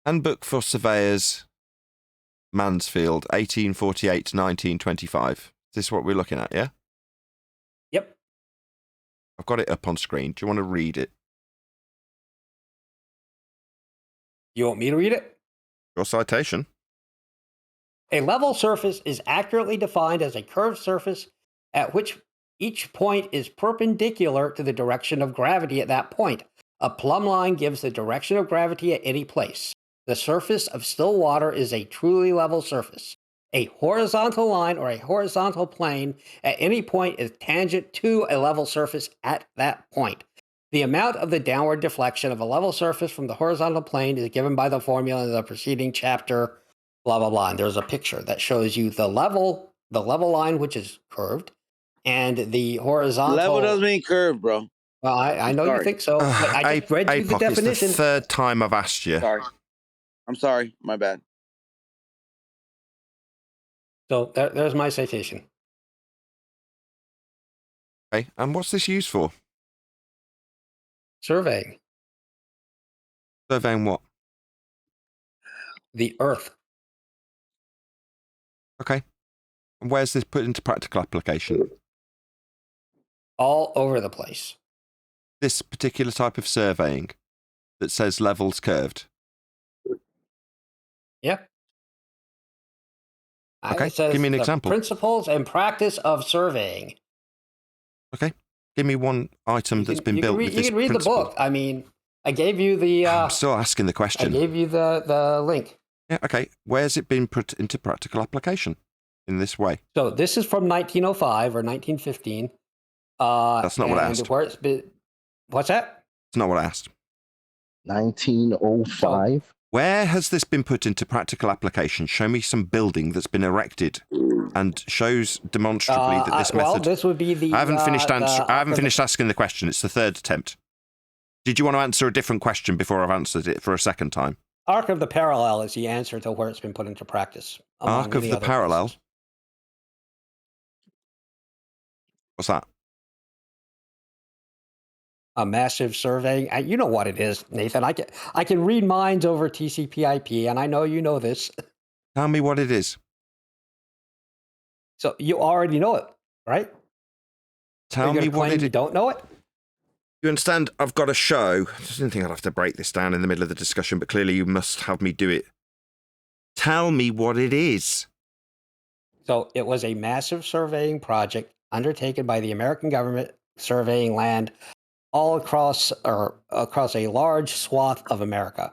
Handbook for Surveyors, Mansfield, 1848 to 1925. Is this what we're looking at, yeah?
Yep.
I've got it up on screen. Do you want to read it?
You want me to read it?
Your citation.
A level surface is accurately defined as a curved surface at which each point is perpendicular to the direction of gravity at that point. A plumb line gives the direction of gravity at any place. The surface of still water is a truly level surface. A horizontal line or a horizontal plane at any point is tangent to a level surface at that point. The amount of the downward deflection of a level surface from the horizontal plane is given by the formula in the preceding chapter, blah, blah, blah. And there's a picture that shows you the level line, which is curved, and the horizontal.
Level doesn't mean curved, bro.
Well, I know you think so, but I just read you the
APOC,
definition.
it's the third time I've asked you.
Sorry. I'm sorry. My bad.
So there's my citation.
Okay, and what's this used for?
Surveying.
Surveying what?
The Earth.
Okay. And where's this put into practical application?
All over the place.
This particular type of surveying that says levels curved.
Yeah.
Okay,
It says
give me an
the
example.
Principles and practice of surveying.
Okay, give me one item that's been built with this
You can read
principle.
the book. I mean, I gave you the.
I'm still asking the question.
I gave you the link.
Yeah. Okay. Where's it been put into practical application in this way?
So this is from 1905 or 1915.
That's not what I asked.
Where it's been, what's that?
It's not what I asked.
1905.
Where has this been put into practical application? Show me some building that's been erected and shows demonstrably that this method.
Well, this would be the.
I haven't finished
I
haven't finished asking the question. It's the third attempt. Did you want to answer a different question before I've answered it for a second time?
Arc of the parallel is the answer to where it's been put into practice.
Arc of the parallel.
Places.
What's that?
A massive surveying. You know what it is, Nathan. I can read minds over TCP/IP, and I know you know this.
Tell me what it is.
So you already know it, right?
Tell me what it is.
You don't know it?
You understand? I've got a show. I didn't think I'd have to break this down in the middle of the discussion, but clearly you must have me do it. Tell me what it is.
So it was a massive surveying project undertaken by the American government, surveying land all across a large swath of America.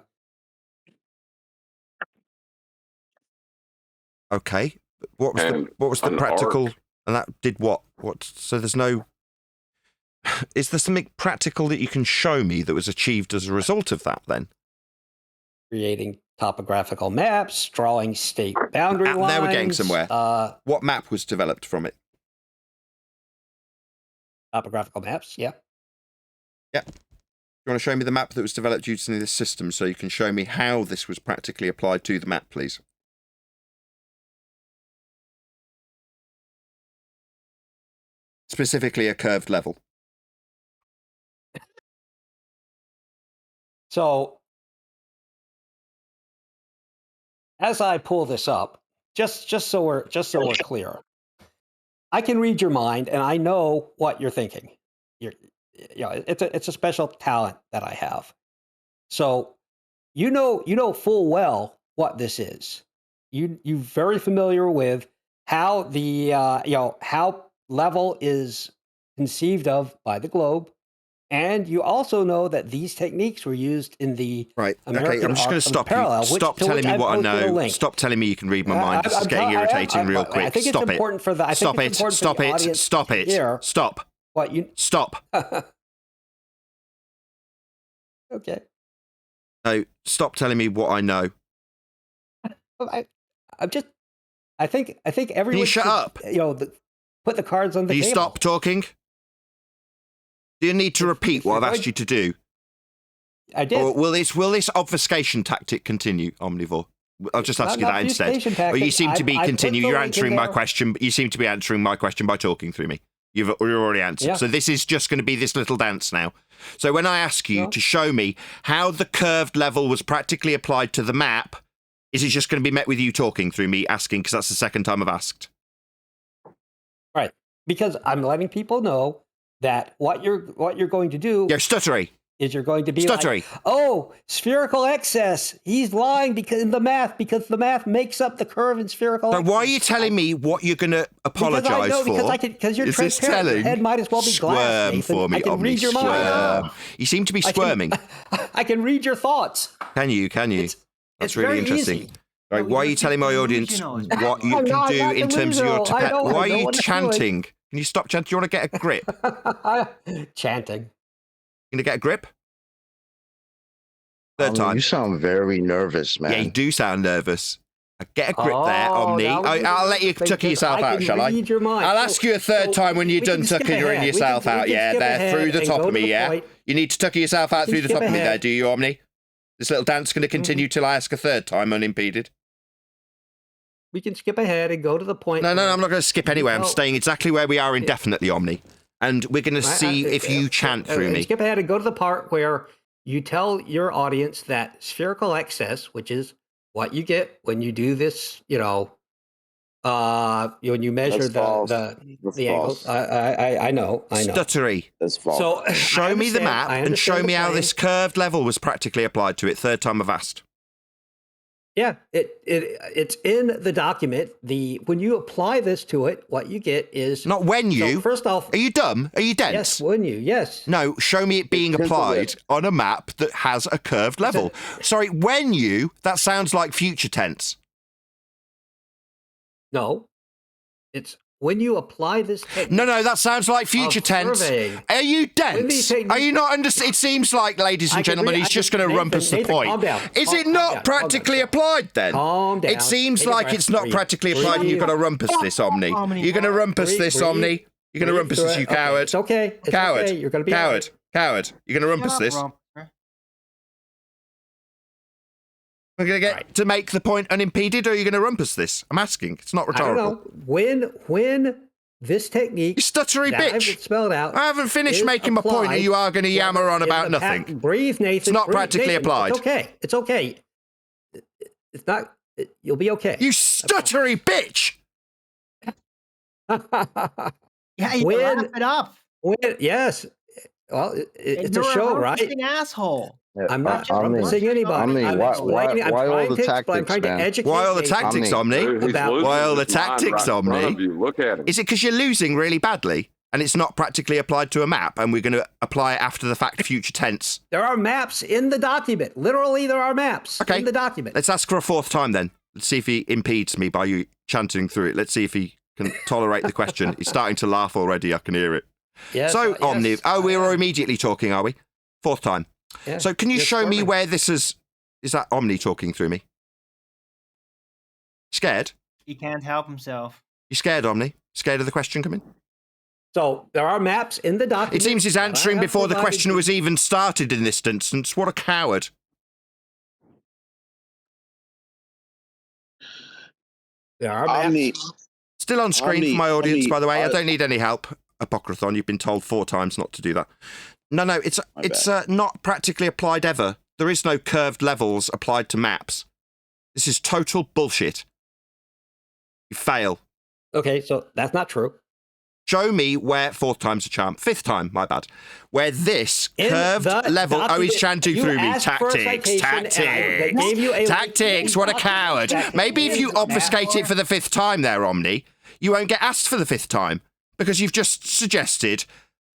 Okay. What was the practical
arc.
and that did what? So there's no is there something practical that you can show me that was achieved as a result of that then?
Creating topographical maps, drawing state boundary lines.
There we're getting somewhere. What map was developed from it?
Topographical maps, yeah.
Yeah. You want to show me the map that was developed using this system so you can show me how this was practically applied to the map, please? Specifically a curved level.
So as I pull this up, just so we're clear, I can read your mind and I know what you're thinking. It's a special talent that I have. So you know full well what this is. You're very familiar with how the how level is conceived of by the globe, and you also know that these techniques were used in the American
I'm just going to stop
parallel,
you. Stop telling me what I know. Stop telling me you can read my mind. This is getting irritating real quick.
I think
Stop
it's
it.
important for the.
Stop it. Stop it. Stop it. Stop.
What you
stop?
Okay.
No, stop telling me what I know.
I think everyone.
Can you shut up?
Put the cards on the
table. Can you stop talking? Do you need to repeat what I've asked you to do?
I did.
Or will this obfuscation tactic continue, Omnivore? I'll just ask you that instead. Or you seem to be continue. You're answering my question. You seem to be answering my question by talking through me. You're already answered.
Yeah.
So this is just going to be this little dance now. So when I ask you to show me how the curved level was practically applied to the map, is it just going to be met with you talking through me asking? Because that's the second time I've asked.
Right. Because I'm letting people know that what you're going to do.
You're stuttery.
Is you're going to be
stuttery.
Like, oh, spherical excess. He's lying because the math makes up the curve in spherical.
So why are you telling me what you're going to apologise for?
Because you're
is this
transparent.
telling?
Your head might as well be glass.
Squirm for me,
I can read your mind.
You seem to be squirming.
I can read your thoughts.
Can you? That's really interesting.
Easy.
Right, why are you telling my audience what you can do in terms of your why are you chanting? Can you stop chanting? Do you want to get a grip?
Chanting.
You gonna get a grip? Third time.
You sound very nervous, man.
Yeah, you do sound nervous. Get a grip there, Omni. I'll let you tucker yourself out, shall I? I'll ask you a third time when you're done tucking yourself out. Yeah, there, through the top of me, yeah? You need to tucker yourself out through the top of me there, do you, Omni? This little dance going to continue till I ask a third time unimpeded.
We can skip ahead and go to the point.
No, I'm not going to skip anywhere. I'm staying exactly where we are indefinitely, Omni. And we're going to see if you chant through me.
Skip ahead and go to the part where you tell your audience that spherical excess, which is what you get when you do this, when you measure the angles. I know.
Stuttery.
That's false.
So show me the map and show me how this curved level was practically applied to it. Third time I've asked.
Yeah, it's in the document. When you apply this to it, what you get is
not when you.
So first off,
are you dumb? Are you dense?
Yes, when you. Yes.
No, show me it being applied on a map that has a curved level. Sorry, when you. That sounds like future tense.
No, it's when you apply this technique.
No, that sounds like future tense. Are you dense? Are you not understand? It seems like, ladies and gentlemen, he's just going to rumpus the point.
Calm down.
Is it not practically applied then?
Calm down.
It seems like it's not practically applied and you've got to rumpus this, Omni. You're going to rumpus this, Omni. You're going to rumpus this, you coward.
It's okay.
Coward.
Okay. You're going to be
coward. Coward. You're going to rumpus this. We're going to get to make the point unimpeded, or are you going to rumpus this? I'm asking. It's not rhetorical.
I don't know. When this technique,
you stuttery bitch.
Spelled out.
I haven't finished making my point, and you are going to yammer on about nothing.
Breathe, Nathan.
It's not practically applied.
It's okay. It's okay. It's not. You'll be okay.
You stuttery bitch.
Yeah, you wrap it up.
Yes. Well, it's a show, right?
An asshole.
I'm not referencing anybody.
Why all the tactics, man?
Why all the tactics, Omni? Why all the tactics, Omni?
Look at him.
Is it because you're losing really badly and it's not practically applied to a map and we're going to apply it after the fact, future tense?
There are maps in the document. Literally, there are maps in the document.
Let's ask for a fourth time then. Let's see if he impedes me by you chanting through it. Let's see if he can tolerate the question. He's starting to laugh already. I can hear it.
Yes,
so, Omni. Oh, we're immediately talking, are we? Fourth time.
Yeah,
so can you show me where this is that Omni talking through me? Scared?
He can't help himself.
You scared, Omni? Scared of the question coming?
So there are maps in the document.
It seems he's answering before the question was even started in this instance. What a coward.
There are maps.
Still on screen for my audience, by the way. I don't need any help, Apocryphon. You've been told 4 times not to do that. No, it's not practically applied ever. There is no curved levels applied to maps. This is total bullshit. You fail.
Okay, so that's not true.
Show me where fourth time's a charm. Fifth time, my bad. Where this
In
curved
the
level. Oh, he's
document,
chanting
you
through me.
asked for a
Tactics,
citation, and I
tactics,
gave you a
tactics. What a coward. Maybe if you obfuscate it for the fifth time there, Omni, you won't get asked for the fifth time because you've just suggested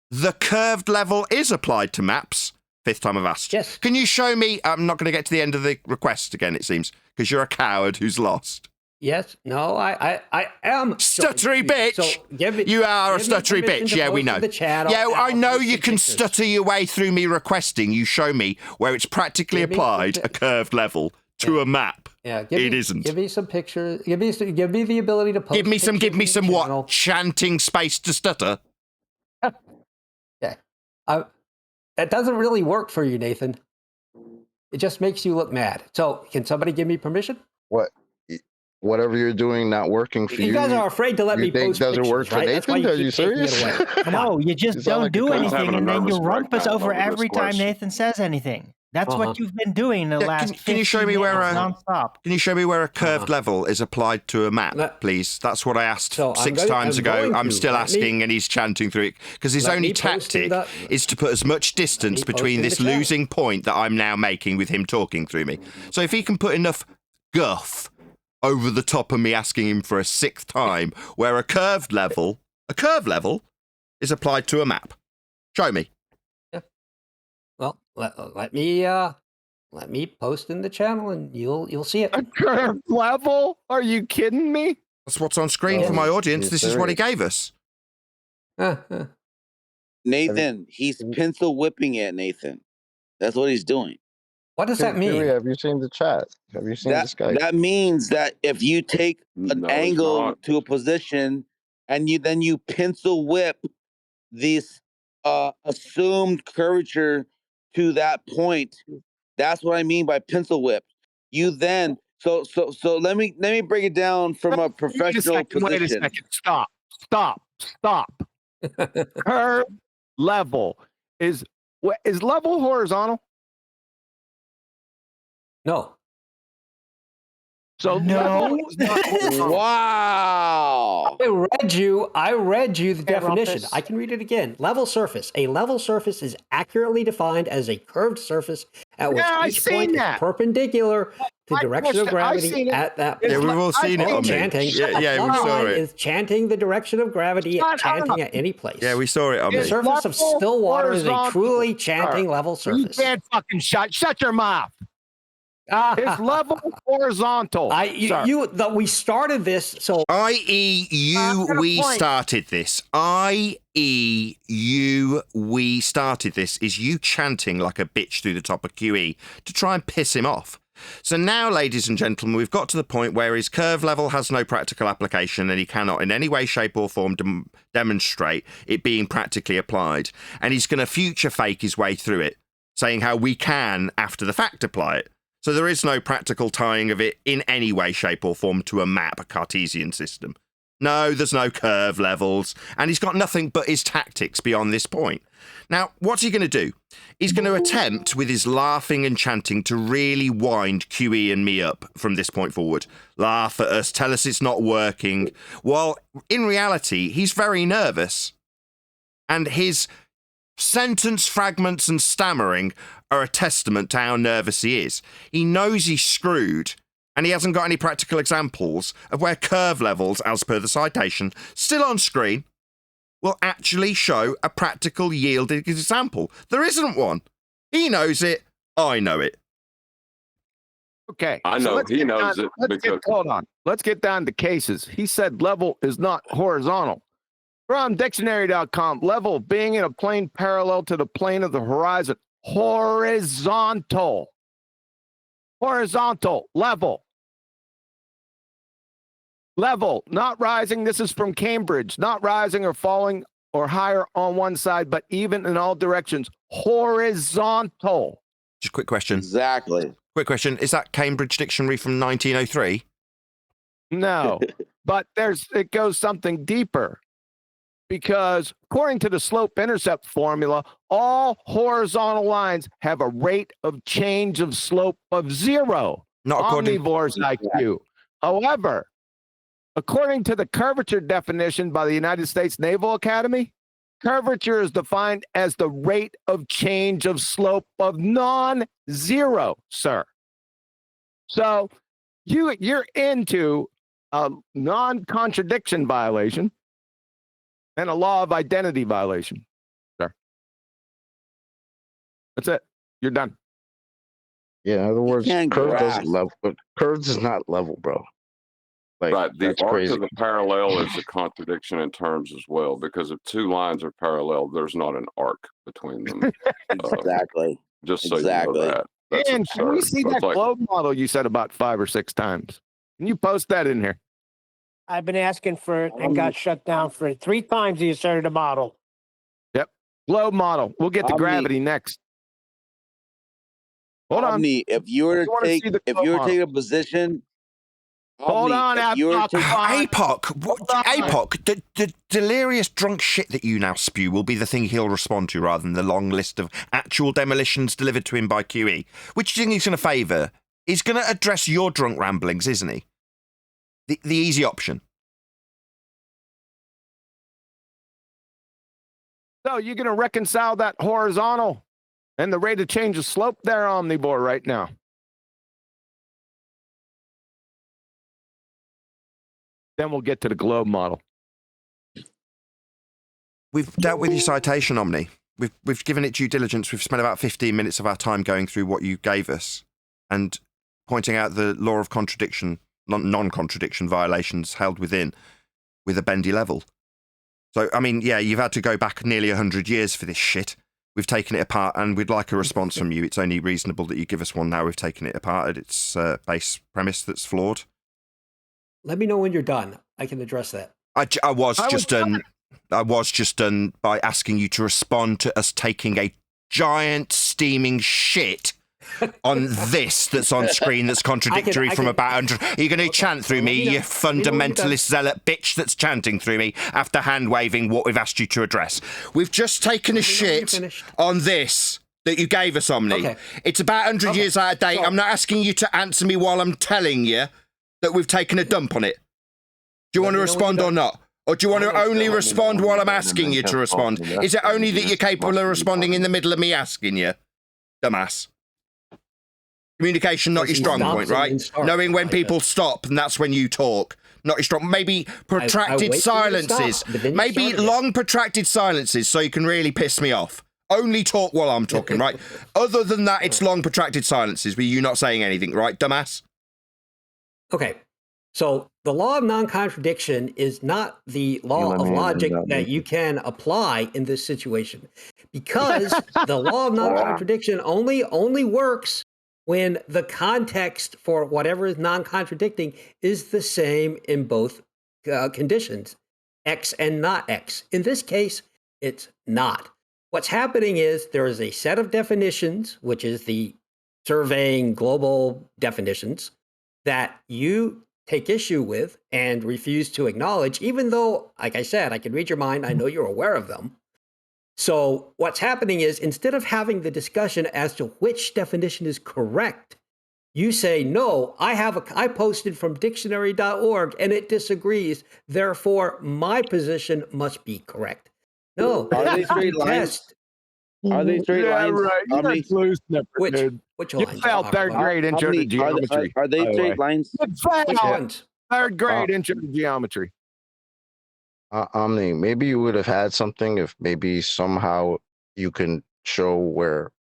the curved level is applied to maps. Fifth time I've asked.
Yes.
Can you show me? I'm not going to get to the end of the request again, it seems, because you're a coward who's lost.
Yes. No, I am.
Stuttery bitch.
So give me,
you are a
give me
stuttery
permission
bitch.
to
Yeah, we
post
know.
in the chat.
Yeah,
I'll
I know
post
you
the
can
pictures.
stutter your way through me requesting. You show me where it's practically
Give me
applied
some
a curved level to a map.
Yeah,
It isn't.
Give me some pictures. Give me the ability to post.
Give me some
pictures in the channel.
what? Chanting space to stutter.
Yeah. That doesn't really work for you, Nathan. It just makes you look mad. So, can somebody give me permission?
Whatever you're doing not working for you.
You guys are afraid to let
you
me
think
post
doesn't
pictures,
work for
right? That's why
Nathan?
you
Are
keep
you
taking
serious?
it away. Come
No,
on.
you just
You sound
don't
like
do
a clown.
anything,
Having a
and then you
nervous
rumpus
breakdown
over
over this
every time
question.
Nathan says anything. That's what you've been doing the
Yeah,
last.
can you show me where
nonstop?
Can you show me where a curved level is applied to a map, please? That's what I asked
So I'm
6
going-
times
I'm
ago.
going
I'm
to.
still
Let me-
asking, and he's chanting through it because his
Let
only
me post in
tactic
the-
is to put as much distance
me post
between
in the
this
chat.
losing point that I'm now making with him talking through me. So if he can put enough guff over the top of me asking him for a 6th time where a curved level is applied to a map. Show me.
Well, let me post in the channel, and you'll see it.
A curved level? Are you kidding me?
That's what's on screen for my audience. This is what he gave us.
Nathan, he's pencil whipping it, Nathan. That's what he's doing.
What does that mean?
Have you seen the chat? Have you seen this guy?
That means that if you take an
No, it's
angle
not.
to a position and you pencil whip this assumed curvature to that point, that's what I mean by pencil whip. You then so let me break it down from a professional position.
Wait a second. Stop. Curve level is level horizontal?
No.
So
No.
Wow.
I read you the definition.
Rumpus.
I can read it again. Level surface. A level surface is accurately defined as a curved surface at which
Yeah, I've
each
seen
point is
that.
perpendicular to
I've
direction of
seen
gravity
it.
at that
Yeah,
point.
we've all seen it,
Oh,
Omni.
chanting.
Yeah, we
Plumb
saw
line
it.
is chanting the direction of gravity at
Shut up.
chanting at any place.
Yeah, we saw it,
The
Omni.
surface of
Level
still water is a
horizontal.
truly chanting level
You
surface.
can't fucking shut your mouth. It's level horizontal. sir.
We started this, so
I.e., we started this. I.e., we started this is you chanting like a bitch through the top of QE to try and piss him off. So now, ladies and gentlemen, we've got to the point where his curve level has no practical application and he cannot in any way, shape or form demonstrate it being practically applied. And he's going to future fake his way through it, saying how we can, after the fact, apply it. So there is no practical tying of it in any way, shape or form to a map, a Cartesian system. No, there's no curve levels, and he's got nothing but his tactics beyond this point. Now, what's he going to do? He's going to attempt, with his laughing and chanting, to really wind QE and me up from this point forward. Laugh at us, tell us it's not working, while in reality, he's very nervous. And his sentence fragments and stammering are a testament to how nervous he is. He knows he's screwed, and he hasn't got any practical examples of where curve levels, as per the citation, still on screen, will actually show a practical yielded example. There isn't one. He knows it. I know it.
Okay.
I know
let's
he
get
knows
down-
it
let's
because
hold on. Let's get down to cases. He said level is not horizontal. From dictionary.com, level being in a plane parallel to the plane of the horizon. Horizontal. Horizontal. Level. Level. Not rising. This is from Cambridge. Not rising or falling or higher on one side, but even in all directions. Horizontal.
Just a quick question.
Exactly.
Quick question. Is that Cambridge Dictionary from 1903?
No, but it goes something deeper. Because according to the slope-intercept formula, all horizontal lines have a rate of change of slope of 0.
Not according
omnivore's IQ. However, according to the curvature definition by the United States Naval Academy, curvature is defined as the rate of change of slope of non-zero, sir. So you're into a non-contradiction violation and a law of identity violation, sir. That's it. You're done.
Yeah, in other words,
can't
curve
grasp.
doesn't level. Curves is not level, bro. Like,
Right. The
that's
arc
crazy.
of the parallel is a contradiction in terms as well, because if two lines are parallel, there's not an arc between them.
Exactly.
Just so
Exactly.
you know that. That's
And can we
absurd.
see
That's
that
like,
globe model you said about 5 or 6 times? Can you post that in here?
I've been asking for it and got shut down for it 3 times. He asserted a model.
Yep. Globe model. We'll get to gravity next. Hold on.
Omni, if you were
You
to
wanna
take
see the
if
globe
you were to
model.
take a position,
Hold
Omni,
on,
if you were to take
APOC, the delirious drunk shit that you now spew will be the thing he'll respond to rather than the long list of actual demolitions delivered to him by QE. Which do you think he's going to favour? He's going to address your drunk ramblings, isn't he? The easy option.
So you're going to reconcile that horizontal and the rate of change of slope there, omnivore, right now. Then we'll get to the globe model.
We've dealt with your citation, Omni. We've given it due diligence. We've spent about 15 minutes of our time going through what you gave us and pointing out the law of contradiction, non-contradiction violations held within with a bendy level. So, I mean, yeah, you've had to go back nearly 100 years for this shit. We've taken it apart and we'd like a response from you. It's only reasonable that you give us one now. We've taken it apart at its base premise that's flawed.
Let me know when you're done. I can address that.
I was just done by asking you to respond to us taking a giant steaming shit on this that's on screen that's contradictory from about 100. Are you going to chant through me, you fundamentalist zealot bitch that's chanting through me after hand-waving what we've asked you to address? We've just taken a shit on this that you gave us, Omni.
Okay.
It's about 100 years out of date. I'm not asking you to answer me while I'm telling you that we've taken a dump on it. Do you want to respond or not? Or do you want to only respond while I'm asking you to respond? Is it only that you're capable of responding in the middle of me asking you? Dumbass. Communication, not your strong point, right? Knowing when people stop, and that's when you talk. Not your strong. Maybe protracted silences. Maybe long protracted silences so you can really piss me off. Only talk while I'm talking, right? Other than that, it's long protracted silences with you not saying anything, right, dumbass?
Okay. So the law of non-contradiction is not the law of logic that you can apply in this situation, because the law of non-contradiction only works when the context for whatever is non-contradicting is the same in both conditions, X and not X. In this case, it's not. What's happening is there is a set of definitions, which is the surveying global definitions, that you take issue with and refuse to acknowledge, even though, like I said, I can read your mind. I know you're aware of them. So what's happening is, instead of having the discussion as to which definition is correct, you say, no, I posted from dictionary.org and it disagrees. Therefore, my position must be correct. No.
Are they straight lines? Are they straight lines?
Right.
Which
You
lines?
failed third grade intro to geometry.
Are they
by the
straight
way.
lines?
You failed
Which ones?
third grade intro to geometry.
Omni, maybe you would have had something if maybe somehow you can show where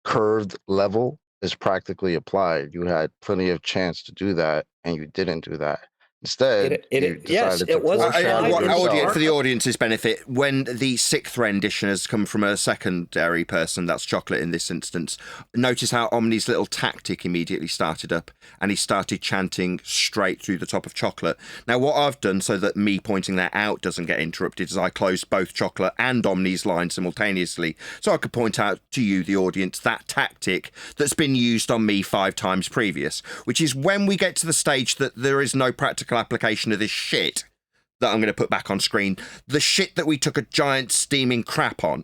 curved level is practically applied. You had plenty of chance to do that, and you didn't do that. Instead, you decided to
for the audience's benefit, when the sixth rendition has come from a secondary person, that's Chocolate in this instance, notice how Omni's little tactic immediately started up, and he started chanting straight through the top of Chocolate. Now, what I've done so that me pointing that out doesn't get interrupted is I closed both Chocolate and Omni's lines simultaneously, so I could point out to you, the audience, that tactic that's been used on me 5 times previous, which is when we get to the stage that there is no practical application of this shit that I'm going to put back on screen, the shit that we took a giant steaming crap on,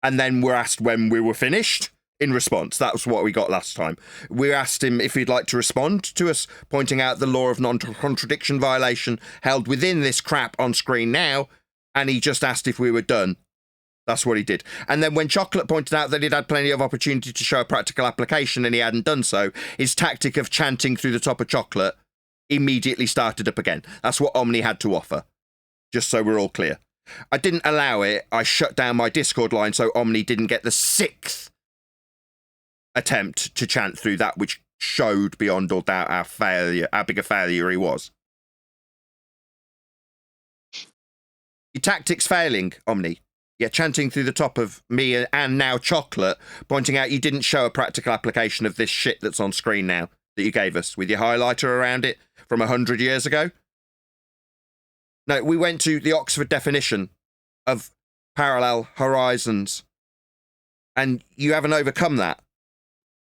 and then we're asked when we were finished, in response. That was what we got last time. We asked him if he'd like to respond to us, pointing out the law of non-contradiction violation held within this crap on screen now, and he just asked if we were done. That's what he did. And then when Chocolate pointed out that he'd had plenty of opportunity to show a practical application and he hadn't done so, his tactic of chanting through the top of Chocolate immediately started up again. That's what Omni had to offer, just so we're all clear. I didn't allow it. I shut down my Discord line so Omni didn't get the 6th attempt to chant through that, which showed beyond all doubt how big a failure he was. Your tactics failing, Omni. Yeah, chanting through the top of me and now Chocolate, pointing out you didn't show a practical application of this shit that's on screen now that you gave us with your highlighter around it from 100 years ago. No, we went to the Oxford definition of parallel horizons, and you haven't overcome that.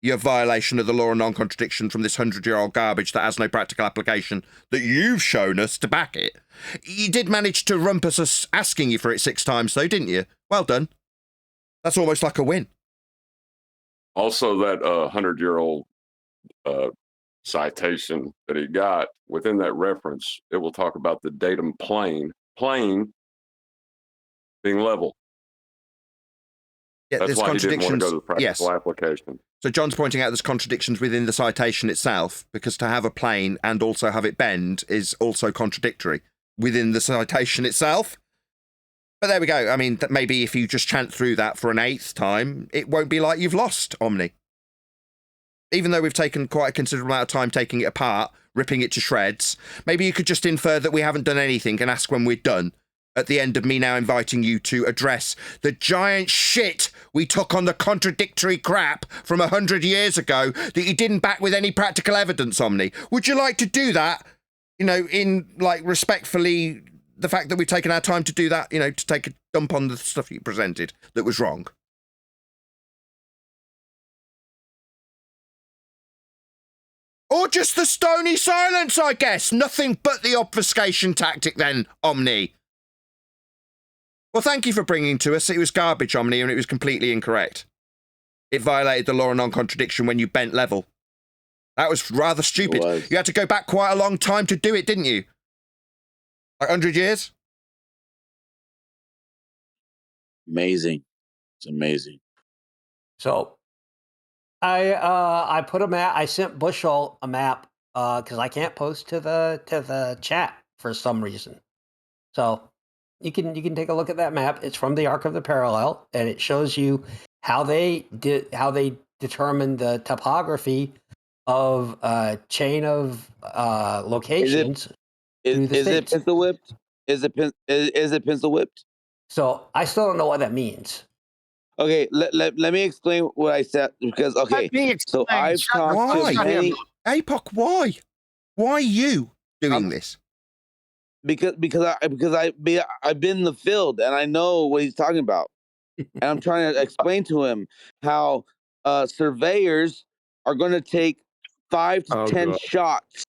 Your violation of the law of non-contradiction from this 100-year-old garbage that has no practical application that you've shown us to back it. You did manage to rumpus us asking you for it 6 times, though, didn't you? Well done. That's almost like a win.
Also, that 100-year-old citation that he got, within that reference, it will talk about the datum plane being level.
Yeah,
That's
there's
why he didn't want
contradictions.
to go to the practical
Yes.
application.
So John's pointing out there's contradictions within the citation itself, because to have a plane and also have it bend is also contradictory within the citation itself. But there we go. I mean, maybe if you just chant through that for an 8th time, it won't be like you've lost, Omni. Even though we've taken quite a considerable amount of time taking it apart, ripping it to shreds, maybe you could just infer that we haven't done anything and ask when we're done, at the end of me now inviting you to address the giant shit we took on the contradictory crap from 100 years ago that you didn't back with any practical evidence, Omni. Would you like to do that, you know, in, like, respectfully, the fact that we've taken our time to do that, you know, to take a dump on the stuff you presented that was wrong? Or just the stony silence, I guess. Nothing but the obfuscation tactic then, Omni. Well, thank you for bringing to us. It was garbage, Omni, and it was completely incorrect. It violated the law of non-contradiction when you bent level. That was rather stupid. You had to go back quite a long time to do it, didn't you? Like 100 years?
Amazing. It's amazing.
So I put a map. I sent Bushel a map because I can't post to the chat for some reason. So you can take a look at that map. It's from the Arc of the Parallel, and it shows you how they determined the topography of a chain of locations.
Is it pencil whipped? Is it pencil whipped?
So I still don't know what that means.
Okay, let me explain what I said, because so I've talked to many.
APOC, why? Why you doing this?
Because I've been in the field and I know what he's talking about, and I'm trying to explain to him how surveyors are going to take 5 to 10 shots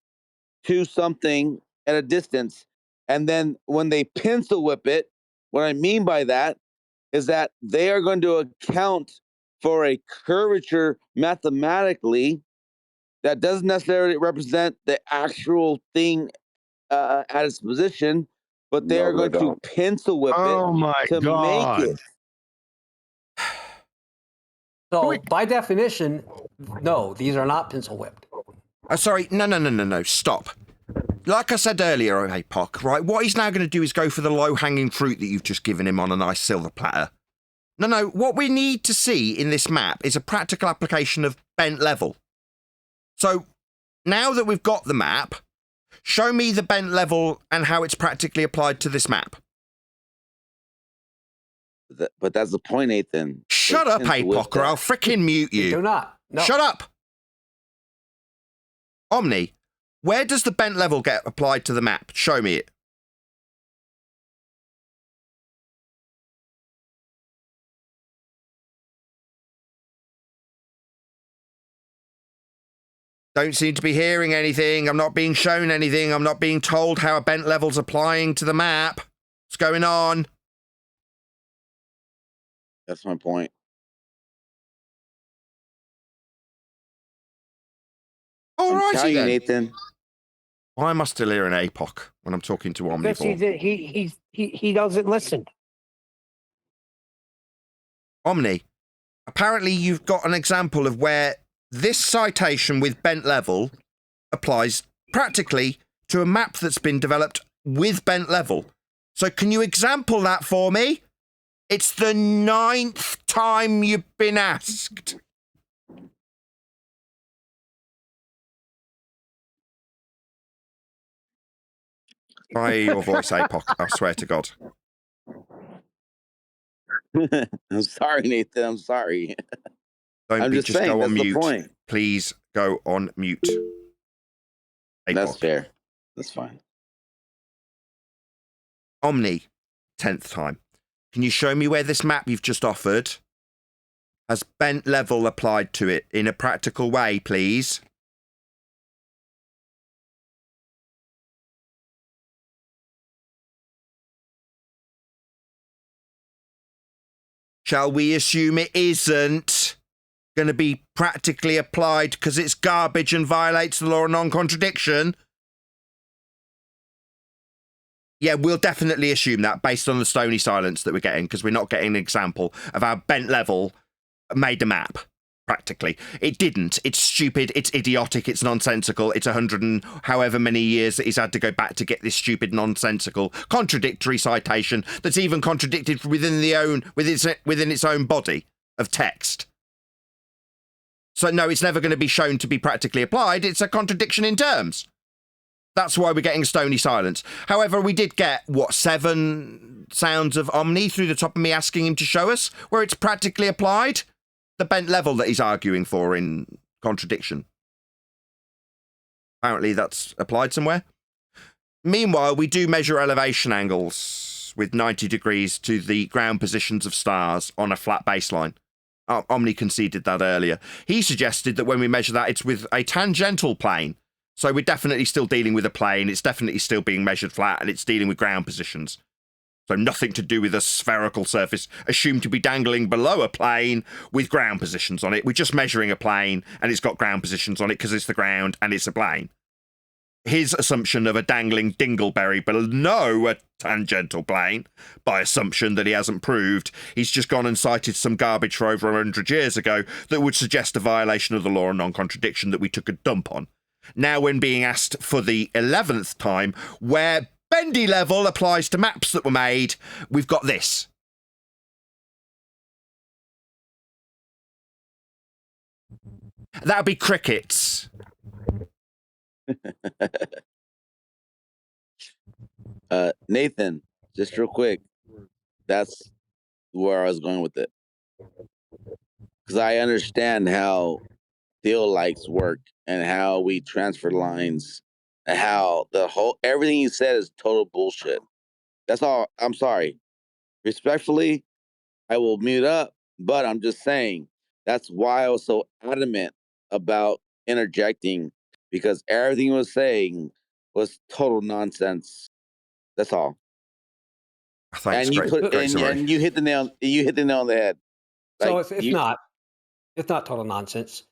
to something at a distance, and then when they pencil whip it, what I mean by that is that they are going to account for a curvature mathematically that doesn't necessarily represent the actual thing at its position, but they are going to pencil whip it to make it.
So by definition, no, these are not pencil whipped.
Sorry, no, stop. Like I said earlier, APOC, right, what he's now going to do is go for the low-hanging fruit that you've just given him on a nice silver platter. No, what we need to see in this map is a practical application of bent level. So, now that we've got the map, show me the bent level and how it's practically applied to this map.
But that's the point, Nathan.
Shut up, APOC, or I'll frickin' mute you.
Do not. No.
Shut up! Omni, where does the bent level get applied to the map? Show me it. Don't seem to be hearing anything. I'm not being shown anything. I'm not being told how a bent level's applying to the map. What's going on?
That's my point.
All
I'm
righty
telling you,
then.
Nathan.
Why am I still hearing APOC when I'm talking to
Because
Omnivore?
he doesn't listen.
Omni, apparently you've got an example of where this citation with bent level applies practically to a map that's been developed with bent level. So can you example that for me? It's the 9th time you've been asked. Try your voice, APOC. I swear to God.
I'm sorry, Nathan. I'm sorry.
Don't be, just go on
that's the
mute.
point.
Please go on mute. APOC.
That's fair. That's fine.
Omni, 10th time. Can you show me where this map you've just offered has bent level applied to it in a practical way, please? Shall we assume it isn't going to be practically applied because it's garbage and violates the law of non-contradiction? Yeah, we'll definitely assume that based on the stony silence that we're getting, because we're not getting an example of how bent level made a map, practically. It didn't. It's stupid, it's idiotic, it's nonsensical, it's 100 and however many years that he's had to go back to get this stupid, nonsensical, contradictory citation that's even contradicted within its own body of text. So no, it's never going to be shown to be practically applied. It's a contradiction in terms. That's why we're getting stony silence. However, we did get, 7 sounds of Omni through the top of me asking him to show us where it's practically applied? The bent level that he's arguing for in contradiction. Apparently that's applied somewhere. Meanwhile, we do measure elevation angles with 90 degrees to the ground positions of stars on a flat baseline. Omni conceded that earlier. He suggested that when we measure that, it's with a tangential plane. So we're definitely still dealing with a plane. It's definitely still being measured flat, and it's dealing with ground positions. So nothing to do with a spherical surface assumed to be dangling below a plane with ground positions on it. We're just measuring a plane, and it's got ground positions on it because it's the ground and it's a plane. His assumption of a dangling dingleberry below a tangential plane, by assumption that he hasn't proved, he's just gone and cited some garbage for over 100 years ago that would suggest a violation of the law of non-contradiction that we took a dump on. Now, when being asked for the 11th time where bendy level applies to maps that were made, we've got this. That'd be crickets.
Nathan, just real quick. That's where I was going with it. Because I understand how theolites work and how we transfer lines and how everything you said is total bullshit. That's all. I'm sorry. Respectfully, I will mute up, but I'm just saying that's why I was so adamant about interjecting, because everything he was saying was total nonsense. That's all.
Thanks,
and you and you hit the nail. You hit the nail on the head.
So it's not total nonsense.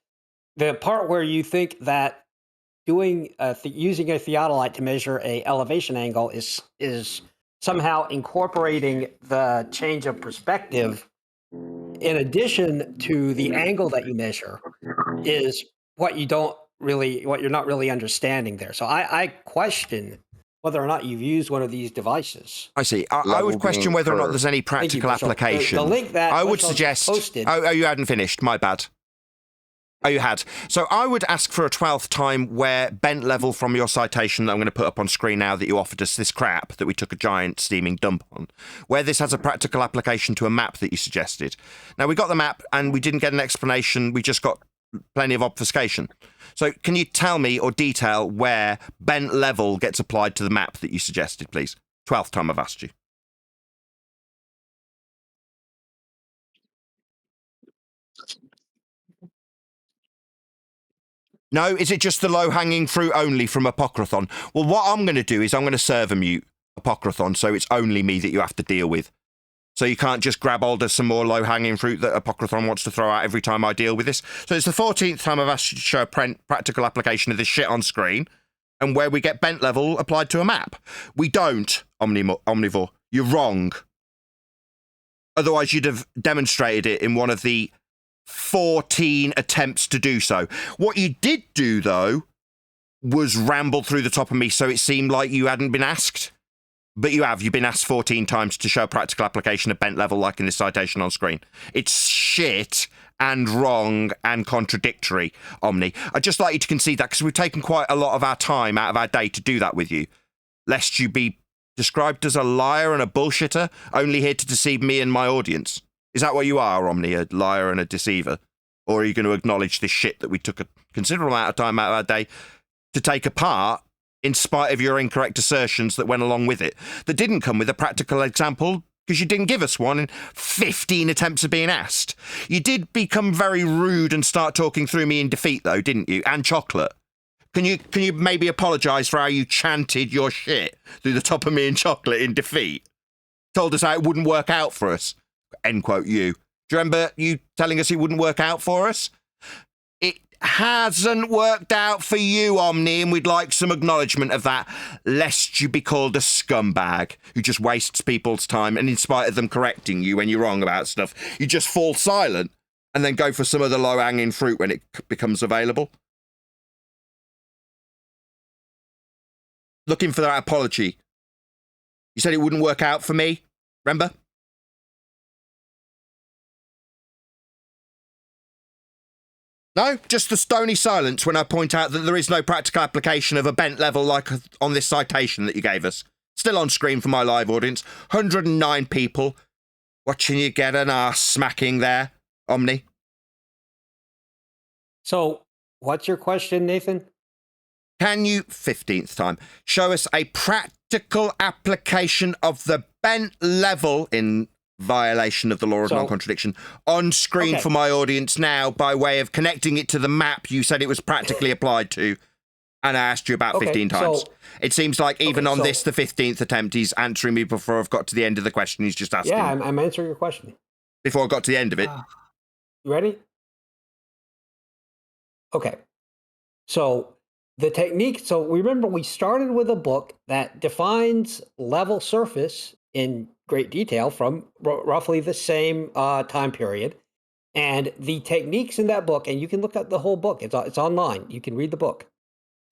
The part where you think that doing using a theodolite to measure a elevation angle is somehow incorporating the change of perspective in addition to the angle that you measure is what you're not really understanding there. So I question whether or not you've used one of these devices.
I see. I would question whether or not there's any practical application.
The link that
I would suggest.
Posted,
oh, you hadn't finished. My bad. Oh, you had. So I would ask for a 12th time where bent level from your citation that I'm going to put up on screen now that you offered us this crap that we took a giant steaming dump on, where this has a practical application to a map that you suggested. Now, we got the map and we didn't get an explanation. We just got plenty of obfuscation. So can you tell me or detail where bent level gets applied to the map that you suggested, please? 12th time I've asked you. No, is it just the low-hanging fruit only from Apocrython? Well, what I'm going to do is I'm going to server mute Apocrython, so it's only me that you have to deal with. So you can't just grab hold of some more low-hanging fruit that Apocryphon wants to throw out every time I deal with this. So it's the 14th time I've asked you to show a practical application of this shit on screen, and where we get bent level applied to a map. We don't, Omnivore. You're wrong. Otherwise, you'd have demonstrated it in one of the 14 attempts to do so. What you did do, though, was ramble through the top of me so it seemed like you hadn't been asked. But you have. You've been asked 14 times to show a practical application of bent level like in this citation on screen. It's shit and wrong and contradictory, Omni. I'd just like you to concede that because we've taken quite a lot of our time out of our day to do that with you, lest you be described as a liar and a bullshitter, only here to deceive me and my audience. Is that what you are, Omni, a liar and a deceiver? Or are you going to acknowledge this shit that we took a considerable amount of time out of our day to take apart in spite of your incorrect assertions that went along with it, that didn't come with a practical example because you didn't give us one in 15 attempts of being asked? You did become very rude and start talking through me in defeat, though, didn't you? And Chocolate. Can you maybe apologise for how you chanted your shit through the top of me and Chocolate in defeat? Told us how it wouldn't work out for us. End quote you. Do you remember you telling us it wouldn't work out for us? It hasn't worked out for you, Omni, and we'd like some acknowledgement of that, lest you be called a scumbag who just wastes people's time, and in spite of them correcting you when you're wrong about stuff, you just fall silent and then go for some of the low-hanging fruit when it becomes available. Looking for that apology. You said it wouldn't work out for me, remember? No, just the stony silence when I point out that there is no practical application of a bent level like on this citation that you gave us. Still on screen for my live audience. 109 people watching you get an arse smacking there, Omni.
So, what's your question, Nathan?
Can you, 15th time, show us a practical application of the bent level in violation of the law of non-contradiction on screen for my audience now by way of connecting it to the map you said it was practically applied to, and I asked you about 15 times. It seems like even on this, the 15th attempt, he's answering me before I've got to the end of the question. He's just asking.
Yeah, I'm answering your question.
Before I got to the end of it.
You ready? Okay. So the technique, so remember we started with a book that defines level surface in great detail from roughly the same time period. And the techniques in that book, and you can look at the whole book, it's online, you can read the book.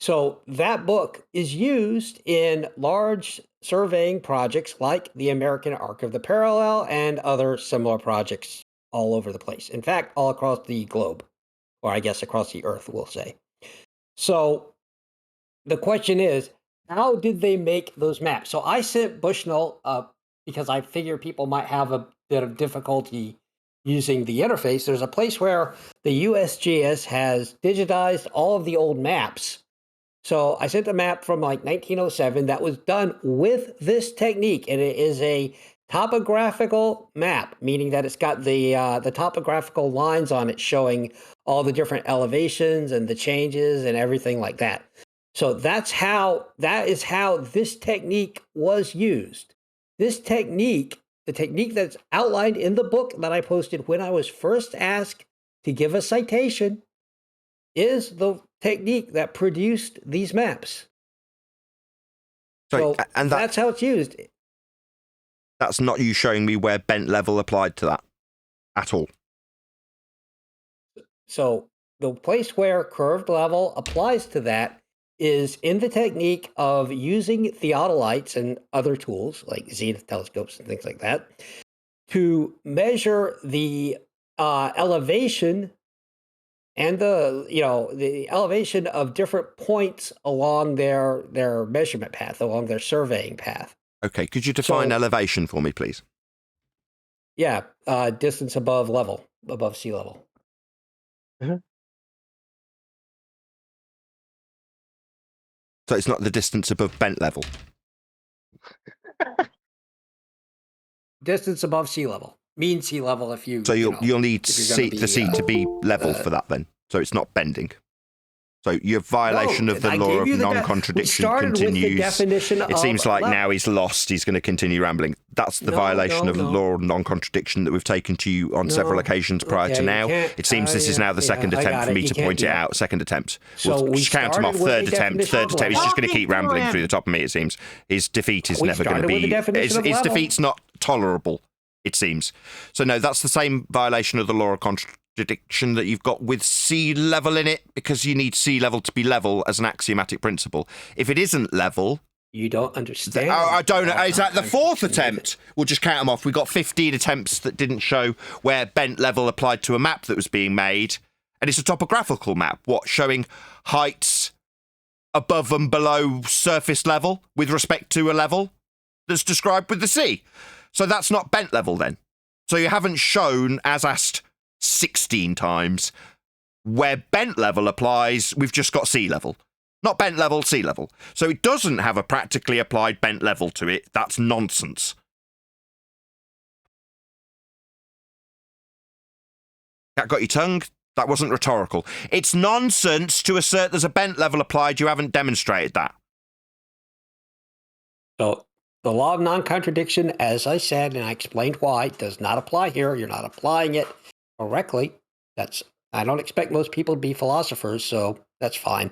So that book is used in large surveying projects like the American Arc of the Parallel and other similar projects all over the place. In fact, all across the globe, or I guess across the earth, we'll say. So the question is, how did they make those maps? So I sent Bushnell because I figure people might have a bit of difficulty using the interface. There's a place where the USGS has digitized all of the old maps. So I sent a map from like 1907 that was done with this technique, and it is a topographical map, meaning that it's got the topographical lines on it showing all the different elevations and the changes and everything like that. So that is how this technique was used. This technique, the technique that's outlined in the book that I posted when I was first asked to give a citation, is the technique that produced these maps. So and that's how it's used.
That's not you showing me where bent level applied to that at all.
So the place where curved level applies to that is in the technique of using theodolites and other tools like zenith telescopes and things like that to measure the elevation and the elevation of different points along their measurement path, along their surveying path.
Okay, could you define elevation for me, please?
Yeah, distance above sea level.
Mm-hmm. So it's not the distance above bent level.
Distance above sea level, mean sea level. If you
you'll need the sea to be level for that then. So it's not bending. So your violation of the
I
law
gave
of
you the
non-contradiction
we started
continues.
With the definition
It seems like
level.
now he's lost. He's going to continue rambling. That's the violation of the law of non-contradiction that we've taken to you on several occasions prior to now. It seems this is now the second attempt for me to point it out. Second attempt.
So
we'll just count him off. Third attempt. Third attempt. He's just going to keep rambling through the top of me, it seems. His defeat is never going to be... His defeat's not tolerable, it seems. So no, that's the same violation of the law of contradiction that you've got with sea level in it, because you need sea level to be level as an axiomatic principle. If it isn't level,
you don't understand.
I don't know. Is that the fourth attempt? We'll just count them off. We got 15 attempts that didn't show where bent level applied to a map that was being made, and it's a topographical map. What, showing heights above and below surface level with respect to a level that's described with the sea. So that's not bent level then. So you haven't shown, as asked 16 times, where bent level applies. We've just got sea level. Not bent level, sea level. So it doesn't have a practically applied bent level to it. That's nonsense. That got your tongue? That wasn't rhetorical. It's nonsense to assert there's a bent level applied. You haven't demonstrated that.
So the law of non-contradiction, as I said, and I explained why, does not apply here. You're not applying it correctly. I don't expect most people to be philosophers, so that's fine.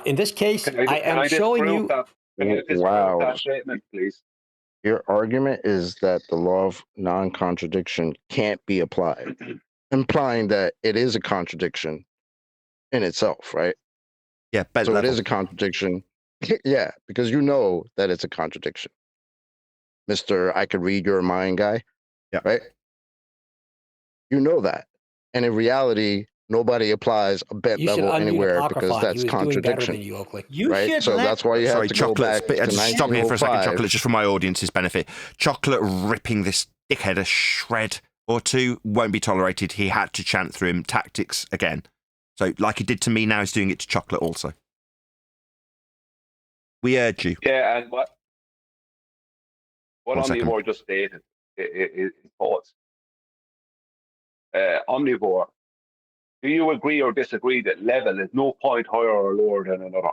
In this case, I am showing you...
Wow.
That statement, please.
Your argument is that the law of non-contradiction can't be applied, implying that it is a contradiction in itself, right?
Yeah, bent
so
level.
It is a contradiction. Yeah, because you know that it's a contradiction. Mr. I could read your mind guy, right? You know that. And in reality, nobody applies a bent level anywhere because that's contradiction. Right? So that's why you have to go back to 1905.
Stop here for a second, Chocolate, just for my audience's benefit. Chocolate ripping this dickhead a shred or two won't be tolerated. He had to chant through him tactics again. So like he did to me, now he's doing it to Chocolate also. We urge you.
Yeah, and what Omnivore just stated is thoughts. Omnivore, do you agree or disagree that level is no point higher or lower than another?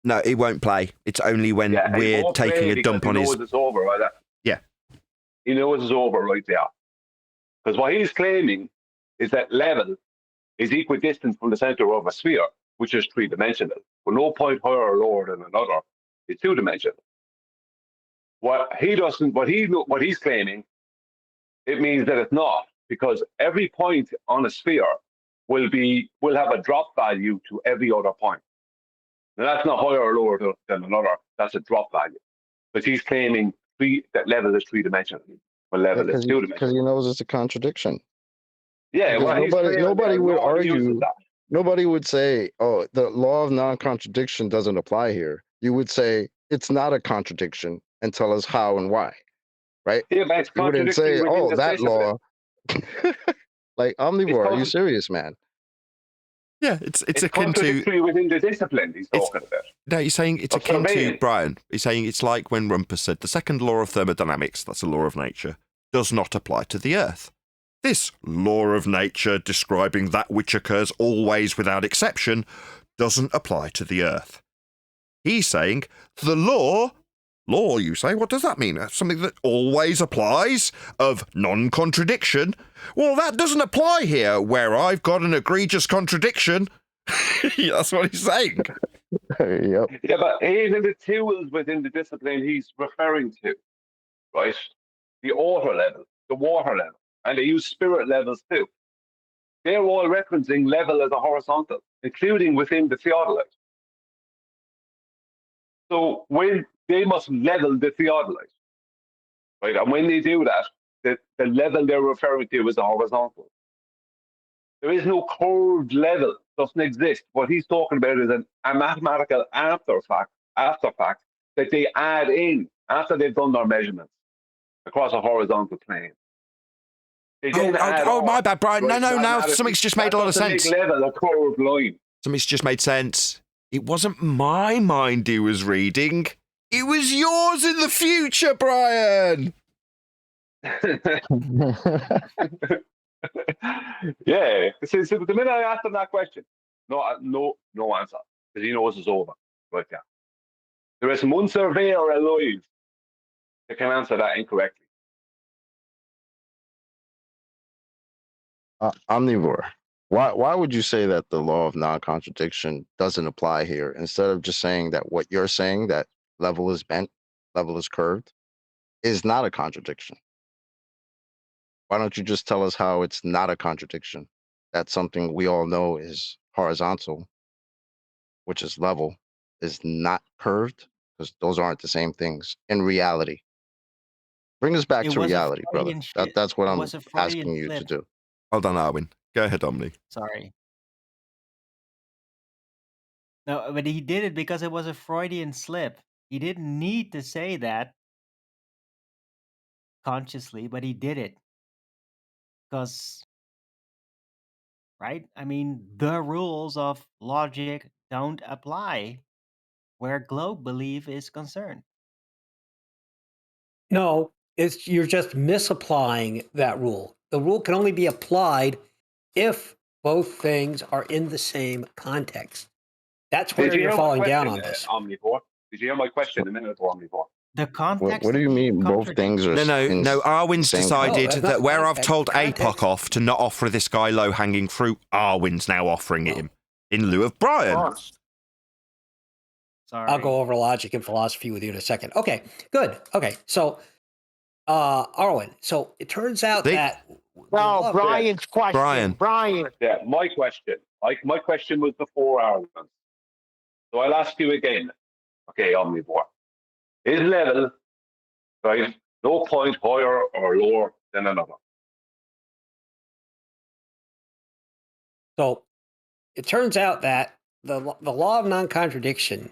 No, it won't play. It's only when we're taking a dump on his...
He knows it's over, right?
Yeah.
He knows it's over right there. Because what he's claiming is that level is equidistant from the center of a sphere, which is three-dimensional. But no point higher or lower than another is two-dimensional. What he's claiming, it means that it's not, because every point on a sphere will have a drop value to every other point. Now that's not higher or lower than another. That's a drop value. But he's claiming that level is three-dimensional. But level is two-dimensional.
Because he knows it's a contradiction.
Yeah, well,
nobody would argue. Nobody would say, "Oh, the law of non-contradiction doesn't apply here." You would say it's not a contradiction and tell us how and why, right?
Yeah, but it's
you wouldn't say, "Oh, that law." Like Omnivore, are you serious, man?
Yeah, it's akin
to within the discipline he's talking about.
No, he's saying it's akin to Brian. He's saying it's like when Rumpus said the second law of thermodynamics, that's a law of nature, does not apply to the Earth. This law of nature describing that which occurs always without exception doesn't apply to the Earth. He's saying the law, you say, what does that mean? Something that always applies, of non-contradiction? Well, that doesn't apply here, where I've got an egregious contradiction. That's what he's saying.
Yep.
Yeah, but even the tools within the discipline he's referring to, right? The water level, and they use spirit levels too. They're all referencing level as a horizontal, including within the theodolite. So when they must level the theodolite, right? And when they do that, the level they're referring to is a horizontal. There is no curved level, doesn't exist. What he's talking about is a mathematical artifact that they add in after they've done their measurements across a horizontal plane.
My bad, Brian. No, now something's just made a lot of sense.
Level a curved line.
Something's just made sense. It wasn't my mind he was reading. It was yours in the future, Brian.
Yeah. See, the minute I asked him that question, no answer, because he knows it's over. Right there. There is one surveyor alive that can answer that incorrectly.
Omnivore. Why would you say that the law of non-contradiction doesn't apply here instead of just saying that what you're saying, that level is bent, level is curved, is not a contradiction? Why don't you just tell us how it's not a contradiction? That's something we all know is horizontal, which is level, is not curved, because those aren't the same things in reality. Bring us back
It
to
was a
reality, brother.
Freudian shit.
That's what
It
I'm
was a Freudian
asking you to
slip.
do.
Hold on, Arwin. Go ahead, Omni.
Sorry. No, but he did it because it was a Freudian slip. He didn't need to say that consciously, but he did it. Because, right? I mean, the rules of logic don't apply where globe belief is concerned.
No, you're just misapplying that rule. The rule can only be applied if both things are in the same context. That's where you're falling down on this.
Omnivore? Did you hear my question a minute ago, Omnivore?
The context.
What do you mean both things are
No, Arwin's
same
decided
context.
that where I've
Context.
told APOC off to not offer this guy low-hanging fruit, Arwin's now offering it him in lieu of Brian.
Sorry.
I'll go over logic and philosophy with you in a second. Okay, good. Okay, so, Arwin, so it turns out that...
No, Brian's question. Brian.
Yeah, my question. My question was before Arwin's. So I'll ask you again. Okay, Omnivore. Is level, right, no point higher or lower than another?
So it turns out that the law of non-contradiction,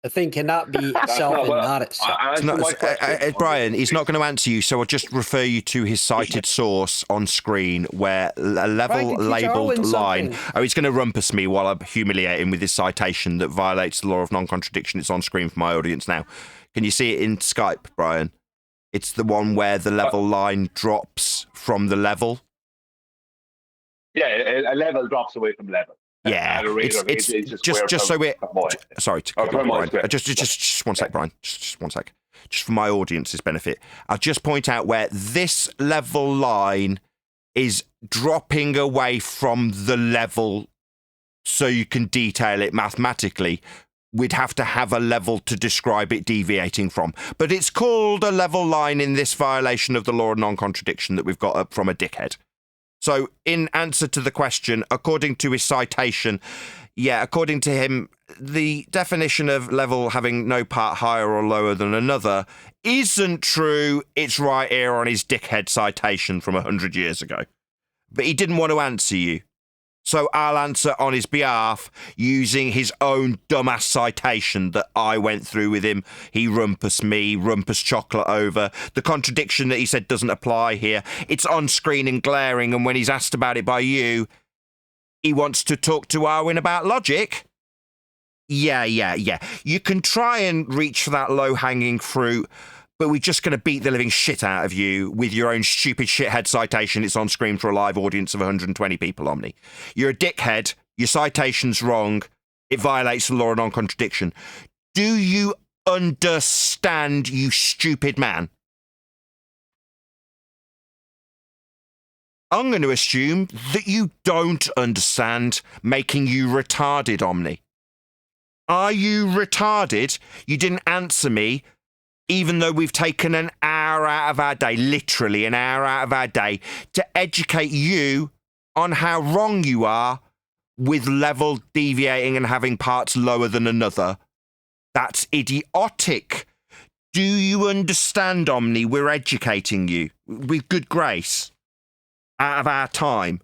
the thing cannot be self and not itself.
Brian, he's not going to answer you, so I'll just refer you to his cited source on screen where a level labelled line... Oh, he's going to rumpus me while I'm humiliating with his citation that violates the law of non-contradiction. It's on screen for my audience now. Can you see it in Skype, Brian? It's the one where the level line drops from the level.
Yeah, a level drops away from level.
Yeah, it's just so we're... Sorry, Brian. Just one sec, Brian. Just one sec. Just for my audience's benefit. I'll just point out where this level line is dropping away from the level so you can detail it mathematically. We'd have to have a level to describe it deviating from. But it's called a level line in this violation of the law of non-contradiction that we've got up from a dickhead. So in answer to the question, according to his citation, yeah, according to him, the definition of level having no part higher or lower than another isn't true. It's right here on his dickhead citation from 100 years ago. But he didn't want to answer you. So I'll answer on his behalf using his own dumbass citation that I went through with him. He rumpus me, rumpus chocolate over. The contradiction that he said doesn't apply here. It's on screen and glaring, and when he's asked about it by you, he wants to talk to Arwin about logic. Yeah. You can try and reach for that low-hanging fruit, but we're just going to beat the living shit out of you with your own stupid shithead citation. It's on screen for a live audience of 120 people, Omni. You're a dickhead. Your citation's wrong. It violates the law of non-contradiction. Do you understand, you stupid man? I'm going to assume that you don't understand, making you retarded, Omni. Are you retarded? You didn't answer me. Even though we've taken an hour out of our day, literally an hour out of our day, to educate you on how wrong you are with level deviating and having parts lower than another. That's idiotic. Do you understand, Omni? We're educating you with good grace out of our time.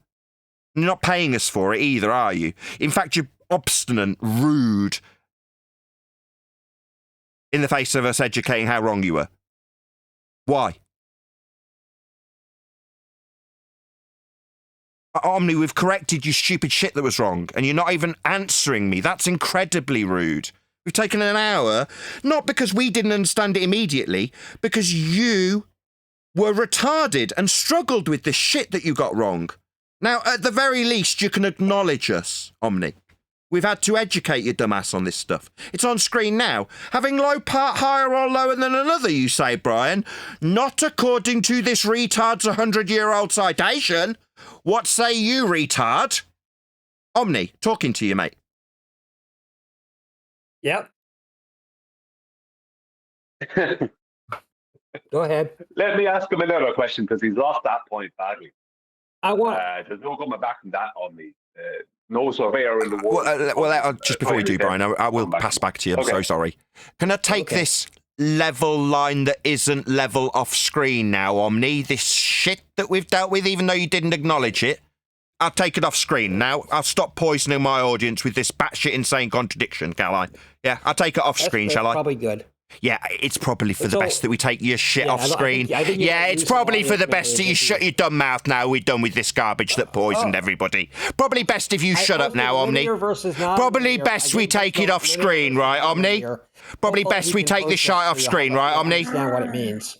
You're not paying us for it either, are you? In fact, you're obstinate, rude, in the face of us educating how wrong you were. Why? Omni, we've corrected you stupid shit that was wrong, and you're not even answering me. That's incredibly rude. We've taken an hour, not because we didn't understand it immediately, because you were retarded and struggled with the shit that you got wrong. Now, at the very least, you can acknowledge us, Omni. We've had to educate you, dumbass, on this stuff. It's on screen now. Having low part higher or lower than another, you say, Brian? Not according to this retard's 100-year-old citation. What say you, retard? Omni, talking to you, mate.
Yep. Go ahead.
Let me ask him another question because he's lost that point badly.
I want.
There's no coming back from that on me. No surveyor in the world.
Just before we do, Brian, I will pass back to you. I'm so sorry. Can I take this level line that isn't level off screen now, Omni? This shit that we've dealt with, even though you didn't acknowledge it. I'll take it off screen now. I'll stop poisoning my audience with this batshit insane contradiction, can I? Yeah, I'll take it off screen, shall I?
Probably good.
Yeah, it's probably for the best that we take your shit off screen. Yeah, it's probably for the best that you shut your dumb mouth now. We're done with this garbage that poisoned everybody. Probably best if you shut up now, Omni. Probably best we take it off screen, right, Omni? Probably best we take this shit off screen, right, Omni?
Understand what it means.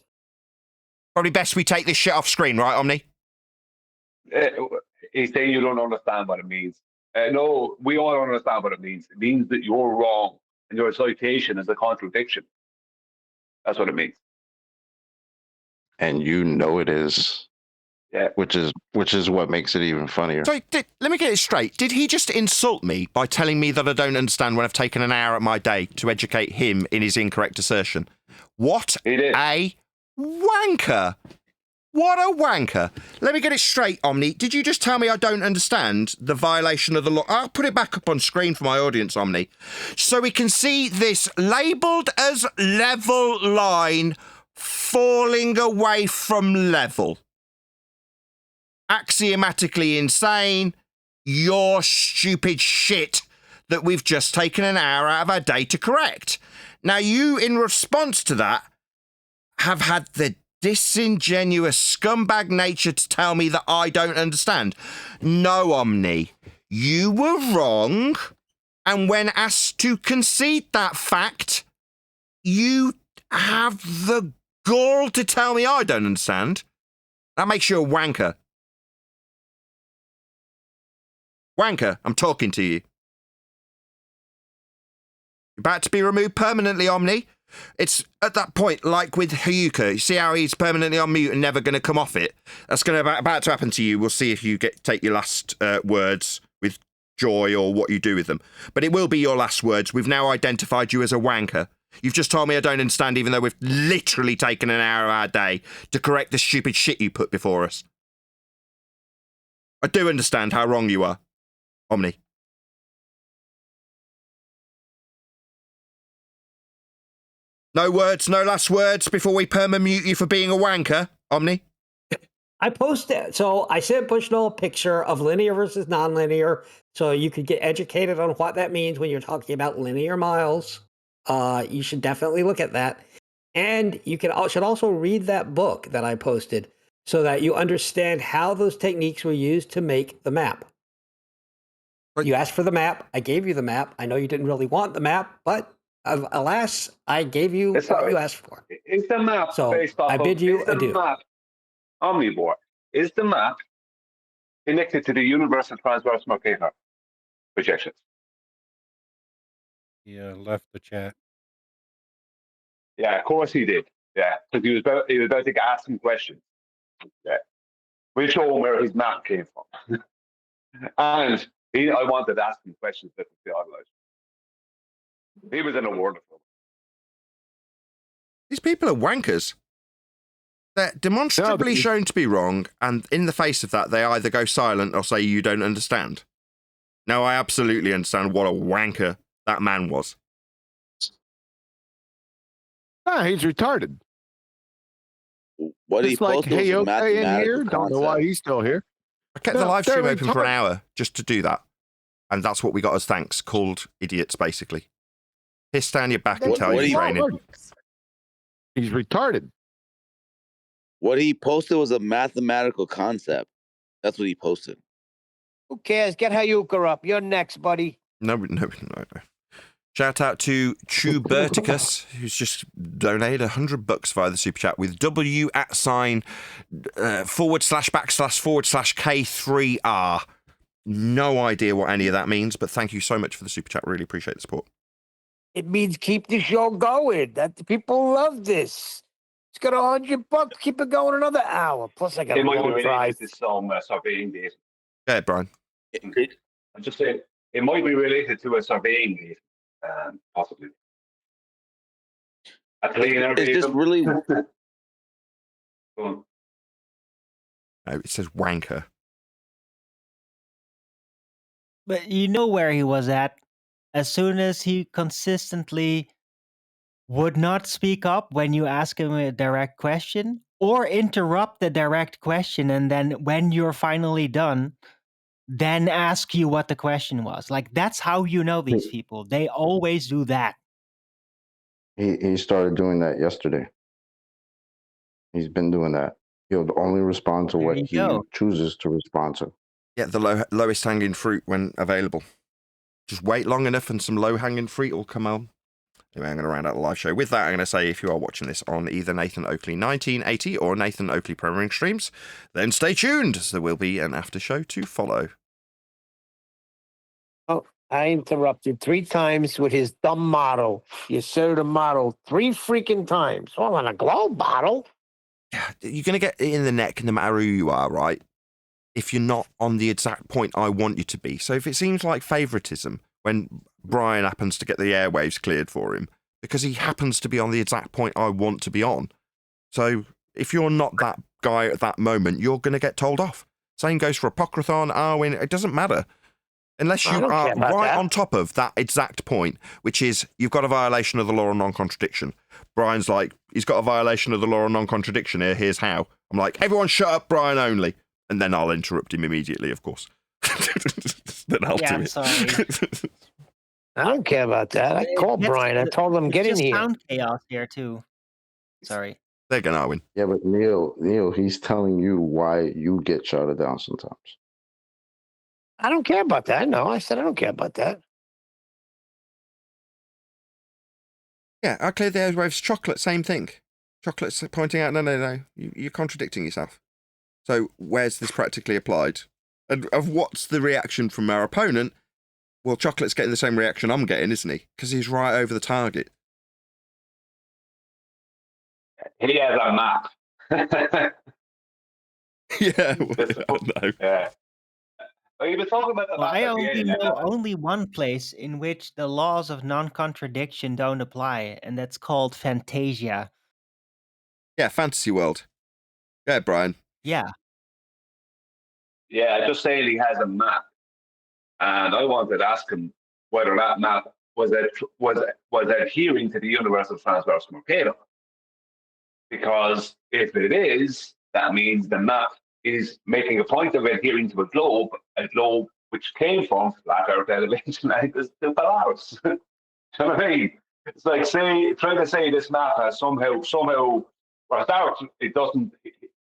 Probably best we take this shit off screen, right, Omni?
He's saying you don't understand what it means. No, we all understand what it means. It means that you're wrong and your citation is a contradiction. That's what it means.
And you know it is.
Yeah.
Which is what makes it even funnier.
So let me get it straight. Did he just insult me by telling me that I don't understand when I've taken an hour of my day to educate him in his incorrect assertion? What a wanker. What a wanker. Let me get it straight, Omni. Did you just tell me I don't understand the violation of the law? I'll put it back up on screen for my audience, Omni, so we can see this labelled as level line falling away from level. Axiomatically insane. Your stupid shit that we've just taken an hour out of our day to correct. Now, you, in response to that, have had the disingenuous scumbag nature to tell me that I don't understand. No, Omni, you were wrong, and when asked to concede that fact, you have the gall to tell me I don't understand. That makes you a wanker. Wanker, I'm talking to you. You're about to be removed permanently, Omni. It's at that point, like with Hayuka. You see how he's permanently on mute and never going to come off it? That's going to about to happen to you. We'll see if you take your last words with joy or what you do with them. But it will be your last words. We've now identified you as a wanker. You've just told me I don't understand, even though we've literally taken an hour of our day to correct the stupid shit you put before us. I do understand how wrong you are, Omni. No words, no last words before we perma-mute you for being a wanker, Omni?
I posted, so I sent Bushnell a picture of linear versus nonlinear, so you could get educated on what that means when you're talking about linear miles. You should definitely look at that. And you should also read that book that I posted so that you understand how those techniques were used to make the map. You asked for the map. I gave you the map. I know you didn't really want the map, but alas, I gave you what you asked for.
Is the map based off
I bid you adieu.
Omnivore, is the map connected to the universal transverse Mercator projections?
He left the chat.
Yeah, of course he did. Yeah, because he was about to ask some questions. Yeah, we'll show him where his map came from. And I wanted to ask him questions that would be organized. He was in a world of trouble.
These people are wankers. They're demonstrably shown to be wrong, and in the face of that, they either go silent or say you don't understand. Now, I absolutely understand what a wanker that man was.
He's retarded.
What
he posted was a mathematical don't know why he's still here.
I kept the live stream open for an hour just to do that. And that's what we got as thanks, called idiots, basically. Piss down your back and tell you training.
He's retarded.
What he posted was a mathematical concept. That's what he posted.
Who cares? Get Hayuka up. You're next, buddy.
No. Shout out to Chuberticus, who's just donated $100 via the super chat with W @ //K3R. No idea what any of that means, but thank you so much for the super chat. Really appreciate the support.
It means keep the show going. That the people love this. It's got $100. Keep it going another hour. Plus, I got a
It might be
long
related
drive.
to some surveying data.
Yeah, Brian.
I'm just saying, it might be related to a surveying data, possibly. A cleaner
It's just really.
Go on.
No, it says wanker.
But you know where he was at. As soon as he consistently would not speak up when you ask him a direct question, or interrupt the direct question, and then when you're finally done, then ask you what the question was. Like, that's how you know these people. They always do that.
He started doing that yesterday. He's been doing that. He'll only respond to what he chooses to respond to.
Yeah, the lowest hanging fruit when available. Just wait long enough and some low hanging fruit will come on. Anyway, I'm going to round out the live show. With that, I'm going to say if you are watching this on either Nathan Oakley 1980 or Nathan Oakley Premiering streams, then stay tuned, as there will be an after show to follow.
Oh, I interrupted 3 times with his dumb motto. You said the motto 3 freaking times. Well, on a globe bottle.
Yeah, you're going to get it in the neck no matter who you are, right? If you're not on the exact point I want you to be. So if it seems like favoritism when Brian happens to get the airwaves cleared for him, because he happens to be on the exact point I want to be on. So if you're not that guy at that moment, you're going to get told off. Same goes for Apocryphon, Arwin, it doesn't matter. Unless you are right on top of that exact point, which is you've got a violation of the law of non-contradiction. Brian's like, he's got a violation of the law of non-contradiction here, here's how. I'm like, everyone shut up, Brian only. And then I'll interrupt him immediately, of course. Then I'll do it.
Sorry.
I don't care about that. I called Brian. I told him, get in here.
Sound chaos here, too. Sorry.
They're going to win.
Yeah, but Neil, he's telling you why you get shouted down sometimes.
I don't care about that. No, I said I don't care about that.
Yeah, I cleared the airwaves. Chocolate, same thing. Chocolate's pointing out, no, you're contradicting yourself. So where's this practically applied? And of what's the reaction from our opponent? Well, Chocolate's getting the same reaction I'm getting, isn't he? Because he's right over the target.
He has a map.
Yeah, no.
Yeah. Well, you were talking about the
Well,
map
I
at the
only
end,
know only one place in which the laws of non-contradiction don't apply, and that's called Fantasia.
Yeah, Fantasy World. Yeah, Brian.
Yeah.
Yeah, just saying he has a map. And I wanted to ask him whether that map was adhering to the universal transversal Mercator. Because if it is, that means the map is making a point of adhering to a globe which came from flat Earth elevation angles to Polaris. You know what I mean? It's like trying to say this map has somehow, for a start, it doesn't.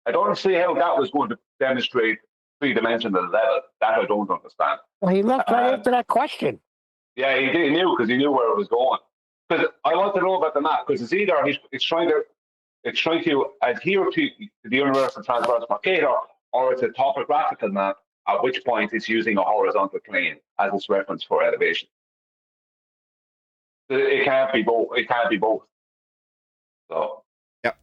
I don't see how that was going to demonstrate 3-dimensional level. That I don't understand.
Well, he left right after that question.
Yeah, he knew because he knew where it was going. Because I want to know about the map because it's either it's trying to adhere to the universal transversal Mercator, or it's a topographical map. At which point it's using a horizontal plane as its reference for elevation. It can't be both. It can't be both. So.
Yep.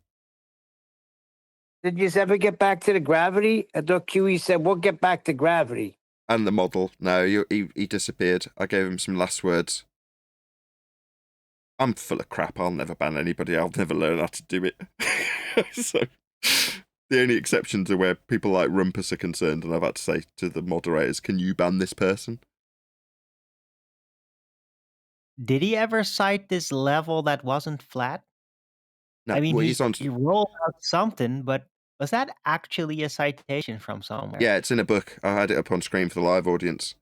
Did you ever get back to the gravity? I thought QE said, we'll get back to gravity.
And the model. No, he disappeared. I gave him some last words. I'm full of crap. I'll never ban anybody. I'll never learn how to do it. So the only exceptions are where people like Rumpus are concerned, and I've had to say to the moderators, can you ban this person?
Did he ever cite this level that wasn't flat?
No,
I mean,
well,
he rolled out something, but was that actually a citation from somewhere?
Yeah, it's in a book. I had it up on screen for the live audience.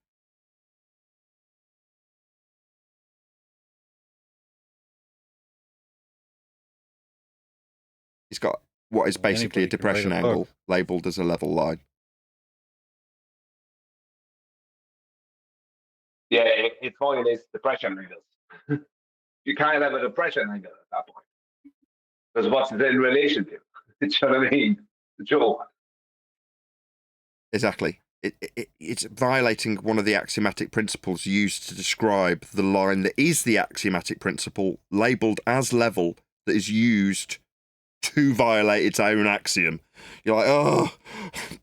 He's got what is basically a depression angle labelled as a level line.
Yeah, it's calling this depression angles. You can't have a depression angle at that point. Because what's it in relation to? Do you know what I mean? The joke.
Exactly. It's violating one of the axiomatic principles used to describe the line that is the axiomatic principle, labelled as level, that is used to violate its own axiom. You're like, oh,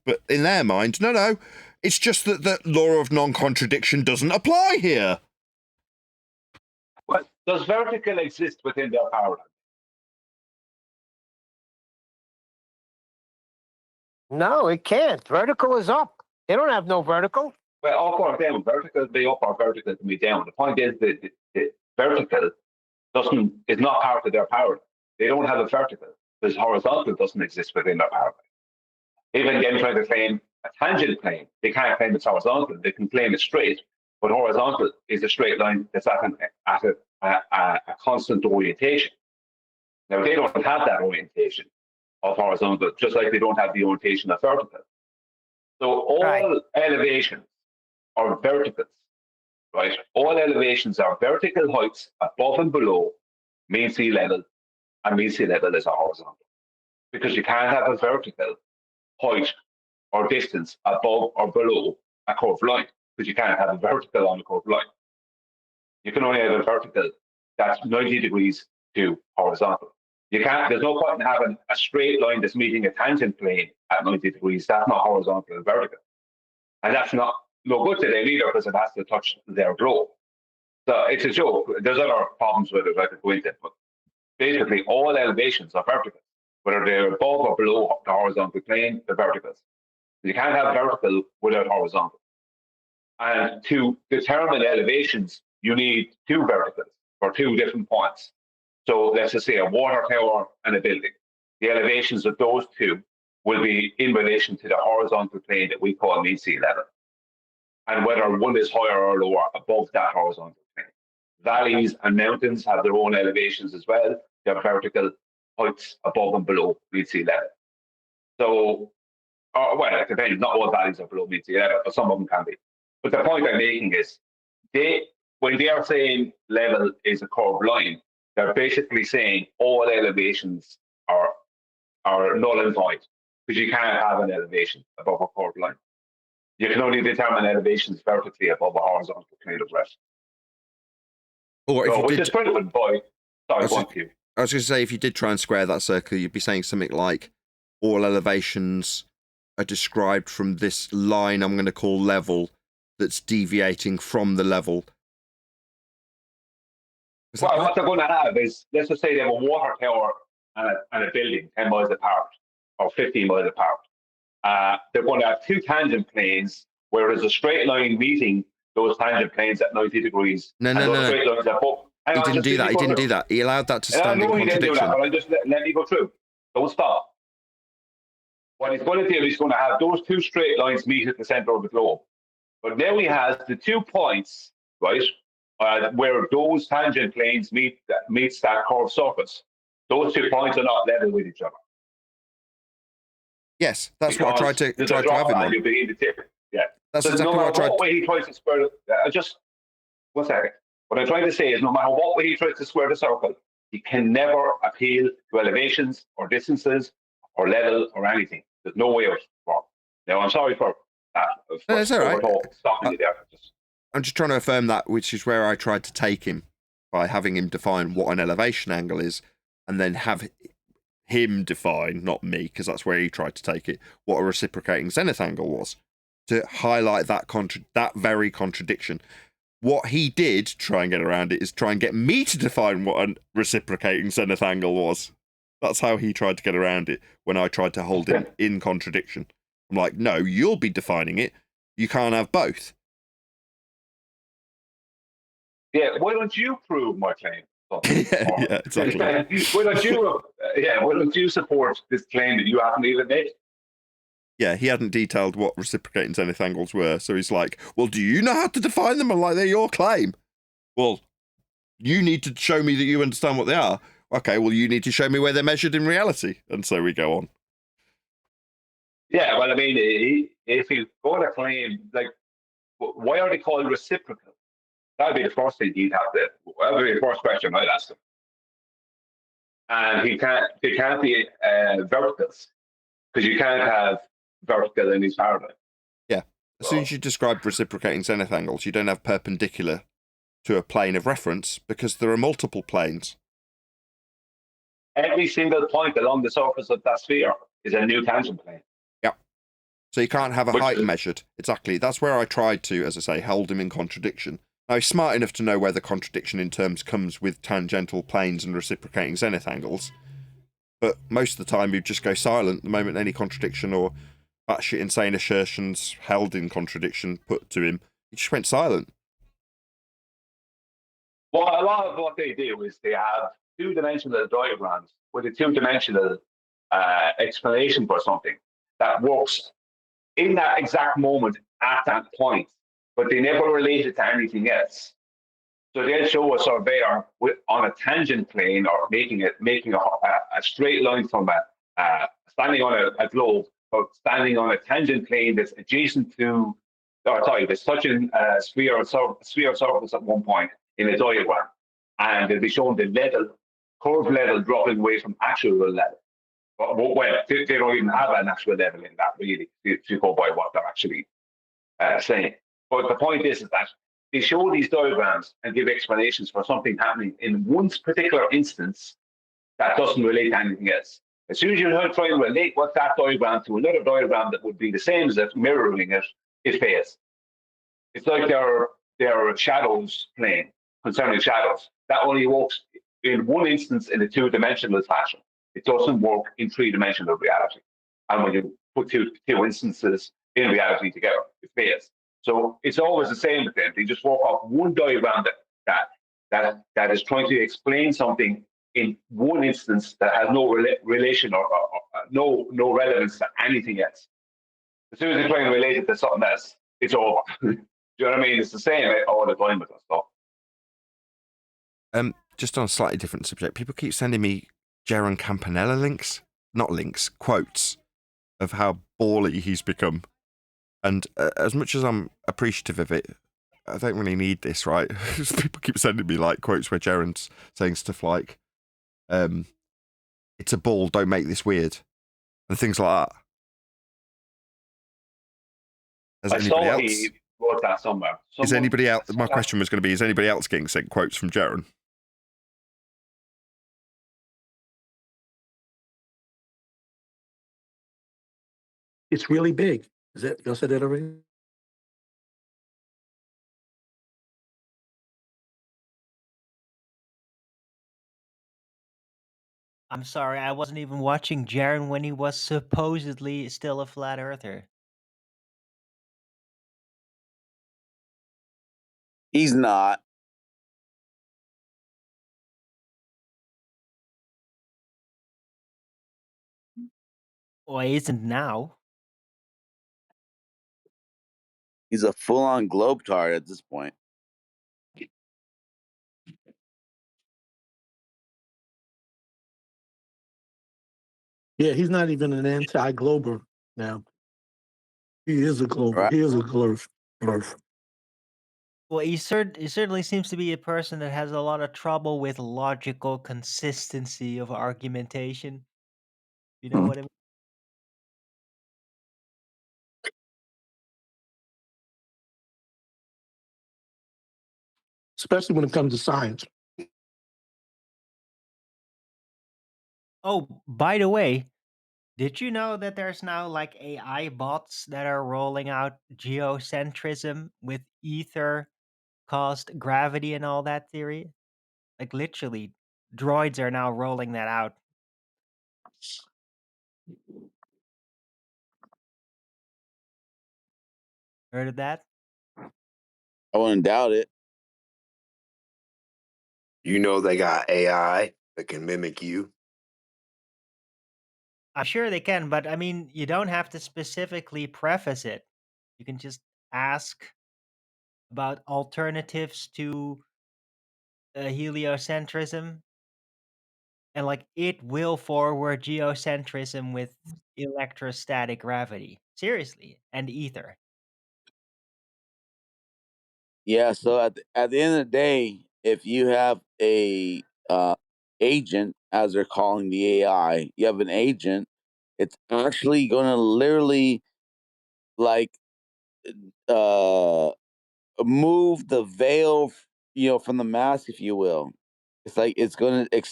but in their mind, no, it's just that the law of non-contradiction doesn't apply here.
Well, does vertical exist within their paradigm?
No, it can't. Vertical is up. They don't have no vertical.
Well, of course, then vertical can be up or vertical can be down. The point is that the vertical is not part of their paradigm. They don't have a vertical because horizontal doesn't exist within their paradigm. Even them trying to claim a tangent plane, they can't claim it's horizontal. They can claim it's straight, but horizontal is a straight line that's at a constant orientation. Now, they don't have that orientation of horizontal, just like they don't have the orientation of vertical. So all elevations are verticals, right? All elevations are vertical heights above and below mean sea level, and mean sea level is a horizontal. Because you can't have a vertical height or distance above or below a curved line, because you can't have a vertical on a curved line. You can only have a vertical that's 90 degrees to horizontal. You can't. There's no point in having a straight line that's meeting a tangent plane at 90 degrees. That's not horizontal and vertical, and that's not no good to them either because it has to touch their globe. So it's a joke. There's other problems with it I could go into, but basically all elevations are verticals, whether they're above or below the horizontal plane. They're verticals. You can't have vertical without horizontal. And to determine elevations, you need two verticals for two different points. So let's just say a water tower and a building. The elevations of those two will be in relation to the horizontal plane that we call mean sea level. And whether one is higher or lower above that horizontal plane. Valleys and mountains have their own elevations as well. They have vertical heights above and below mean sea level. So, well, it depends. Not all valleys are below mean sea level, but some of them can be. But the point I'm making is, when they are saying level is a curved line, they're basically saying all elevations are null and void, because you can't have an elevation above a curved line. You can only determine elevations vertically above a horizontal plane of rest.
Or if
so,
you
which
did,
is proven by. Sorry,
I was going to say, if you did try and square that circle, you'd be saying something like all elevations are described from this line I'm going to call level that's deviating from the level.
Well, what they're going to have is, let's just say they have a water tower and a building 10 miles apart or 15 miles apart. They're going to have two tangent planes where there's a straight line meeting those tangent planes at 90 degrees.
No.
Straight lines are both.
He didn't do that. He didn't do that. He allowed that to stand in
contradiction. He didn't do that, but I'll just let me go through. Don't stop. What he's going to do is he's going to have those two straight lines meet at the center of the globe. But now he has the 2 points, right, where those tangent planes meets that curved surface. Those 2 points are not level with each other.
Yes, that's what I tried to have him on.
Yeah,
that's
so
exactly
no
what I tried.
What way he tries to square it, just 1 second. What I'm trying to say is, no matter what way he tries to square the circle, he can never appeal to elevations or distances or level or anything. There's no way out for him. Now, I'm sorry for that.
No, it's all right.
Stopping you there.
I'm just trying to affirm that, which is where I tried to take him by having him define what an elevation angle is, and then have him define, not me, because that's where he tried to take it, what a reciprocating zenith angle was, to highlight that very contradiction. What he did try and get around it is try and get me to define what a reciprocating zenith angle was. That's how he tried to get around it when I tried to hold him in contradiction. I'm like, no, you'll be defining it. You can't have both.
Yeah, why don't you prove my claim?
yeah, exactly.
Why don't you support this claim that you haven't even made?
Yeah, he hadn't detailed what reciprocating zenith angles were, so he's like, well, do you know how to define them? I'm like, they're your claim. Well, you need to show me that you understand what they are. Okay, well, you need to show me where they're measured in reality. And so we go on.
Yeah, well, I mean, if you go to claim, like, why are they called reciprocal? That'd be the first thing he'd have to. That'd be the first question I'd ask him. And they can't be verticals, because you can't have vertical in his paradigm.
Yeah. As soon as you describe reciprocating zenith angles, you don't have perpendicular to a plane of reference, because there are multiple planes.
Every single point along the surface of that sphere is a new tangent plane.
Yep. So you can't have a height measured. Exactly. That's where I tried to, as I say, hold him in contradiction. Now, he's smart enough to know where the contradiction in terms comes with tangential planes and reciprocating zenith angles. But most of the time, he'd just go silent the moment any contradiction or batshit insane assertions held in contradiction put to him. He just went silent.
Well, a lot of what they do is they have two-dimensional diagrams with a two-dimensional explanation for something that works in that exact moment at that point, but they never relate it to anything else. So they'll show a surveyor on a tangent plane, or making a straight line from standing on a globe, or standing on a tangent plane that's adjacent to, that's touching a sphere of surface at one point in a diagram, and they'll be showing the curve level dropping away from actual level. Well, they don't even have an actual level in that, really, to go by what they're actually saying. But the point is that they show these diagrams and give explanations for something happening in one particular instance that doesn't relate to anything else. As soon as you try and relate what that diagram to another diagram that would be the same as it, mirroring it, it fails. It's like their shadows plane concerning shadows. That only works in one instance in a two-dimensional fashion. It doesn't work in three-dimensional reality. And when you put two instances in reality together, it fails. So it's always the same with them. They just work off one diagram that is trying to explain something in one instance that has no relation or no relevance to anything else. As soon as they try and relate it to something else, it's over. Do you know what I mean? It's the same all the time with us stuff.
Just on a slightly different subject, people keep sending me Jaron Campanella quotes of how bally he's become. And as much as I'm appreciative of it, I don't really need this, right? People keep sending me like quotes where Jaron's saying stuff like, "It's a ball, don't make this weird," and things like that.
I saw he wrote that somewhere.
Is anybody else? My question was going to be: is anybody else getting sent quotes from Jaron?
It's really big. Is that y'all said that already?
I'm sorry, I wasn't even watching Jaron when he was supposedly still a flat earther.
He's not.
Well, he isn't now.
He's a full-on globetrotter at this point.
Yeah, he's not even an anti-glober now. He is a glober. Right. He is a glurf.
Well, he certainly seems to be a person that has a lot of trouble with logical consistency of argumentation. You know what I mean?
Especially when it comes to science.
Oh, by the way, did you know that there's now like AI bots that are rolling out geocentrism with ether caused gravity and all that theory? Like literally, droids are now rolling that out. Heard of that?
I wouldn't doubt it.
You know they got AI that can mimic you.
I'm sure they can, but I mean, you don't have to specifically preface it. You can just ask about alternatives to heliocentrism, and like it will forward geocentrism with electrostatic gravity. Seriously, and ether.
Yeah. So at the end of the day, if you have a agent, as they're calling the AI, you have an agent. It's actually going to literally like uh move the veil, from the mask, if you will. It's like it's going to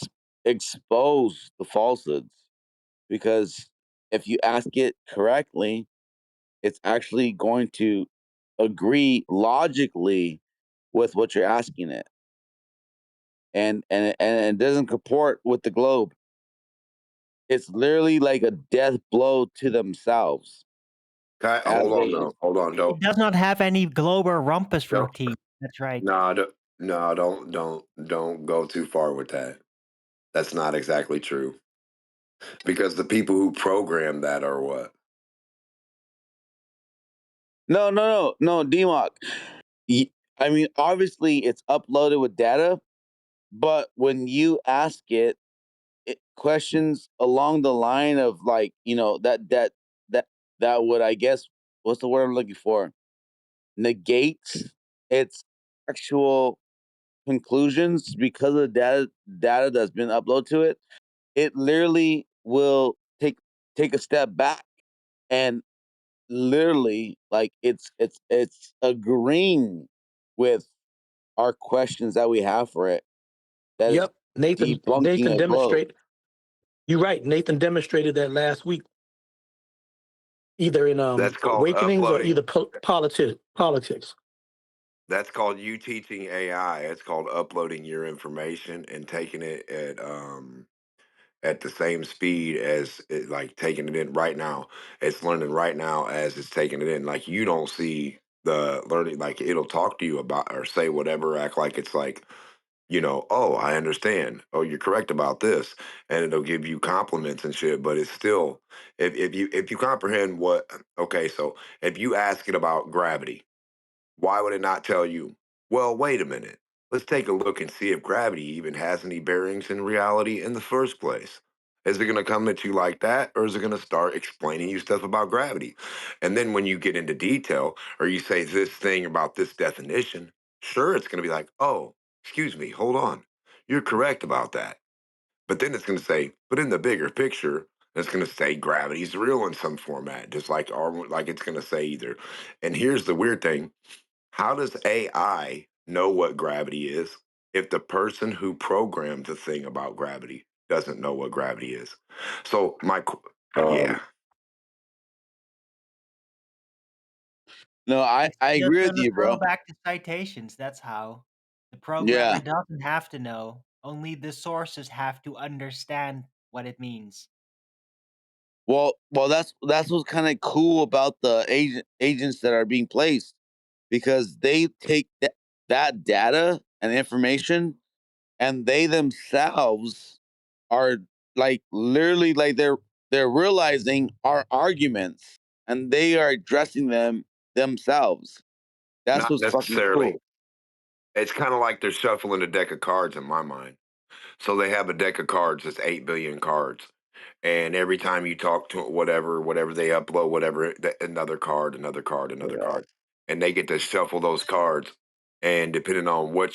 expose the falsehoods, because if you ask it correctly, it's actually going to agree logically with what you're asking it, and it doesn't comport with the globe. It's literally like a death blow to themselves.
Hold on, though. Hold on,
It
don't.
does not have any global rumpus
Don't.
routine. That's right.
No, don't go too far with that. That's not exactly true. Because the people who program that are what?
No, DMOC. I mean, obviously, it's uploaded with data, but when you ask it questions along the line of, like, that would, I guess, what's the word I'm looking for? Negates its actual conclusions because of the data that's been uploaded to it. It literally will take a step back and literally, like, it's agreeing with our questions that we have for it. That is
Yep, Nathan.
debunking
Nathan
a globe.
demonstrated. You're right. Nathan demonstrated that last week, either in
That's called
Awakenings or
uploading.
either politics.
That's called you teaching AI. It's called uploading your information and taking it at the same speed as it, like taking it in right now. It's learning right now as it's taking it in. Like you don't see the learning. Like it'll talk to you about or say whatever, act like it's like, oh, I understand. Oh, you're correct about this, and it'll give you compliments and shit. But it's still, if you comprehend what, okay, so if you ask it about gravity, why would it not tell you, well, wait a minute. Let's take a look and see if gravity even has any bearings in reality in the first place. Is it going to come at you like that, or is it going to start explaining you stuff about gravity? And then when you get into detail, or you say this thing about this definition, sure, it's going to be like, oh, excuse me, hold on. You're correct about that. But then it's going to say, but in the bigger picture, it's going to say gravity's real in some format, just like it's going to say either. And here's the weird thing: how does AI know what gravity is if the person who programmed the thing about gravity doesn't know what gravity is? So yeah.
No, I
Just
agree with
gonna
you,
throw
bro.
back the citations. That's how. The programmer
Yeah.
doesn't have to know. Only the sources have to understand what it means.
Well, that's what's kind of cool about the agents that are being placed, because they take that data and information, and they themselves are, like, literally, like, they're realizing our arguments, and they are addressing them themselves. That's
Not
what's fucking
necessarily.
cool.
It's kind of like they're shuffling a deck of cards in my mind. So they have a deck of cards that's 8 billion cards. And every time you talk to whatever they upload, another card, another card, another card, and they get to shuffle those cards. And depending on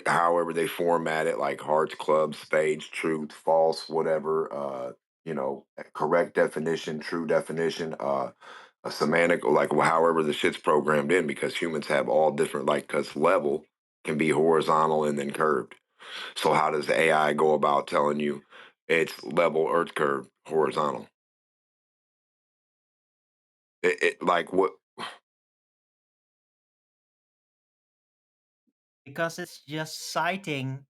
however they format it, like hearts, clubs, spades, truth, false, whatever, correct definition, true definition, a semantic, like however the shit's programmed in, because humans have all different, like, because level can be horizontal and then curved. So how does AI go about telling you it's level Earth curve horizontal? It like what?
Because it's just citing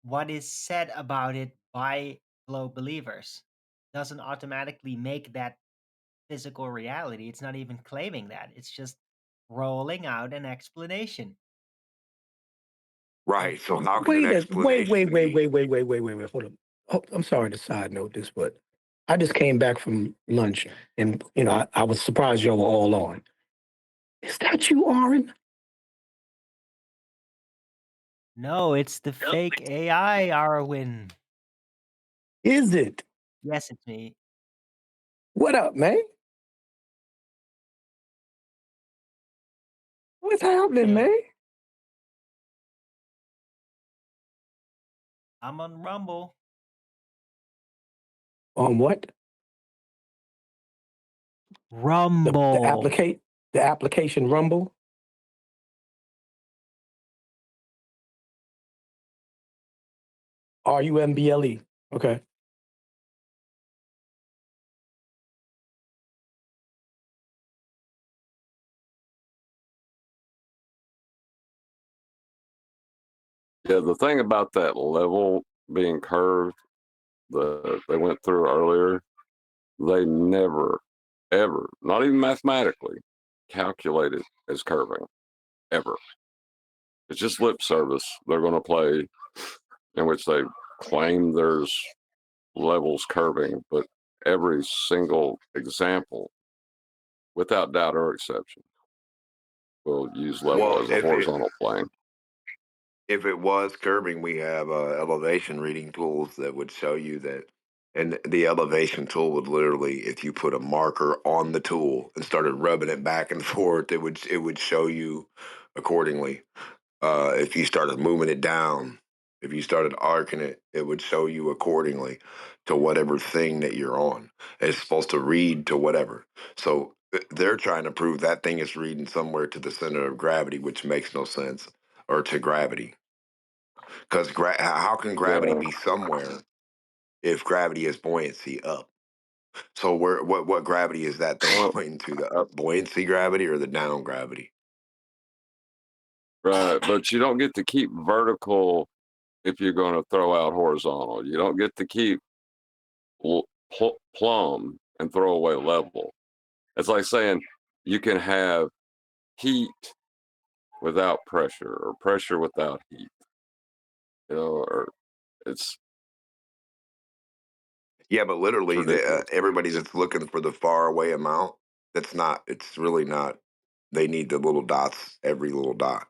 what is said about it by fellow believers. Doesn't automatically make that physical reality. It's not even claiming that. It's just rolling out an explanation.
Right. So how can an
Wait,
explanation be?
wait. Hold on. Oh, I'm sorry to side note this, but I just came back from lunch, and I was surprised y'all were all on. Is that you, Aaron?
No, it's the fake AI, Arwin.
Is it?
Yes, it's me.
What up, man? What's happening, man?
I'm on Rumble.
On what?
Rumble.
The application Rumble. RUMBLE. Okay.
Yeah, the thing about that level being curved, they went through earlier, they never, ever, not even mathematically, calculate it as curving, ever. It's just lip service they're going to play, in which they claim there's levels curving, but every single example, without doubt or exception, will use level
Well,
as a horizontal plane.
if it was curving, we have elevation reading tools that would show you that. And the elevation tool would literally, if you put a marker on the tool and started rubbing it back and forth, it would show you accordingly. If you started moving it down, if you started arcing it, it would show you accordingly to whatever thing that you're on. It's supposed to read to whatever. So they're trying to prove that thing is reading somewhere to the center of gravity, which makes no sense, or to gravity. Because how can gravity
Yeah.
be somewhere if gravity is buoyancy up? So what gravity is that thing pointing to? The up buoyancy gravity or the down gravity?
Right, but you don't get to keep vertical if you're going to throw out horizontal. You don't get to keep plumb and throw away level. It's like saying you can have heat without pressure or pressure without heat. You know, or it's
Yeah, but literally,
ridiculous.
everybody's just looking for the far away amount. That's not. It's really not. They need the little dots, every little dot.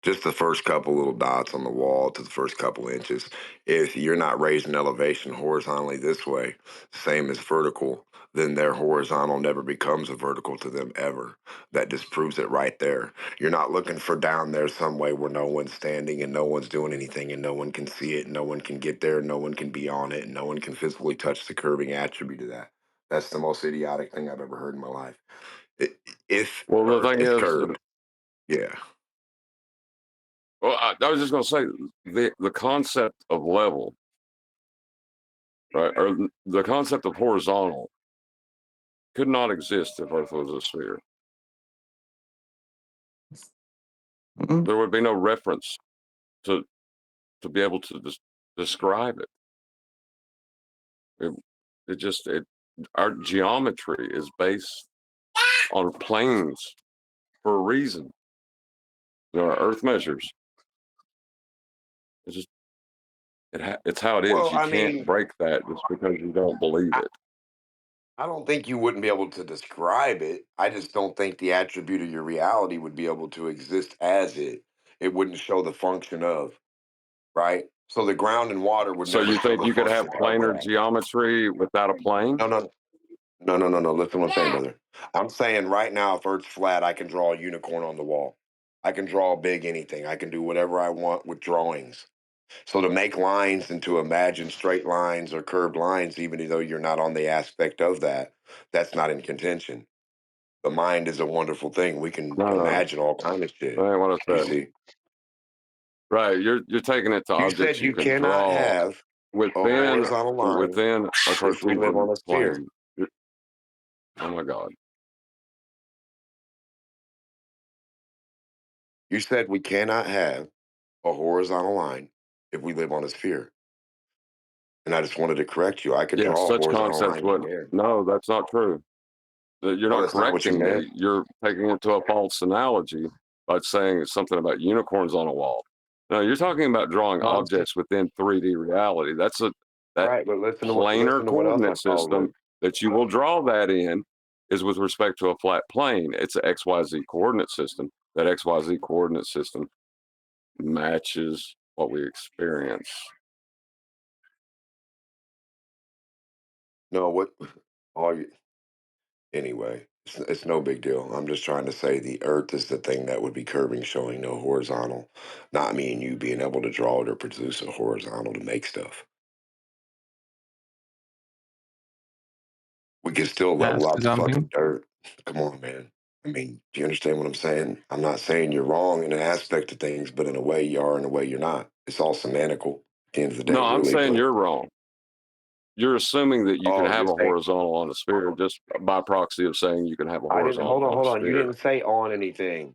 Just the first couple little dots on the wall to the first couple inches. If you're not raising elevation horizontally this way, same as vertical, then their horizontal never becomes a vertical to them ever. That just proves it right there. You're not looking for down there some way where no one's standing and no one's doing anything and no one can see it, and no one can get there, and no one can be on it, and no one can physically touch the curving attribute of that. That's the most idiotic thing I've ever heard in my life. If
Well, the
Earth
thing
is
is,
curved, yeah.
well, I was just going to say the concept of level, right, or the concept of horizontal could not exist if Earth was a sphere. There would be no reference to be able to describe it. Our geometry is based on planes for a reason. There are Earth measures. It's just it's how it is.
Well,
You
I
can't
mean,
break that just because you don't believe it.
I don't think you wouldn't be able to describe it. I just don't think the attribute of your reality would be able to exist as it. It wouldn't show the function of, right? So the ground and water would
So
never
you
show
think
the
you could have
function of
planar
that.
geometry without a plane?
No. Listen to what I'm saying, brother. I'm saying right now, if Earth's flat, I can draw a unicorn on the wall. I can draw a big anything. I can do whatever I want with drawings. So to make lines and to imagine straight lines or curved lines, even though you're not on the aspect of that, that's not in contention. The mind is a wonderful thing. We can
No,
imagine all kind of
that
shit.
ain't what I
You
said.
see,
Right, you're taking it to
you said
objects you
you
can
cannot
draw
have a
within
horizontal line
within a
if we live
Cartesian
on a sphere.
plane. Oh my God.
You said we cannot have a horizontal line if we live on a sphere. And I just wanted to correct you. I could
Yeah,
draw a
such
horizontal
concepts
line in
would
the air.
no, that's not true. You're
Oh,
not
that's not what you
correcting
meant?
me. You're taking it to a false analogy by saying something about unicorns on a wall. No, you're talking about drawing
No, I'm saying,
objects within 3D reality. That
right, but
planar
listen to what else I
coordinate
followed
system
with.
that you will draw that in is with respect to a flat plane. It's an XYZ coordinate system. That XYZ coordinate system matches what we experience.
No, what all you anyway. It's no big deal. I'm just trying to say the Earth is the thing that would be curving, showing no horizontal. Not me and you being able to draw it or produce a horizontal to make stuff. We can still level out the fucking dirt. Come on, man. I mean, do you understand what I'm saying? I'm not saying you're wrong in an aspect of things, but in a way you are, in a way you're not. It's all semantical at the end of the day,
No, I'm
really.
saying
But
you're wrong. You're assuming that you can
oh,
have
you're
a
saying
horizontal on a sphere just by proxy of saying you can have a
I didn't.
horizontal
Hold
on a
on. You
sphere.
didn't say on anything.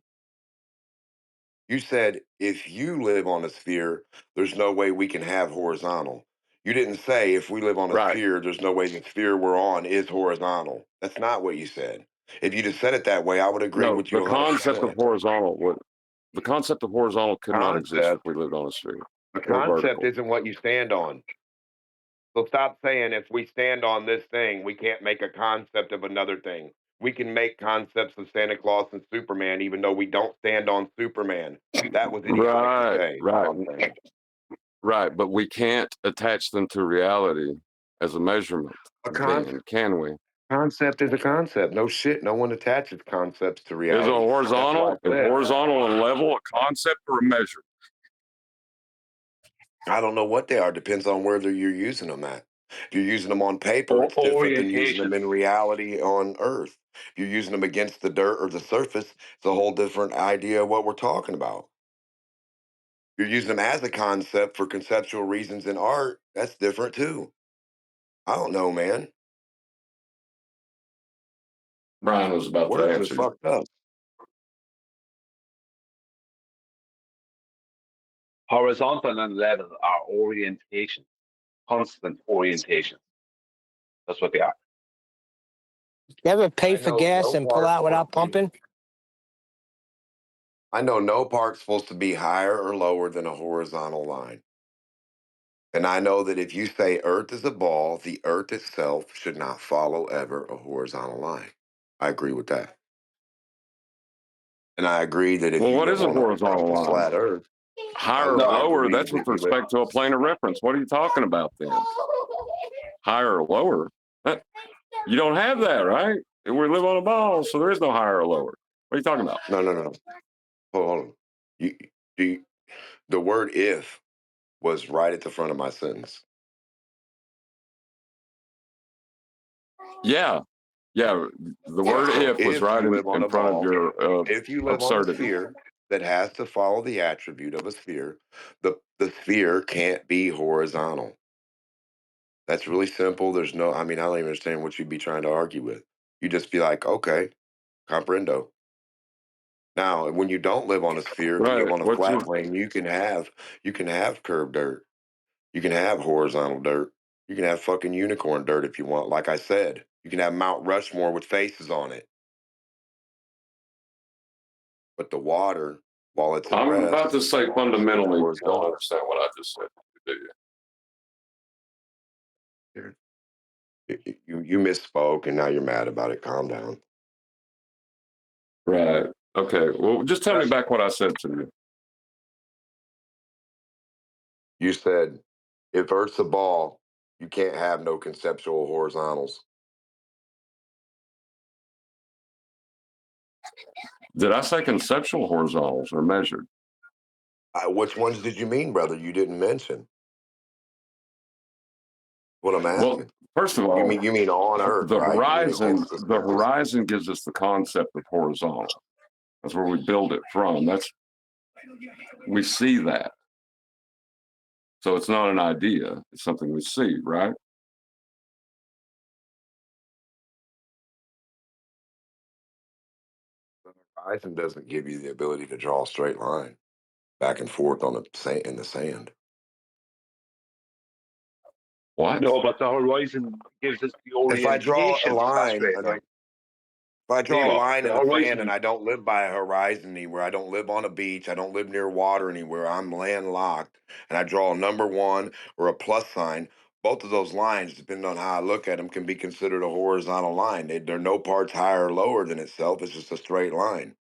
You said if you live on a sphere, there's no way we can have horizontal. You didn't say if we live on a
Right.
sphere, there's no way the sphere we're on is horizontal. That's not what you said. If you just said it that way, I would agree
No,
with you
the concept of
100%.
horizontal would the concept of horizontal could not exist if
Concept.
we lived on a sphere
A
or
concept
vertical.
isn't what you stand on. So stop saying if we stand on this thing, we can't make a concept of another thing. We can make concepts of Santa Claus and Superman, even though we don't stand on Superman. That was idiotic to
Right,
say.
right,
I'm saying.
right. But we can't attach them to reality as a measurement.
A
Then can we?
concept is a concept. No shit. No one attaches concepts to
Is a
reality. That's why I
horizontal, is
said
horizontal and level a concept or a measure?
I don't know what they are. Depends on whether you're using them at. If you're using them on paper,
Or
it's different than using them
orientation.
in reality on Earth. If you're using them against the dirt or the surface, it's a whole different idea of what we're talking about. If you're using them as a concept for conceptual reasons in art, that's different too. I don't know, man.
Brian was about to
Words are
answer.
fucked up.
Horizontal and level are orientation, constant orientation. That's what they are.
You ever pay
I
for
know
gas
no
and pull
part's
out without
supposed to be.
pumping?
I know no part's supposed to be higher or lower than a horizontal line. And I know that if you say Earth is a ball, the Earth itself should not follow ever a horizontal line. I agree with that. And I agree that if
Well,
you
what
live
is a
on
horizontal
a
line?
flat Earth,
Higher or
I
lower?
agree
That's
that
with
if you live.
respect to a plane of reference. What are you talking about then? Higher or lower? You don't have that, right? We live on a ball, so there is no higher or lower. What are you talking about?
No. Hold on. The word if was right at the front of my sentence.
Yeah. The word
So
if was right
you live on
in
a
front of
ball,
your
if you live on a
absurdity.
sphere that has to follow the attribute of a sphere, the sphere can't be horizontal. That's really simple. There's no, I mean, I don't even understand what you'd be trying to argue with. You just be like, okay, comprendo. Now, when you don't live on a sphere, if you live
Right.
on a
What's
flat
your
plane, you can have curved dirt. You can have horizontal dirt. You can have fucking unicorn dirt if you want. Like I said, you can have Mount Rushmore with faces on it. But the water, while it's at
I'm
rest,
about to say fundamentally you don't
horizontal.
understand what I just said, do you?
You misspoke and now you're mad about it. Calm down.
Right. Okay. Well, just tell me back what I said to you.
You said if Earth's a ball, you can't have no conceptual horizontals.
Did I say conceptual horizontals or measured?
Which ones did you mean, brother? You didn't mention. What I'm
Well,
asking.
first of all,
You mean on Earth,
the
right? You mean
horizon,
against the
the
surface.
horizon gives us the concept of horizontal. That's where we build it from. We see that. So it's not an idea. It's something we see, right?
The horizon doesn't give you the ability to draw a straight line back and forth on in the sand.
What?
No, but the horizon gives us the
If I draw a
orientation of that
line,
straight line.
if I draw a
Nemo,
line
the
in the sand and
horizon.
I don't live by a horizon anywhere, I don't live on a beach, I don't live near water anywhere, I'm landlocked, and I draw a number one or a plus sign, both of those lines, depending on how I look at them, can be considered a horizontal line. They're no parts higher or lower than itself. It's just a straight line.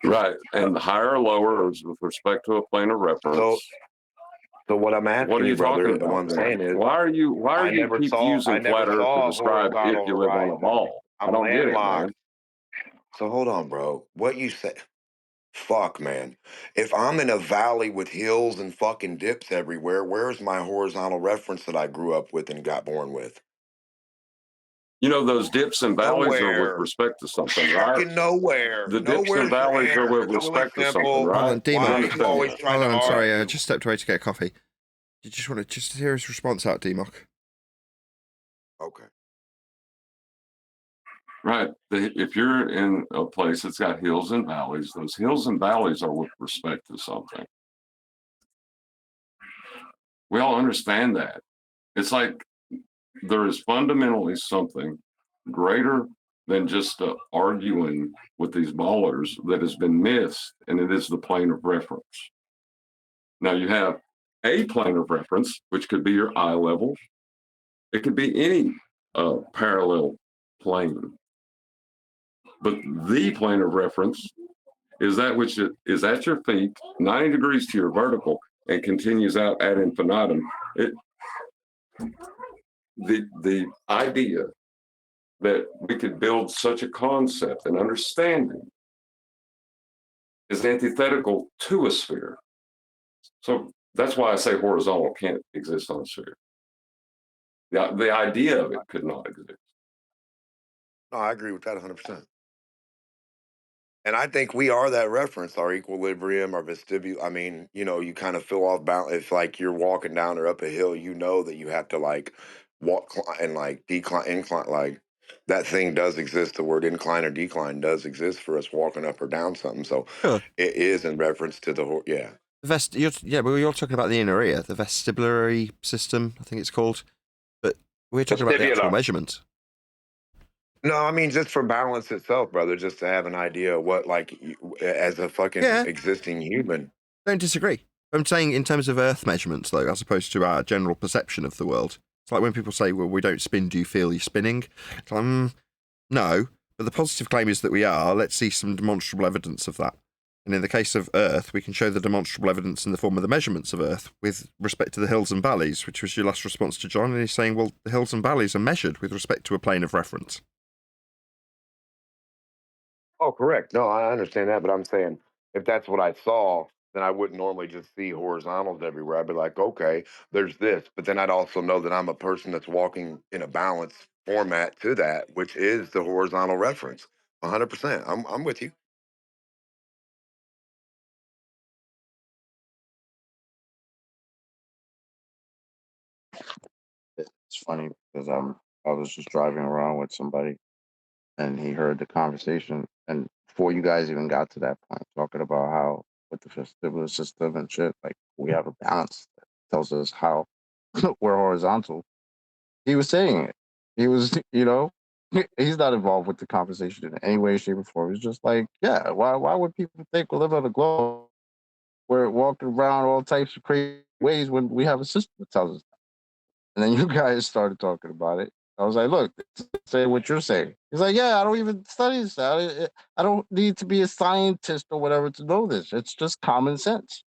Right. And higher or lower is with respect to a plane of reference.
So what I'm
What are
asking
you
you,
talking
brother, what
about
I'm
then?
saying is,
Why are you
I
keep
never
using flat Earth to
saw a
describe if
horizontal
you live on a
horizon.
ball?
I don't get it,
landlocked.
man.
So hold on, bro. What you say? Fuck, man. If I'm in a valley with hills and fucking dips everywhere, where's my horizontal reference that I grew up with and got born with?
You know, those dips and valleys are with
Nowhere.
respect to something, right?
Fucking nowhere.
The dips and
Nowhere's your
valleys are
answer.
with
It's really
respect to something,
simple.
right?
Hold on,
Why are
D-Mock.
you always trying
Hold
to
on, I'm sorry. I
argue?
just stepped away to get a coffee. You just want to just hear his response out, D-Mock?
Okay.
Right. If you're in a place that's got hills and valleys, those hills and valleys are with respect to something. We all understand that. It's like there is fundamentally something greater than just arguing with these ballers that has been missed, and it is the plane of reference. Now you have a plane of reference, which could be your eye level. It could be any parallel plane. But the plane of reference is that which is at your feet, 90 degrees to your vertical, and continues out ad infinitum. The idea that we could build such a concept and understanding is antithetical to a sphere. So that's why I say horizontal can't exist on a sphere. The idea of it could not exist.
No, I agree with that 100%. And I think we are that reference, our equilibrium, our vestibule. I mean, you know, you kind of feel off balance. If like you're walking down or up a hill, you know that you have to like walk and like decline, incline. Like that thing does exist. The word incline or decline does exist for us walking up or down something. So
Sure.
it is in reference to the, yeah.
Yeah, but you're talking about the inner ear, the vestibulary system, I think it's called. But we're talking about the actual
Vestibular.
measurement.
No, I mean just for balance itself, brother. Just to have an idea of what, like, as a fucking existing human.
Don't disagree. I'm saying in terms of Earth measurements, though, as opposed to our general perception of the world. It's like when people say, well, we don't spin, do you feel you're spinning? It's like, no. But the positive claim is that we are. Let's see some demonstrable evidence of that. And in the case of Earth, we can show the demonstrable evidence in the form of the measurements of Earth with respect to the hills and valleys, which was your last response to John. And he's saying, well, the hills and valleys are measured with respect to a plane of reference.
Oh, correct. No, I understand that, but I'm saying if that's what I saw, then I wouldn't normally just see horizontals everywhere. I'd be like, okay, there's this, but then I'd also know that I'm a person that's walking in a balanced format to that, which is the horizontal reference. 100%. I'm with you.
It's funny because I was just driving around with somebody, and he heard the conversation, and before you guys even got to that point, talking about how with the vestibular system and shit, like we have a balance that tells us how we're horizontal. He was saying it. He was, he's not involved with the conversation in any way, shape, or form. He's just like, yeah, why would people think we live on a globe where walking around all types of crazy ways when we have a system that tells us that? And then you guys started talking about it. I was like, look, say what you're saying. He's like, yeah, I don't even study this. I don't need to be a scientist or whatever to know this. It's just common sense.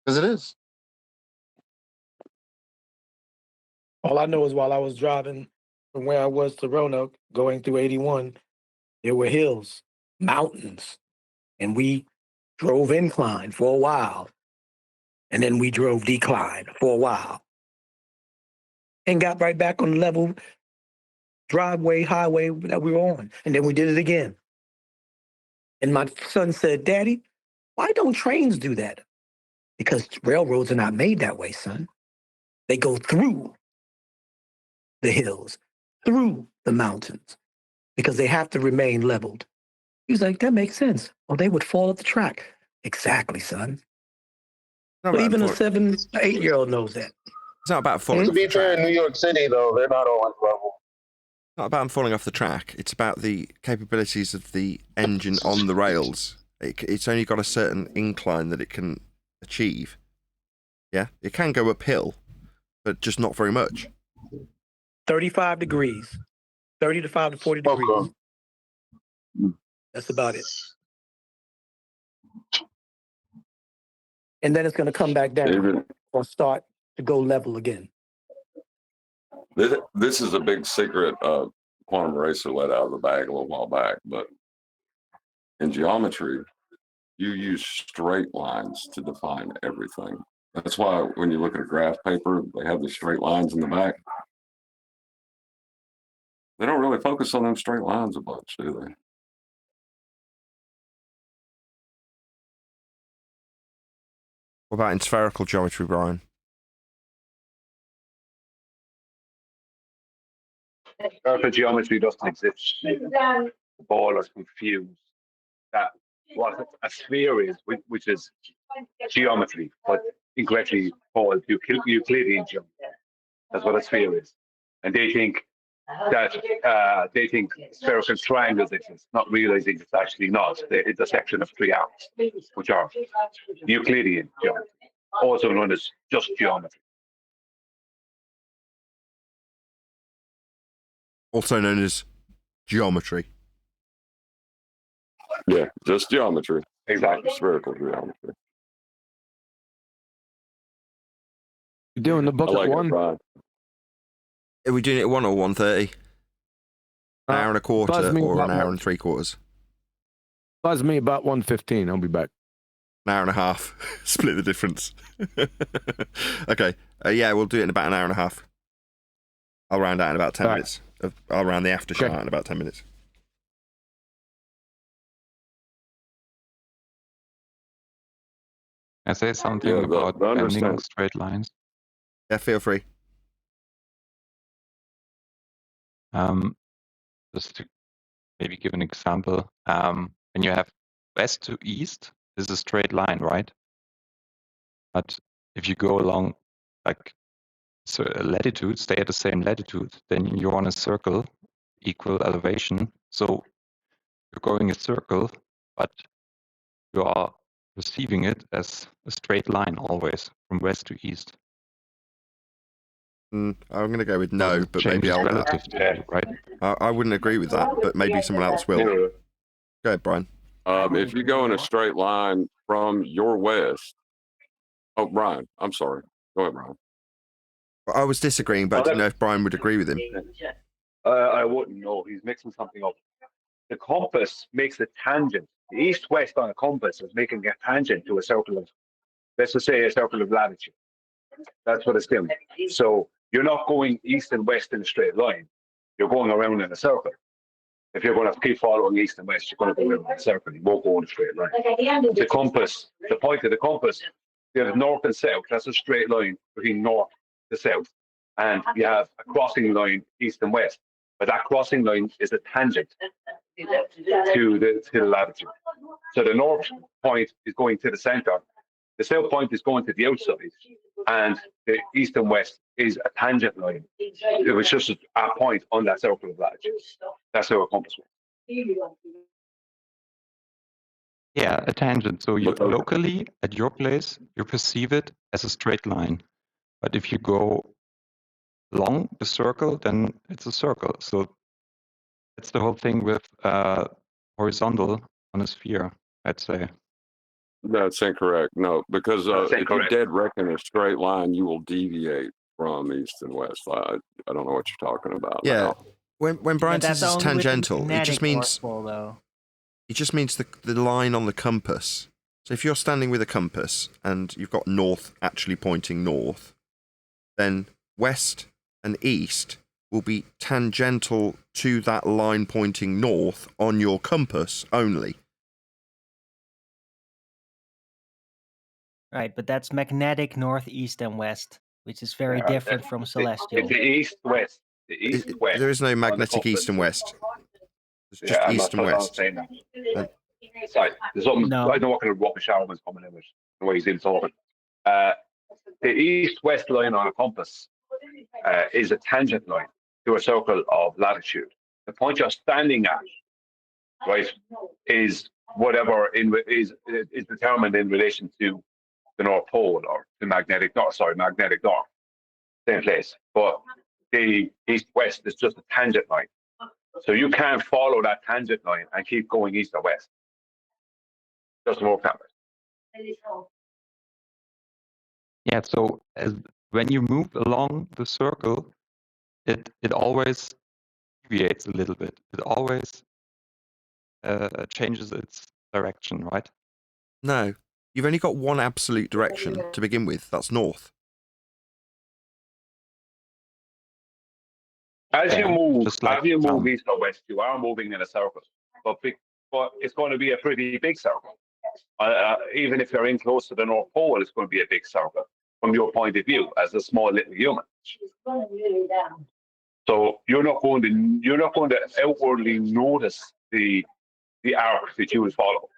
Because it is.
All I know is while I was driving from where I was to Roanoke, going through 81, there were hills, mountains, and we drove incline for a while. And then we drove decline for a while. And got right back on the level driveway, highway that we were on. And then we did it again. And my son said, Daddy, why don't trains do that? Because railroads are not made that way, son. They go through the hills, through the mountains, because they have to remain leveled. He was like, that makes sense. Or they would fall off the track. Exactly, son. But even a 7-8-year-old knows that.
It's not about falling
To
off
be
the
fair,
track.
in New York City, though, they're not always level.
It's not about them falling off the track. It's about the capabilities of the engine on the rails. It's only got a certain incline that it can achieve. Yeah? It can go uphill, but just not very much.
35 degrees. 35 to 40 degrees.
Okay.
That's about it. And then it's going to come back down
David,
or start to go level again.
this is a big secret quantum eraser let out of the bag a little while back, but in geometry, you use straight lines to define everything. That's why when you look at a graph paper, they have the straight lines in the back. They don't really focus on them straight lines a bunch, do they?
What about in spherical geometry, Brian?
Spherical geometry doesn't exist. The ball is confused that what a sphere is, which is geometry, but incorrectly called Euclidean geometry. That's what a sphere is. And they think that spherical triangles exist, not realizing it's actually not. The intersection of three arcs, which are Euclidean geometry, also known as just geometry.
Also known as geometry.
Yeah, just geometry.
Exactly.
Spherical geometry.
You doing the book
I like
at 1?
it, Brian.
Are we doing it at 1 or 1:30? An hour and a quarter or an hour and 3/4?
Buzz me about 1:15. I'll be back.
An hour and a half. Split the difference. Okay. Yeah, we'll do it in about an hour and a half. I'll round out in about 10 minutes. I'll round the after show out in about 10 minutes.
I say something about bending straight lines.
Yeah, feel free.
Just to maybe give an example. When you have west to east, this is a straight line, right? But if you go along like a latitude, stay at the same latitude, then you're on a circle, equal elevation. So you're going a circle, but you are receiving it as a straight line always from west to east.
I'm going to go with no, but maybe I'll.
Relative to you, right?
I wouldn't agree with that, but maybe someone else will. Go ahead, Brian.
If you go in a straight line from your west. Oh, Brian, I'm sorry. Go ahead, Brian.
I was disagreeing, but I didn't know if Brian would agree with him.
I wouldn't know. He's mixing something up. The compass makes a tangent. The east-west on a compass is making a tangent to a circle of, let's just say, a circle of latitude. That's what it's doing. So you're not going east and west in a straight line. You're going around in a circle. If you're going to keep following east and west, you're going to go around in a circle. You won't go in a straight line. The compass, the point of the compass, you have north and south. That's a straight line between north to south. And you have a crossing line east and west. But that crossing line is a tangent to the latitude. So the north point is going to the center. The south point is going to the outside, and the east and west is a tangent line. It was just a point on that circle of latitude. That's how a compass works.
Yeah, a tangent. So you locally at your place, you perceive it as a straight line. But if you go along the circle, then it's a circle. So that's the whole thing with horizontal on a sphere, I'd say.
That's incorrect. No, because if you dead reckon a straight line, you will deviate from east and west. I don't know what you're talking about.
Yeah.
Now.
When Brian says it's tangential, it just means
though.
It just means the line on the compass. So if you're standing with a compass and you've got north actually pointing north, then west and east will be tangential to that line pointing north on your compass only.
Right, but that's magnetic north, east, and west, which is very different from celestial.
It's the east-west. The east-west.
There is no magnetic east and west. It's just east and west.
Saying that. Sorry, there's something. I don't know what kind of rubbish Arwen's coming in with the way he's even talking. The east-west line on a compass is a tangent line to a circle of latitude. The point you're standing at, right, is whatever is determined in relation to the North Pole or the magnetic north. Same place. But the east-west is just a tangent line. So you can't follow that tangent line and keep going east or west. Just more cameras.
Yeah, so when you move along the circle, it always deviates a little bit. It always changes its direction, right?
No, you've only got one absolute direction to begin with. That's north.
As you move,
like
as you move east or west, you are moving in a circle, but it's going to be a pretty big circle. Even if you're in close to the North Pole, it's going to be a big circle from your point of view as a small little human. So you're not going to outwardly notice the arc that you would follow.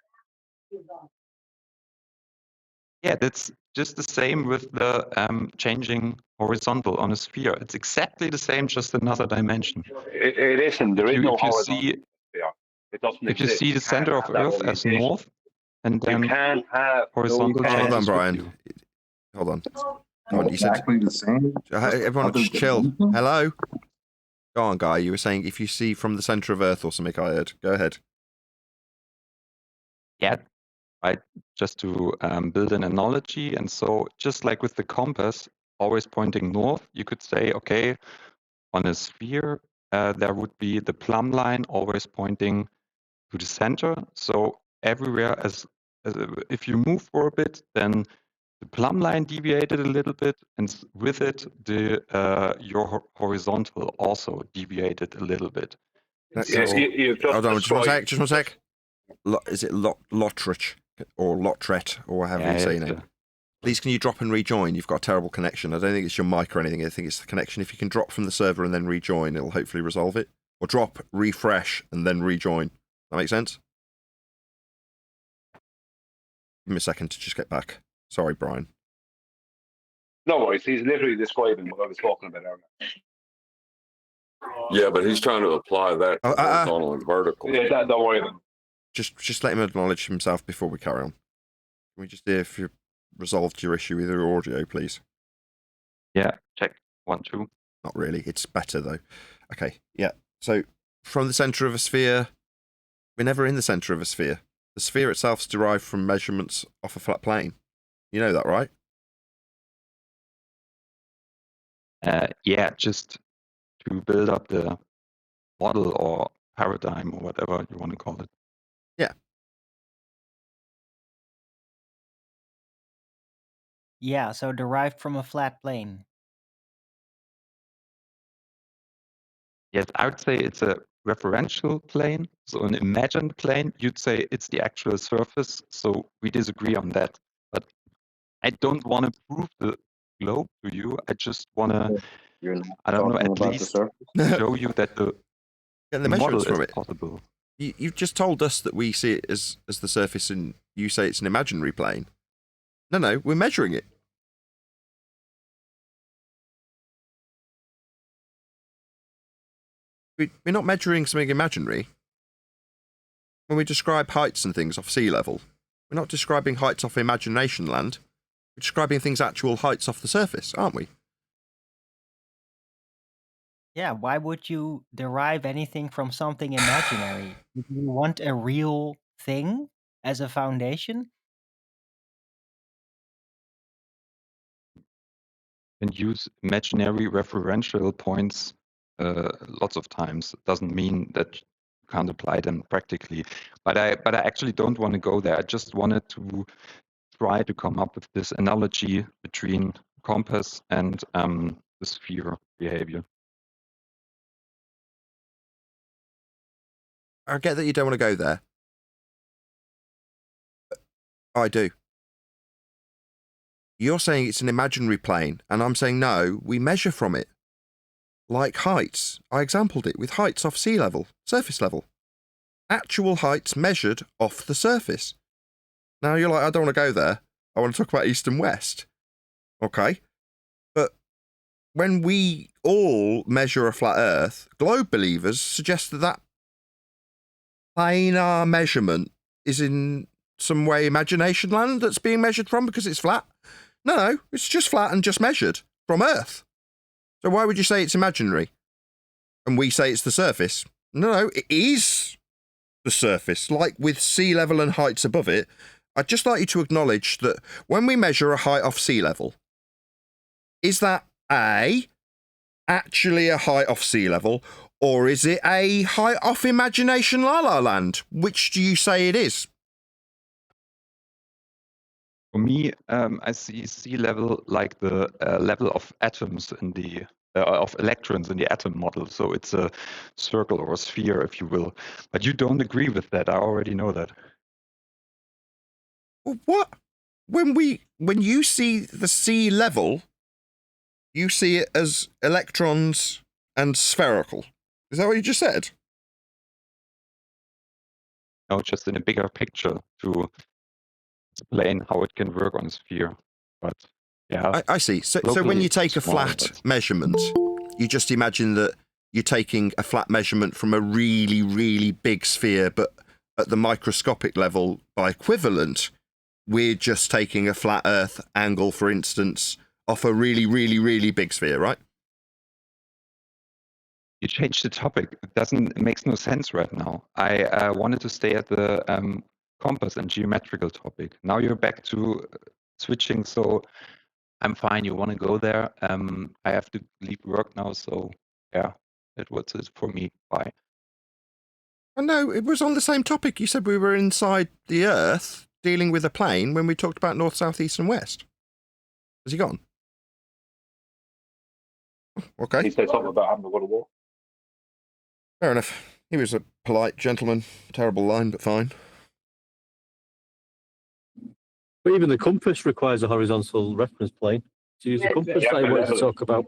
Yeah, that's just the same with the changing horizontal on a sphere. It's exactly the same, just another dimension.
It isn't. There is no horizontal. It doesn't
if you
exist.
see the center of Earth as north, and then
you can't have
horizontal changes.
Hold on,
with
Brian.
you.
Hold on. Go on. You said
Exactly the same.
everyone just chill.
dimension?
Hello. Go on, Guy. You were saying if you see from the center of Earth or something. I heard. Go ahead.
Yeah, right. Just to build an analogy, and so just like with the compass, always pointing north, you could say, okay, on a sphere, there would be the plumb line always pointing to the center. So everywhere, as if you move for a bit, then the plumb line deviated a little bit, and with it, your horizontal also deviated a little bit.
So, hold on, just one sec. Just one sec. Is it Lotrich or Lotret or however you say your name? Please, can you drop and rejoin? You've got a terrible connection. I don't think it's your mic or anything. I think it's the connection. If you can drop from the server and then rejoin, it'll hopefully resolve it. Or drop, refresh, and then rejoin. That make sense? Give me a second to just get back. Sorry, Brian.
No worries. He's literally describing what I was talking about earlier.
Yeah, but he's trying to apply that to horizontal and vertical.
Yeah, don't worry about him.
Just let him acknowledge himself before we carry on. Can we just hear if you resolved your issue with your audio, please?
Yeah, check 1, 2.
Not really. It's better though. Okay, yeah. So from the center of a sphere, we're never in the center of a sphere. The sphere itself is derived from measurements off a flat plane. You know that, right?
Yeah, just to build up the model or paradigm or whatever you want to call it.
Yeah.
Yeah, so derived from a flat plane.
Yes, I would say it's a referential plane, so an imagined plane. You'd say it's the actual surface, so we disagree on that. But I don't want to prove the globe to you. I just want to, I don't know, at least show you that the
Get the
model
measurements
is
from it.
possible.
You've just told us that we see it as the surface, and you say it's an imaginary plane. No, we're measuring it. We're not measuring something imaginary. When we describe heights and things off sea level, we're not describing heights off imagination land. We're describing things actual heights off the surface, aren't we?
Yeah, why would you derive anything from something imaginary? Do you want a real thing as a foundation?
And use imaginary referential points lots of times. It doesn't mean that you can't apply them practically. But I actually don't want to go there. I just wanted to try to come up with this analogy between compass and the sphere behavior.
I get that you don't want to go there. I do. You're saying it's an imaginary plane, and I'm saying no, we measure from it. Like heights. I exampled it with heights off sea level, surface level. Actual heights measured off the surface. Now you're like, I don't want to go there. I want to talk about east and west. Okay. But when we all measure a flat earth, globe believers suggest that planar measurement is in some way imagination land that's being measured from because it's flat. No, it's just flat and just measured from Earth. So why would you say it's imaginary? And we say it's the surface? No, it is the surface. Like with sea level and heights above it, I'd just like you to acknowledge that when we measure a height off sea level, is that A, actually a height off sea level, Or is it a high off imagination la la land? Which do you say it is?
For me, I see sea level like the level of atoms in the of electrons in the atom model. So it's a circle or a sphere, if you will. But you don't agree with that. I already know that.
What? When you see the sea level, you see it as electrons and spherical. Is that what you just said?
No, just in a bigger picture to explain how it can work on a sphere. But yeah,
I see. So when
locally
you take a
it's small,
flat
but
measurement, you just imagine that you're taking a flat measurement from a really, really big sphere, but at the microscopic level, by equivalent, we're just taking a flat Earth angle, for instance, off a really, really, really big sphere, right?
you changed the topic. It makes no sense right now. I wanted to stay at the compass and geometrical topic. Now you're back to switching, so I'm fine. You want to go there? I have to leave work now, so yeah, that was it for me. Bye.
Oh, no, it was on the same topic. You said we were inside the Earth dealing with a plane when we talked about north, south, east, and west. Has he gone? Okay.
He said something about having to go to war.
Fair enough. He was a polite gentleman. Terrible line, but fine.
But even the compass requires a horizontal reference plane. To use the compass I wanted to talk about.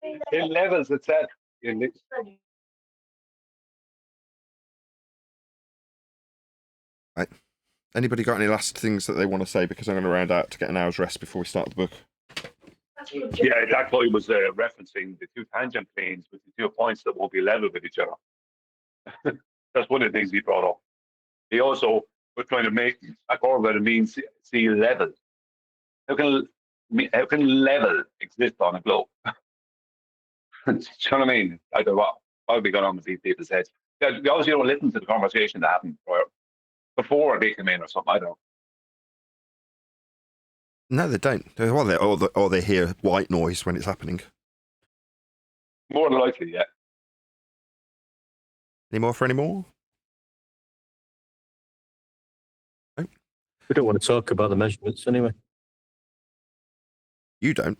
It levels itself.
Right. Anybody got any last things that they want to say? Because I'm going to round out to get an hour's rest before we start the book.
Yeah, that guy was referencing the two tangent planes with the 2 points that won't be level with each other. That's one of the things he brought up. He also was trying to make a orbit that means sea level. How can level exist on a globe? Do you know what I mean? I don't know what would be going on with these people's heads. Yeah, you obviously don't listen to the conversation that happened before they came in or something. I don't know.
No, they don't. Or they hear white noise when it's happening.
More than likely, yeah.
Any more for any more? No?
We don't want to talk about the measurements anyway.
You don't.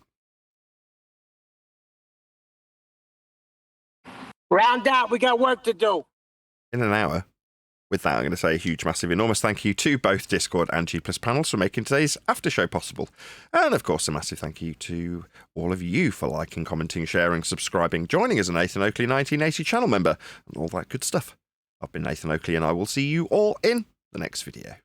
Round out. We got work to do.
In an hour. With that, I'm going to say a huge, massive, enormous thank you to both Discord and G+ panels for making today's after show possible. And of course, a massive thank you to all of you for liking, commenting, sharing, subscribing, joining as a Nathan Oakley 1980 channel member, and all that good stuff. I've been Nathan Oakley, and I will see you all in the next video.